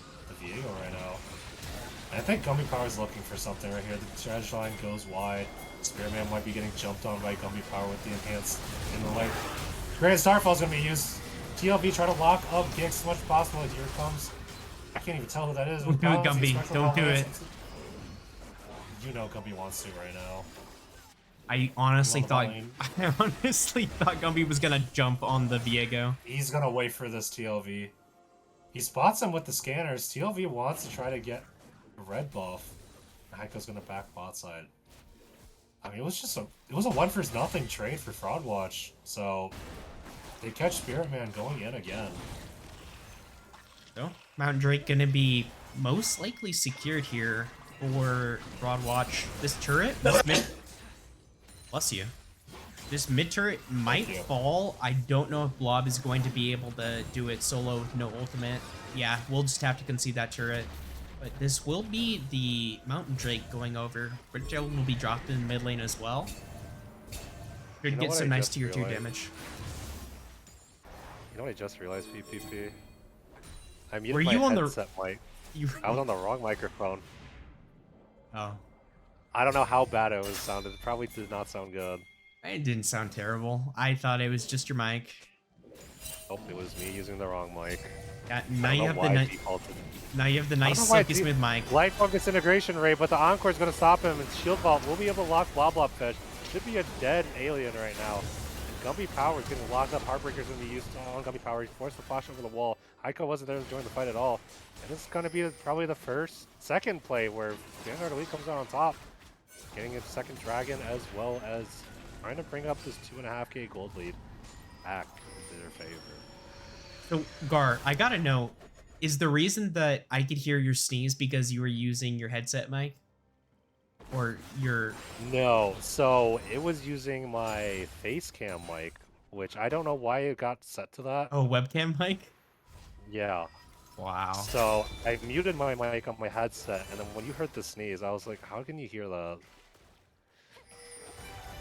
Viego right now. And I think Gumby Power is looking for something right here. The strategy line goes wide. Spearman might be getting jumped on by Gumby Power with the enhanced in the light. Grand Starfall is going to be used. TLV try to lock up Gix as much as possible. Here it comes. I can't even tell who that is. Don't do it, Gumby. Don't do it. You know Gumby wants to right now. I honestly thought Gumby was gonna jump on the Viego. He's gonna wait for this TLV. He spots him with the scanners. TLV wants to try to get a red buff. Heiko's gonna back bot side. I mean, it was a 1-for-0 trade for Fraud Watch. So they catch Spirit Man going in again. So Mountain Drake gonna be most likely secured here for Fraud Watch. This turret, bless you. This mid turret might fall. I don't know if Blob is going to be able to do it solo with no ultimate. Yeah, we'll just have to concede that turret. But this will be the Mountain Drake going over. Bridgel will be dropped in mid lane as well. Should get some nice tier 2 damage. You know what I just realized, PPP? I Were you on headset mic. I was on the wrong microphone. Oh. I don't know how bad it was sounded. It probably did not sound good. It didn't sound terrible. I thought it was just your mic. Oh, it was me using the wrong mic. Yeah, I now don't you know have the why nice. defaulted. Now you have the I don't nice know why silky it's smooth mic. Light focus integration rate, but the Encore is going to stop him, and Shield Vault will be able to lock Blob Fish. Should be a dead alien right now. And Gumby Power is getting locked up. Heartbreaker's going to be used on Gumby Power. He forced the flash over the wall. Heiko wasn't there to join the fight at all. And this is going to be probably the second play where Vanguard Elite comes out on top, getting a second dragon as well as trying to bring up this 2.5k gold lead back into their favor. So, Gar, I gotta know, is the reason that I could hear your sneeze because you were using your headset mic? Or your... No, so it was using my face cam mic, which I don't know why it got set to that. Oh, webcam mic? Yeah. Wow. So I muted my mic on my headset, and then when you heard the sneeze, I was like, how can you hear that?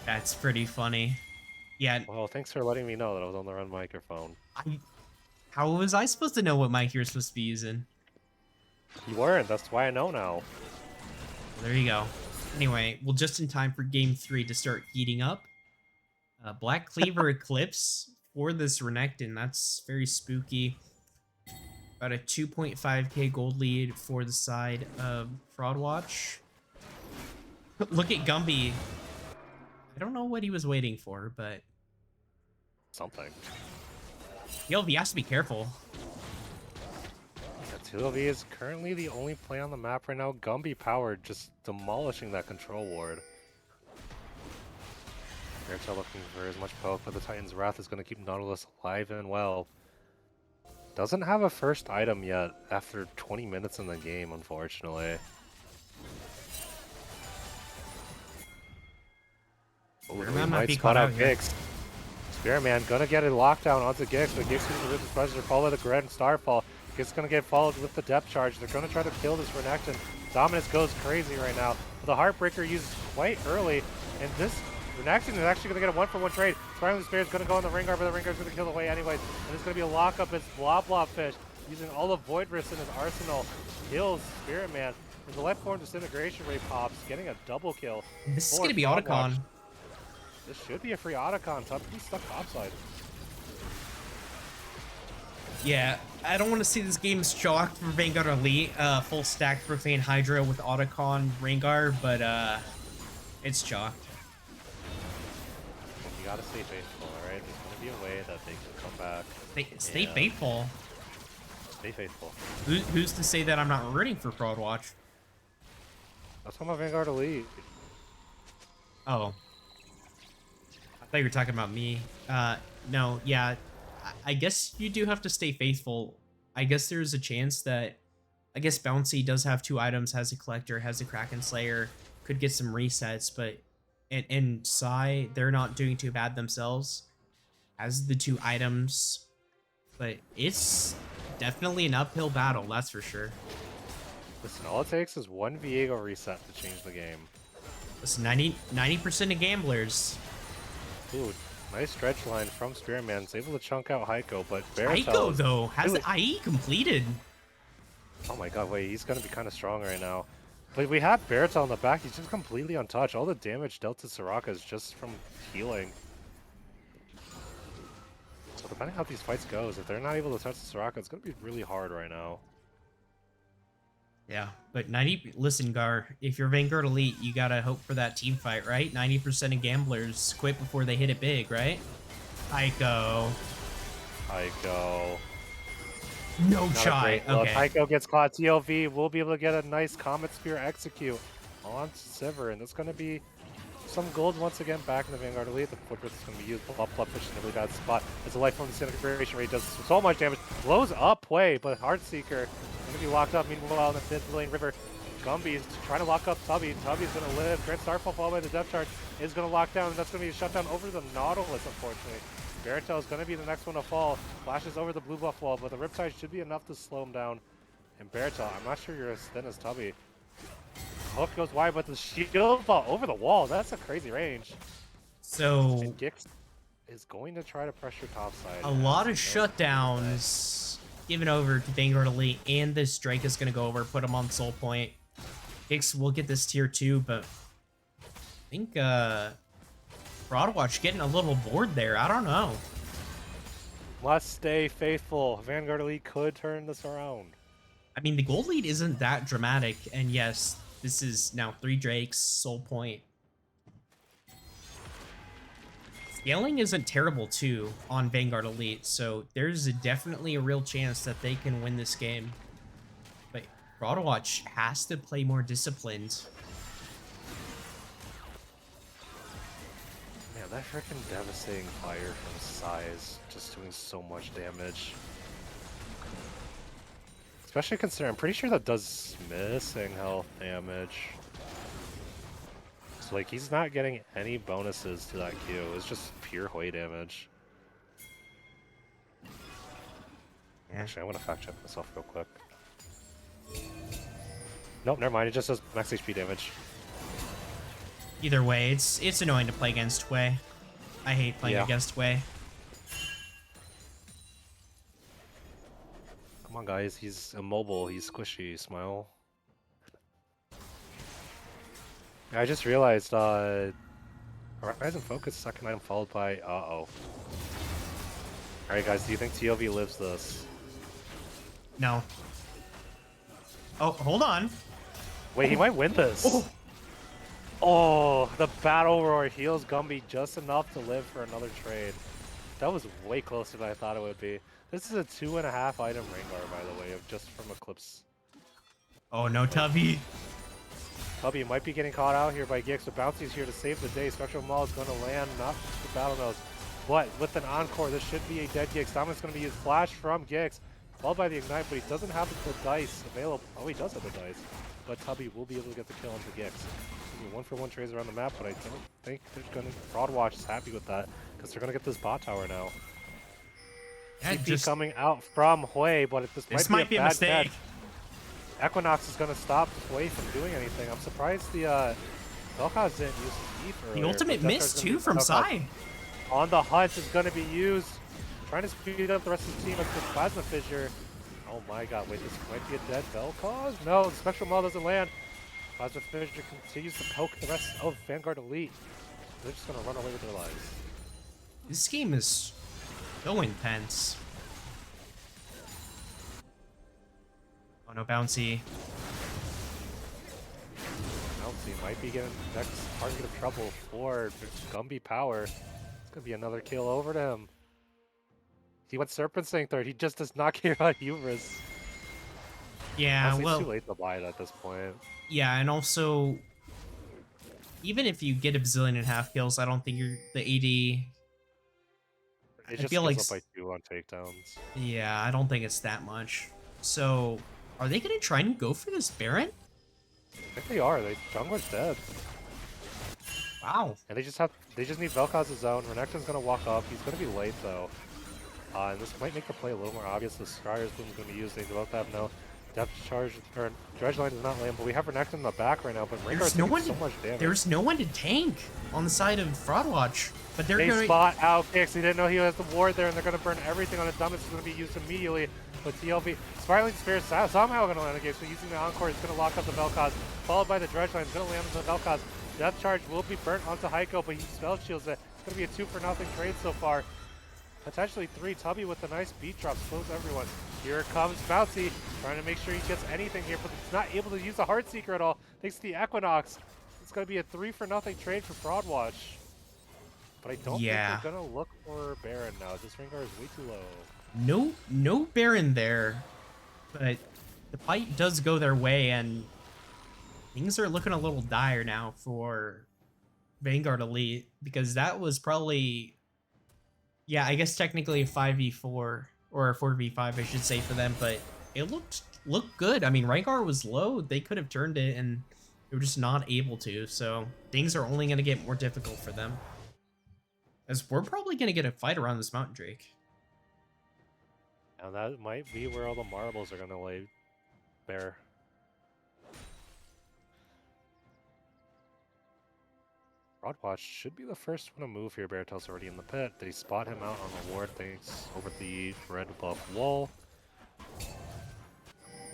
That's pretty funny. Yeah. Well, thanks for letting me know that I was on the wrong microphone. How was I supposed to know what mic you're supposed to be using? You weren't, that's why I know now. There you go. Anyway, well, just in time for Game 3 to start heating up. Black Cleaver Eclipse for this Renekton. That's very spooky. About a 2.5k gold lead for the side of Fraud Watch. Look at Gumby. I don't know what he was waiting for, but... Something. TLV has to be careful. Yeah, 2LV is currently the only play on the map right now. Gumby Power just demolishing that control ward. Airtel looking for as much poke, but the Titan's Wrath is going to keep Nautilus alive and well. Doesn't have a first item yet after 20 minutes in the game, unfortunately. Oh, we might spot out Gix. Spearman gonna get a lockdown onto Gix, but Gix is the Ruthless Pressure, followed by the Grand Starfall. Gix gonna get followed with the depth charge. They're gonna try to kill this Renekton. Dominus goes crazy right now. But the Heartbreaker used quite early, and this Renekton is actually gonna get a 1-for-1 trade. Spiraling Spear is gonna go on the Vanguard, but the Vanguard's gonna kill away anyways. And it's gonna be a lockup. It's Blob Fish using all of Void Wrist in his arsenal. Kills Spirit Man. And the Life Form Disintegration Ray pops, getting a double kill. This is gonna be Otacon. This should be a free Otacon. He's stuck topside. Yeah, I don't want to see this game shocked for Vanguard Elite. Full stack Profane Hydra with Otacon Rengar, but it's chalked. You gotta stay faithful, alright? There's gonna be a way that they can come back. Stay faithful. Stay faithful. Who's to say that I'm not rooting for Fraud Watch? That's why my Vanguard Elite. Oh. I thought you were talking about me. No, yeah. I guess you do have to stay faithful. I guess there's a chance that... I guess Bouncy does have 2 items, has a Collector, has a Kraken Slayer, could get some resets, but... And Psy, they're not doing too bad themselves. Has the 2 items. But it's definitely an uphill battle, that's for sure. Listen, all it takes is 1 Viego reset to change the game. Listen, 90% of gamblers... Ooh, nice stretch line from Spearman. He's able to chunk out Heiko, but Heiko, though, has the IE completed. Oh my god, wait, he's going to be kind of strong right now. But we have Baratel in the back. He's just completely untouched. All the damage dealt to Soraka is just from healing. So depending how these fights goes, if they're not able to touch the Soraka, it's going to be really hard right now. Yeah, but listen, Gar, if you're Vanguard Elite, you gotta hope for that team fight, right? 90% of gamblers quit before they hit it big, right? Heiko. No shot. Okay. If Heiko gets caught, TLV will be able to get a nice Comet Spear execute on Sivir, and that's going to be some gold once again back in the Vanguard Elite. The Fortress is going to be used. Blob Fish in a really bad spot as the Life Form Disintegration Rate does so much damage. Blows up play, but Heartseeker going to be locked up. Meanwhile, in the mid lane river, Gumby is trying to lock up Tubby. Tubby's going to live. Grand Starfall followed by the Depth Charge is going to lock down, and that's going to be a shutdown over the Nautilus, unfortunately. Baratel is going to be the next one to fall. Flashes over the blue buff wall, but the Riptide should be enough to slow him down. And Baratel, I'm not sure you're as thin as Tubby. Hook goes wide, but the shield ball over the wall. That's a crazy range. So... And Gix is going to try to pressure topside. A lot of shutdowns given over to Vanguard Elite, and this Drake is going to go over, put him on Soul Point. Gix will get this tier 2, but I think Fraud Watch getting a little bored there. I don't know. must stay faithful. Vanguard Elite could turn this around. I mean, the gold lead isn't that dramatic, and yes, this is now 3 Drakes, Soul Point. Scaling isn't terrible, too, on Vanguard Elite, so there's definitely a real chance that they can win this game. But Broadwatch has to play more disciplined. Man, that freaking devastating fire from Size just doing so much damage. Especially considering, I'm pretty sure that does missing health damage. So like, he's not getting any bonuses to that Q. It's just pure Hui damage. Yeah. Actually, I'm gonna fact check myself real quick. Nope, never mind. It just does max HP damage. Either way, it's annoying to play against Wei. I hate playing against Wei. Come on, guys. He's immobile. He's squishy. Smile. I just realized, Horizon Focus, second item followed by, uh-oh. Alright, guys, do you think TLV lives this? No. Oh, hold on. Wait, he might win this. Oh. Oh, the Battle Roar heals Gumby just enough to live for another trade. That was way closer than I thought it would be. This is a 2.5 item Rengar, by the way, of just from Eclipse. Oh no, Tubby. Tubby might be getting caught out here by Gix, but Bouncy's here to save the day. Spectral Maul is going to land, not the Battle Nose. But with an Encore, this should be a dead Gix. Dominant's going to be used Flash from Gix, followed by the Ignite, but he doesn't have the dice available. Oh, he does have the dice. But Tubby will be able to get the kill onto Gix. 1-for-1 trades around the map, but I don't think they're going to... Broadwatch is happy with that, because they're going to get this bot tower now. Yeah, CP coming out from Hui, but this might be a bad mistake. catch. Equinox is going to stop Hui from doing anything. I'm surprised the Vel'Koz didn't use his Eve earlier. The ultimate miss too from Sai. On the hunt is going to be used. Trying to speed up the rest of the team as the Plasma Fissure. Oh my god, wait, this might be a dead Vel'Koz? No, the Spectral Maul doesn't land. Plasma Fissure continues to poke the rest of Vanguard Elite. They're just going to run away with their lives. This game is so intense. Oh no, Bouncy. Bouncy might be getting next target of trouble for Gumby Power. It's going to be another kill over to him. He went Serpent Sting third. He just does not care about Hubris. Yeah, Honestly, well, it's too late to buy it at this point. yeah, and also, even if you get a bazillion and a half kills, I don't think you're the AD. It I just feel like goes up by 2 on takedowns. yeah, I don't think it's that much. So, are they gonna try and go for this Baron? I think they are. Jungler's dead. Wow. And they just need Vel'Koz's zone. Renekton's gonna walk up. He's gonna be late though. And this might make the play a little more obvious. The Scryer's Bloom is gonna be used. They both have no depth charge, or Dredge Line does not land, but we have Renekton in the back right now, but Rengar's taking so much damage. There's no one to tank on the side of Broadwatch. But they're going to spot out Gix. He didn't know he has the ward there, and they're going to burn everything on it. Dumbest is going to be used immediately. But TLV, Spiraling Spear is somehow going to land a Gix, so using the Encore is going to lock up the Vel'Koz, followed by the Dredge Line. It's going to land on the Vel'Koz. Death Charge will be burnt onto Heiko, but he spell shields it. It's going to be a 2-for-0 trade so far. Potentially 3. Tubby with the nice beat drop slows everyone. Here comes Bouncy, trying to make sure he gets anything here, but he's not able to use the Heartseeker at all. Thanks to the Equinox. It's going to be a 3-for-0 trade for Broadwatch. But I don't think they're going to look for Baron now. This Rengar is way too low. No Baron there. But the fight does go their way, and things are looking a little dire now for Vanguard Elite, because that was probably... yeah, I guess technically a 5v4, or a 4v5, I should say, for them, but it looked good. I mean, Rengar was low. They could have turned it, and they were just not able to, so things are only going to get more difficult for them. As we're probably going to get a fight around this Mountain Drake. And that might be where all the marbles are going to lay bare. Broadwatch should be the first one to move here. Beartail's already in the pit. Did he spot him out on the ward? Thanks over the red buff wall.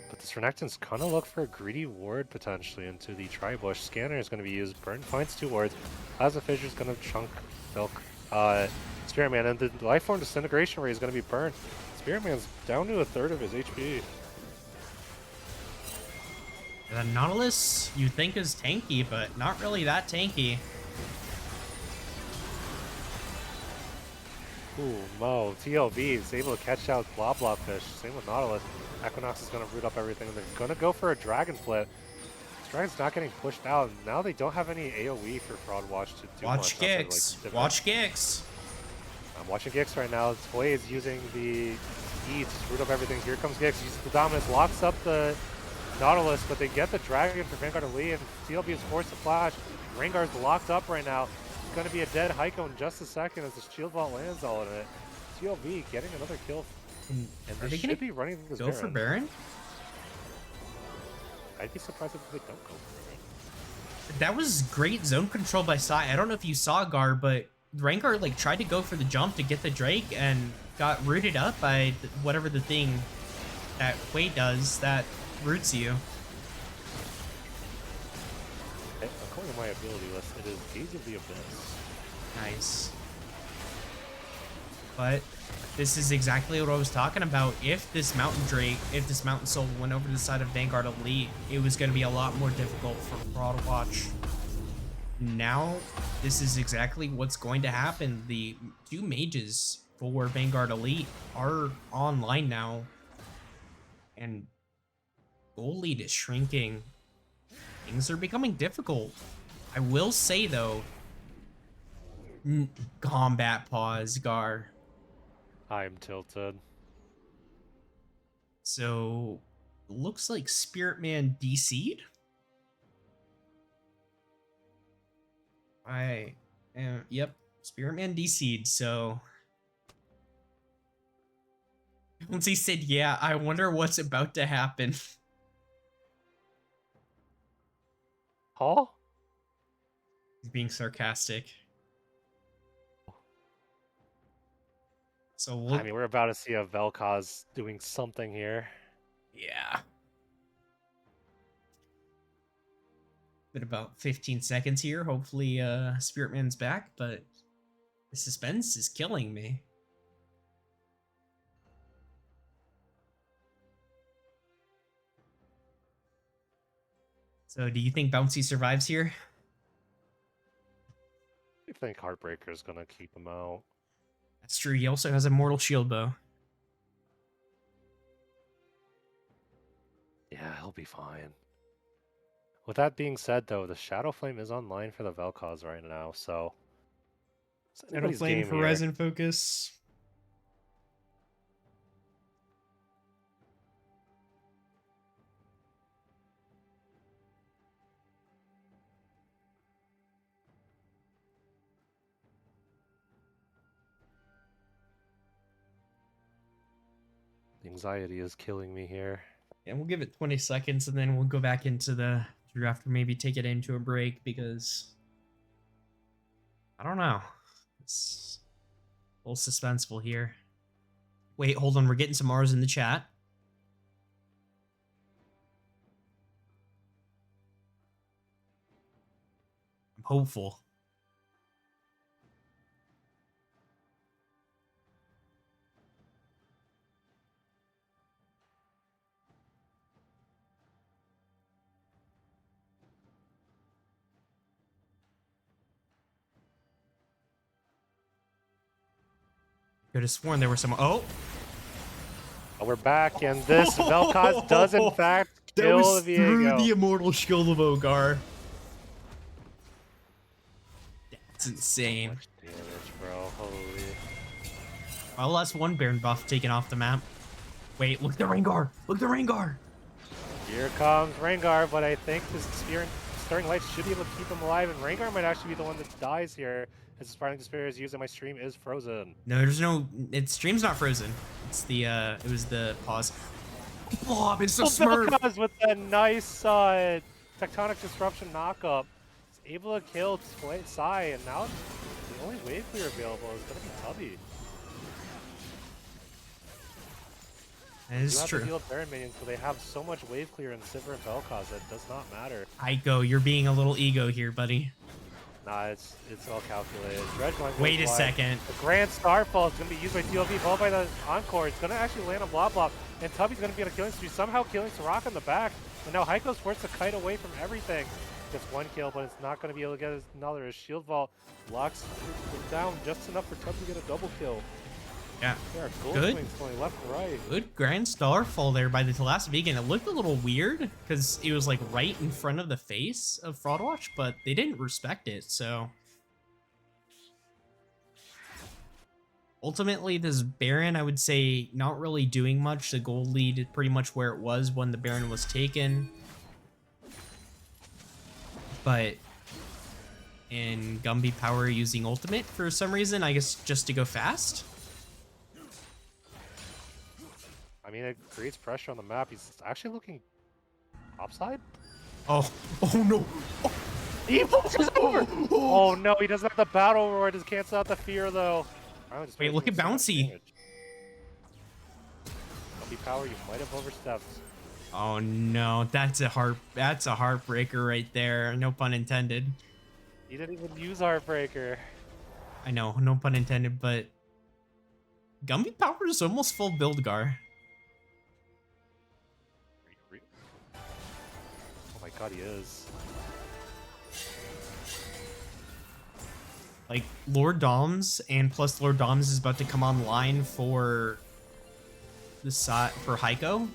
But this Renekton's gonna look for a greedy ward potentially into the Tribush. Scanner is gonna be used. Burn finds 2 wards. Plasma Fissure's gonna chunk Milk. Spirit Man, and the Life Form Disintegration Ray is going to be burned. Spirit Man's down to a third of his HP. The Nautilus you think is tanky, but not really that tanky. Ooh, Mo, TLV is able to catch out Blah Blah Fish. Same with Nautilus. Equinox is going to root up everything, and they're going to go for a Dragon Flip. This Dragon's not getting pushed out. Now they don't have any AoE for Fraud Watch to do Watch much. Gix. Like, Watch Gix. I'm watching Gix right now. Toy is using the E to root up everything. Here comes Gix. Uses the Dominance, locks up the Nautilus, but they get the Dragon for Vanguard Elite, and TLB is forced to flash. Rengar's locked up right now. It's going to be a dead Heiko in just a second as the Shield Vault lands all in it. TLB getting another kill. And they should be running this Go for Baron? I'd be surprised if they don't go for Baron. That was great zone control by Sai. I don't know if you saw Gar, but Rengar like tried to go for the jump to get the Drake and got rooted up by whatever the thing that Wei does that roots you. According to my ability list, it is Gaze of the Abyss. Nice. But this is exactly what I was talking about. If this Mountain Drake, if this Mountain Soul went over to the side of Vanguard Elite, it was going to be a lot more difficult for Fraud Watch. Now, this is exactly what's going to happen. The two mages for Vanguard Elite are online now. And goal lead is shrinking. Things are becoming difficult. I will say, though, combat pause, Gar. I'm tilted. So, looks like Spirit Man DC'd. Yep, Spirit Man DC'd, so. Once he said, yeah, I wonder what's about to happen. Huh? He's being sarcastic. So I mean, we're about to see a Vel'Koz doing something here. Yeah. Been about 15 seconds here. Hopefully, Spirit Man's back, but the suspense is killing me. So, do you think Bouncy survives here? I think Heartbreaker's gonna keep him out. That's true. He also has a Mortal Shield Bow. Yeah, he'll be fine. With that being said, though, the Shadow Flame is online for the Vel'Koz right now, so it's anybody's game here. Horizon Focus. Anxiety is killing me here. And we'll give it 20 seconds and then we'll go back into the draft or maybe take it into a break because I don't know. It's a little suspenseful here. Wait, hold on. We're getting some R's in the chat. I'm hopeful. Could have sworn there were some. Oh, We're back, and this Vel'Koz does in fact that kill was Viego. through the Immortal Shield of Ogar. That's insane. Much damage, bro. Holy. Well, that's one Baron buff taken off the map. Wait, look at the Rengar! Look at the Rengar! Here comes Rengar, but I think this Stirring Light should be able to keep him alive, and Rengar might actually be the one that dies here. As Sparring Despair is used and my stream is frozen. No, there's no. Its stream's not frozen. It's the. It was the pause. Bob, it's so smurf. Vel'Koz with a nice Tectonic Disruption knockup. He's able to kill Sai, and now the only wave clear available is going to be Tubby. That is You have true. to heal up Baron minions, but they have so much wave clear in Sivir and Vel'Koz that it does not matter. Igo, you're being a little ego here, buddy. Nah, it's all calculated. Dredgeline goes Wait a wide. second. The Grand Starfall is going to be used by TLV, followed by the Encore. It's going to actually land on Blob Blob, and Tubby's going to be on a killing spree, somehow killing Soraka in the back. And now Heiko's forced to kite away from everything. Gets one kill, but it's not going to be able to get another. His shield vault locks him down just enough for Tubby to get a double kill. Yeah. There are gold Good. swings going left and right. Good Grand Starfall there by the last vegan. It looked a little weird because it was like right in front of the face of Fraudwatch, but they didn't respect it, so. Ultimately, this Baron, I would say, not really doing much. The gold lead is pretty much where it was when the Baron was taken. But in Gumby Power using ultimate for some reason, I guess just to go fast. I mean, it creates pressure on the map. He's actually looking topside. Oh no. Oh. He pushes over! Oh no, he doesn't have the battle roar. Just cancel out the fear though. Wait, look at Bouncy. Gumby Power, you might have overstepped. Oh no, that's a heartbreaker right there. No pun intended. He didn't even use Heartbreaker. I know, no pun intended, but Gumby Power is almost full build Gar. Oh my god, he is. Like Lord Doms and plus Lord Doms is about to come online for the side for Heiko.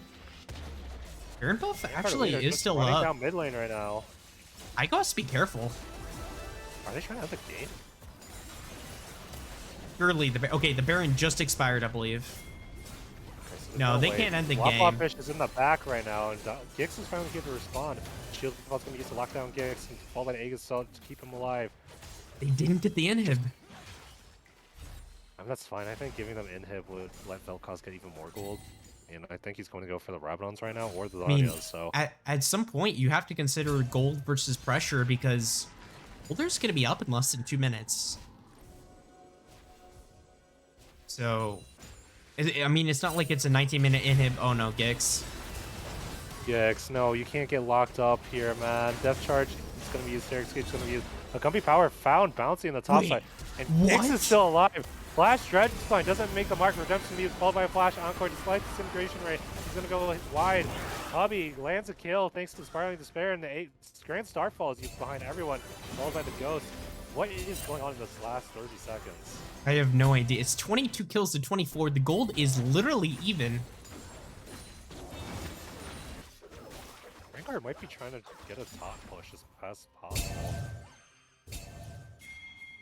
Baron buff actually is still up. Down mid lane right now. Heiko has to be careful. Are they trying to end the game? Surely the Baron just expired, I believe. Okay, so No, they way. can't end the Waffle game. Fish is in the back right now, and Gix is finally getting to respond. Shield Vault's going to use to lock down Gix and fall by the Aegis Salt to keep him alive. They didn't get the inhib. I mean, that's fine. I think giving them inhib would let Vel'Koz get even more gold. And I think he's going to go for the Rabadons right now, or the Darios, so... At some point, you have to consider gold versus pressure, because Boulder's going to be up in less than 2 minutes. So... I mean, it's not like it's a 19-minute inhib. Oh no, Gix. Gix, no, you can't get locked up here, man. Death Charge is going to be used, Eric's Gage is going to be used. A Gumby Power found Bouncy in the top side. And Gix is still alive. Flash Dredgeline doesn't make the mark. Redemption used, followed by a Flash Encore. Despite the disintegration rate, he's going to go wide. Hubby lands a kill thanks to Spiraling Despair, and the Grand Starfall is used behind everyone, followed by the Ghost. What is going on in this last 30 seconds? I have no idea. It's 22 kills to 24. The gold is literally even. Vanguard might be trying to get a top push as fast as possible.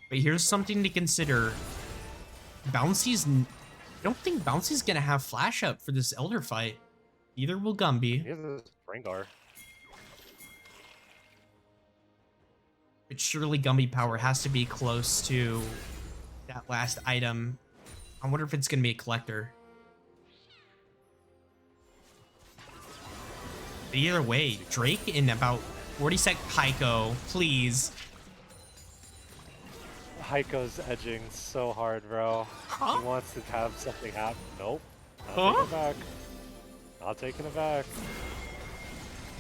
But here's something to consider. Bouncy's... I don't think Bouncy's gonna have flash up for this Elder fight. Neither will Gumby. Here's this Vanguard. But surely Gumby Power has to be close to that last item. I wonder if it's gonna be a collector. But either way, Drake in about 40 seconds. Heiko, please. Heiko's edging so hard, bro. Huh? He wants to have something happen. Nope. Huh? Not taking it back. Not taking it back.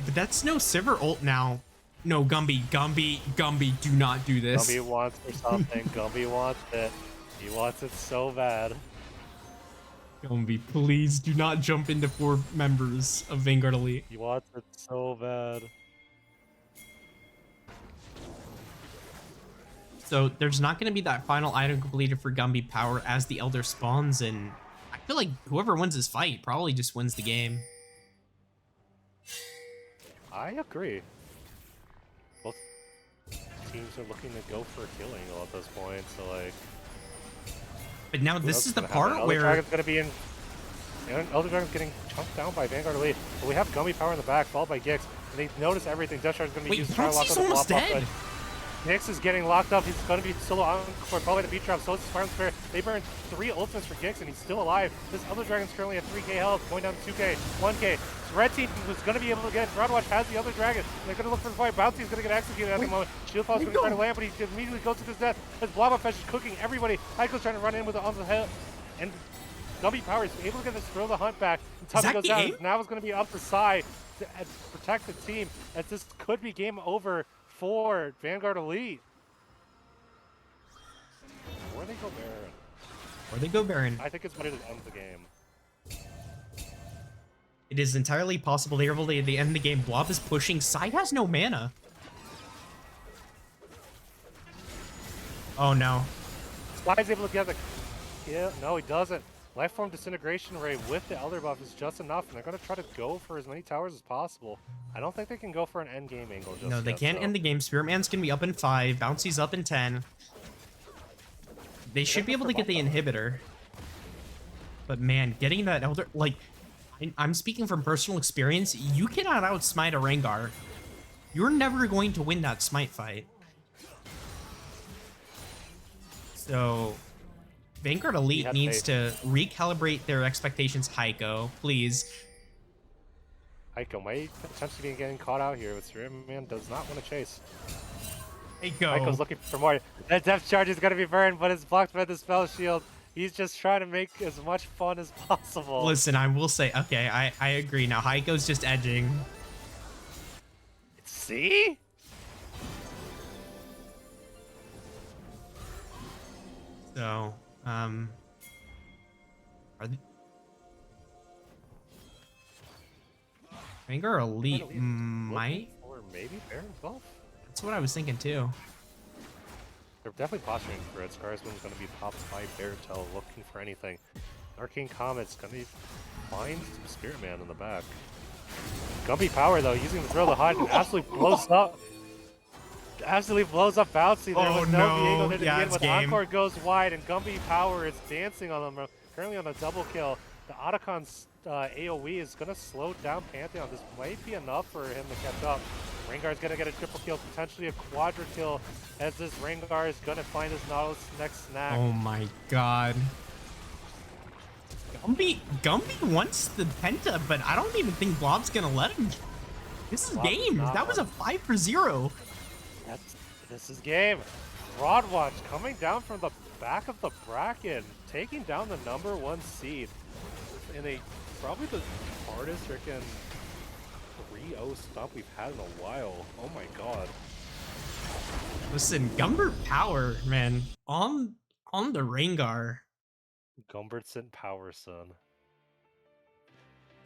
But that's no Sivir ult now. No, Gumby, do not do this. Gumby wants for something. Gumby wants it. He wants it so bad. Gumby, please do not jump into 4 members of Vanguard Elite. He wants it so bad. So there's not going to be that final item completed for Gumby Power as the Elder spawns, and I feel like whoever wins this fight probably just wins the game. I agree. Both teams are looking to go for a kill angle at this point, so like... But now Who this knows is the what's gonna happen? part Elder where... Dragon's gonna be in. Elder Dragon's getting chunked down by Vanguard Elite, but we have Gummy Power in the back, followed by Gix, and they notice everything. Death Charge is gonna be Wait, used to try to lock Bouncy's on the almost block. dead. Gix is getting locked up. He's gonna be solo on for probably the beat drop. So it's Spartan Spare. They burned 3 ultimates for Gix, and he's still alive. This Elder Dragon's currently at 3k health, going down to 2k, 1k. So Red Team was gonna be able to get. Broadwatch has the Elder Dragon. They're gonna look for the fight. Bouncy's gonna get executed at the moment. Shield Fall's gonna try to land, but he immediately goes to his death. As Blava Fesh is cooking everybody. Heiko's trying to run in with it on the head, and Gumby Power is able to get this throw the hunt back. And Tubby that goes the down. aim? Now it's going to be up the side to protect the team, as this could be game over for Vanguard Elite. Or they go Baron. Or they go Baron. I think it's better to end the game. It is entirely possible they're able to end the game. Blob is pushing. Sai has no mana. Oh no. Sai's able to get the... Yeah, no, he doesn't. Lifeform Disintegration Ray with the Elder buff is just enough, and they're going to try to go for as many towers as possible. I don't think they can go for an end game angle just No, they yet, can't so. end the game. Spirit Man's going to be up in 5. Bouncy's up in 10. They should be able to get the inhibitor. But man, getting that Elder... Like, I'm speaking from personal experience. You cannot outsmite a Rengar. You're never going to win that smite fight. So... Vanguard Elite needs to recalibrate their expectations, Heiko, please. Heiko might potentially be getting caught out here, but Spirit Man does not want to chase. Heiko. Heiko's looking for more. That depth charge is going to be burned, but it's blocked by the spell shield. He's just trying to make as much fun as possible. Listen, I will say, okay, I agree. Now, Heiko's just edging. See? So, are they... Vanguard Elite might... Or maybe Baron buff? That's what I was thinking too. They're definitely posturing for it. Scarsman's going to be popped by Beartail looking for anything. Arcane Comet's going to find some Spirit Man in the back. Gumby Power, though, using the Drill to hide, and absolutely blows up. Absolutely blows up Bouncy there Oh, with no no. Diego there to Yeah, begin it's with. game. Encore goes wide, and Gumby Power is dancing on them. Currently on a double kill. The Otacon's AoE is going to slow down Pantheon. This might be enough for him to catch up. Rengar's going to get a triple kill, potentially a quadra kill, as this Rengar is going to find his Nautilus next snack. Oh my god. Gumby wants the penta, but I don't even think Blob's gonna let him. This is Blob game. does not That was a want 5-0. This is game. Broadwatch coming down from the back of the bracket, taking down the #1 seed in a probably the hardest freaking 3-0 stomp we've had in a while. Oh my god. Listen, Gumbert Power, man, on the Rengar. Gumbert sent Power, son.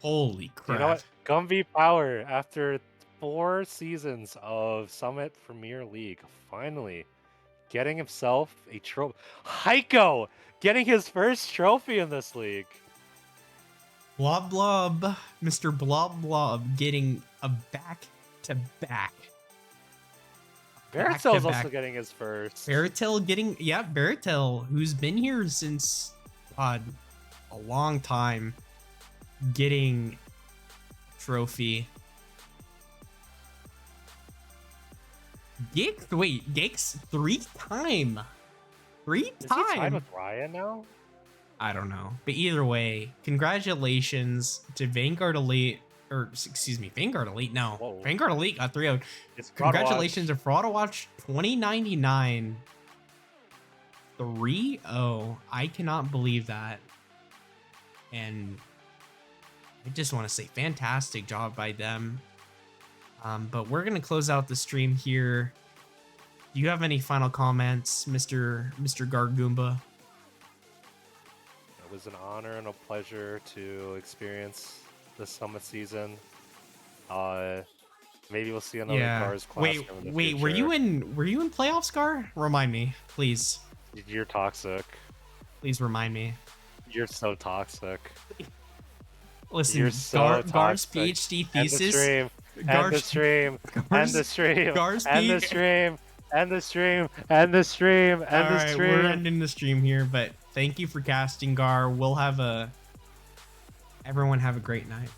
Holy crap. You know what? Gumby Power, after 4 seasons of Summit Premier League, finally getting himself a trophy. Heiko getting his first trophy in this league. Blob Blob, Mr. Blob Blob getting a back-to-back. Baratel's also getting his first. Baratel getting, yeah, Baratel, who's been here since, God, a long time, getting a trophy. Gix, wait, Gix 3-time. Is he tied 3-time. with Ryan now? I don't know. But either way, congratulations to Vanguard Elite, or excuse me, Vanguard Elite, no. Whoa. Vanguard Elite got 3-0. It's Congratulations to Fraudawatch 2099. 3-0. I cannot believe that. And I just want to say fantastic job by them. But we're going to close out the stream here. Do you have any final comments, Mr. Gargoomba? It was an honor and a pleasure to experience the Summit season. Maybe we'll see another Cars Classroom in the Wait, future. were you in playoffs, Gar? Remind me, please. You're toxic. Please remind me. You're so toxic. Listen, You're so Gar's toxic. PhD End the thesis. stream. End the Gar's, stream. End Gar's, the stream. Gar's End the P- stream. End the stream. End the stream. End the Alright, stream. we're ending the stream here, but thank you for casting, Gar. We'll have everyone have a great night.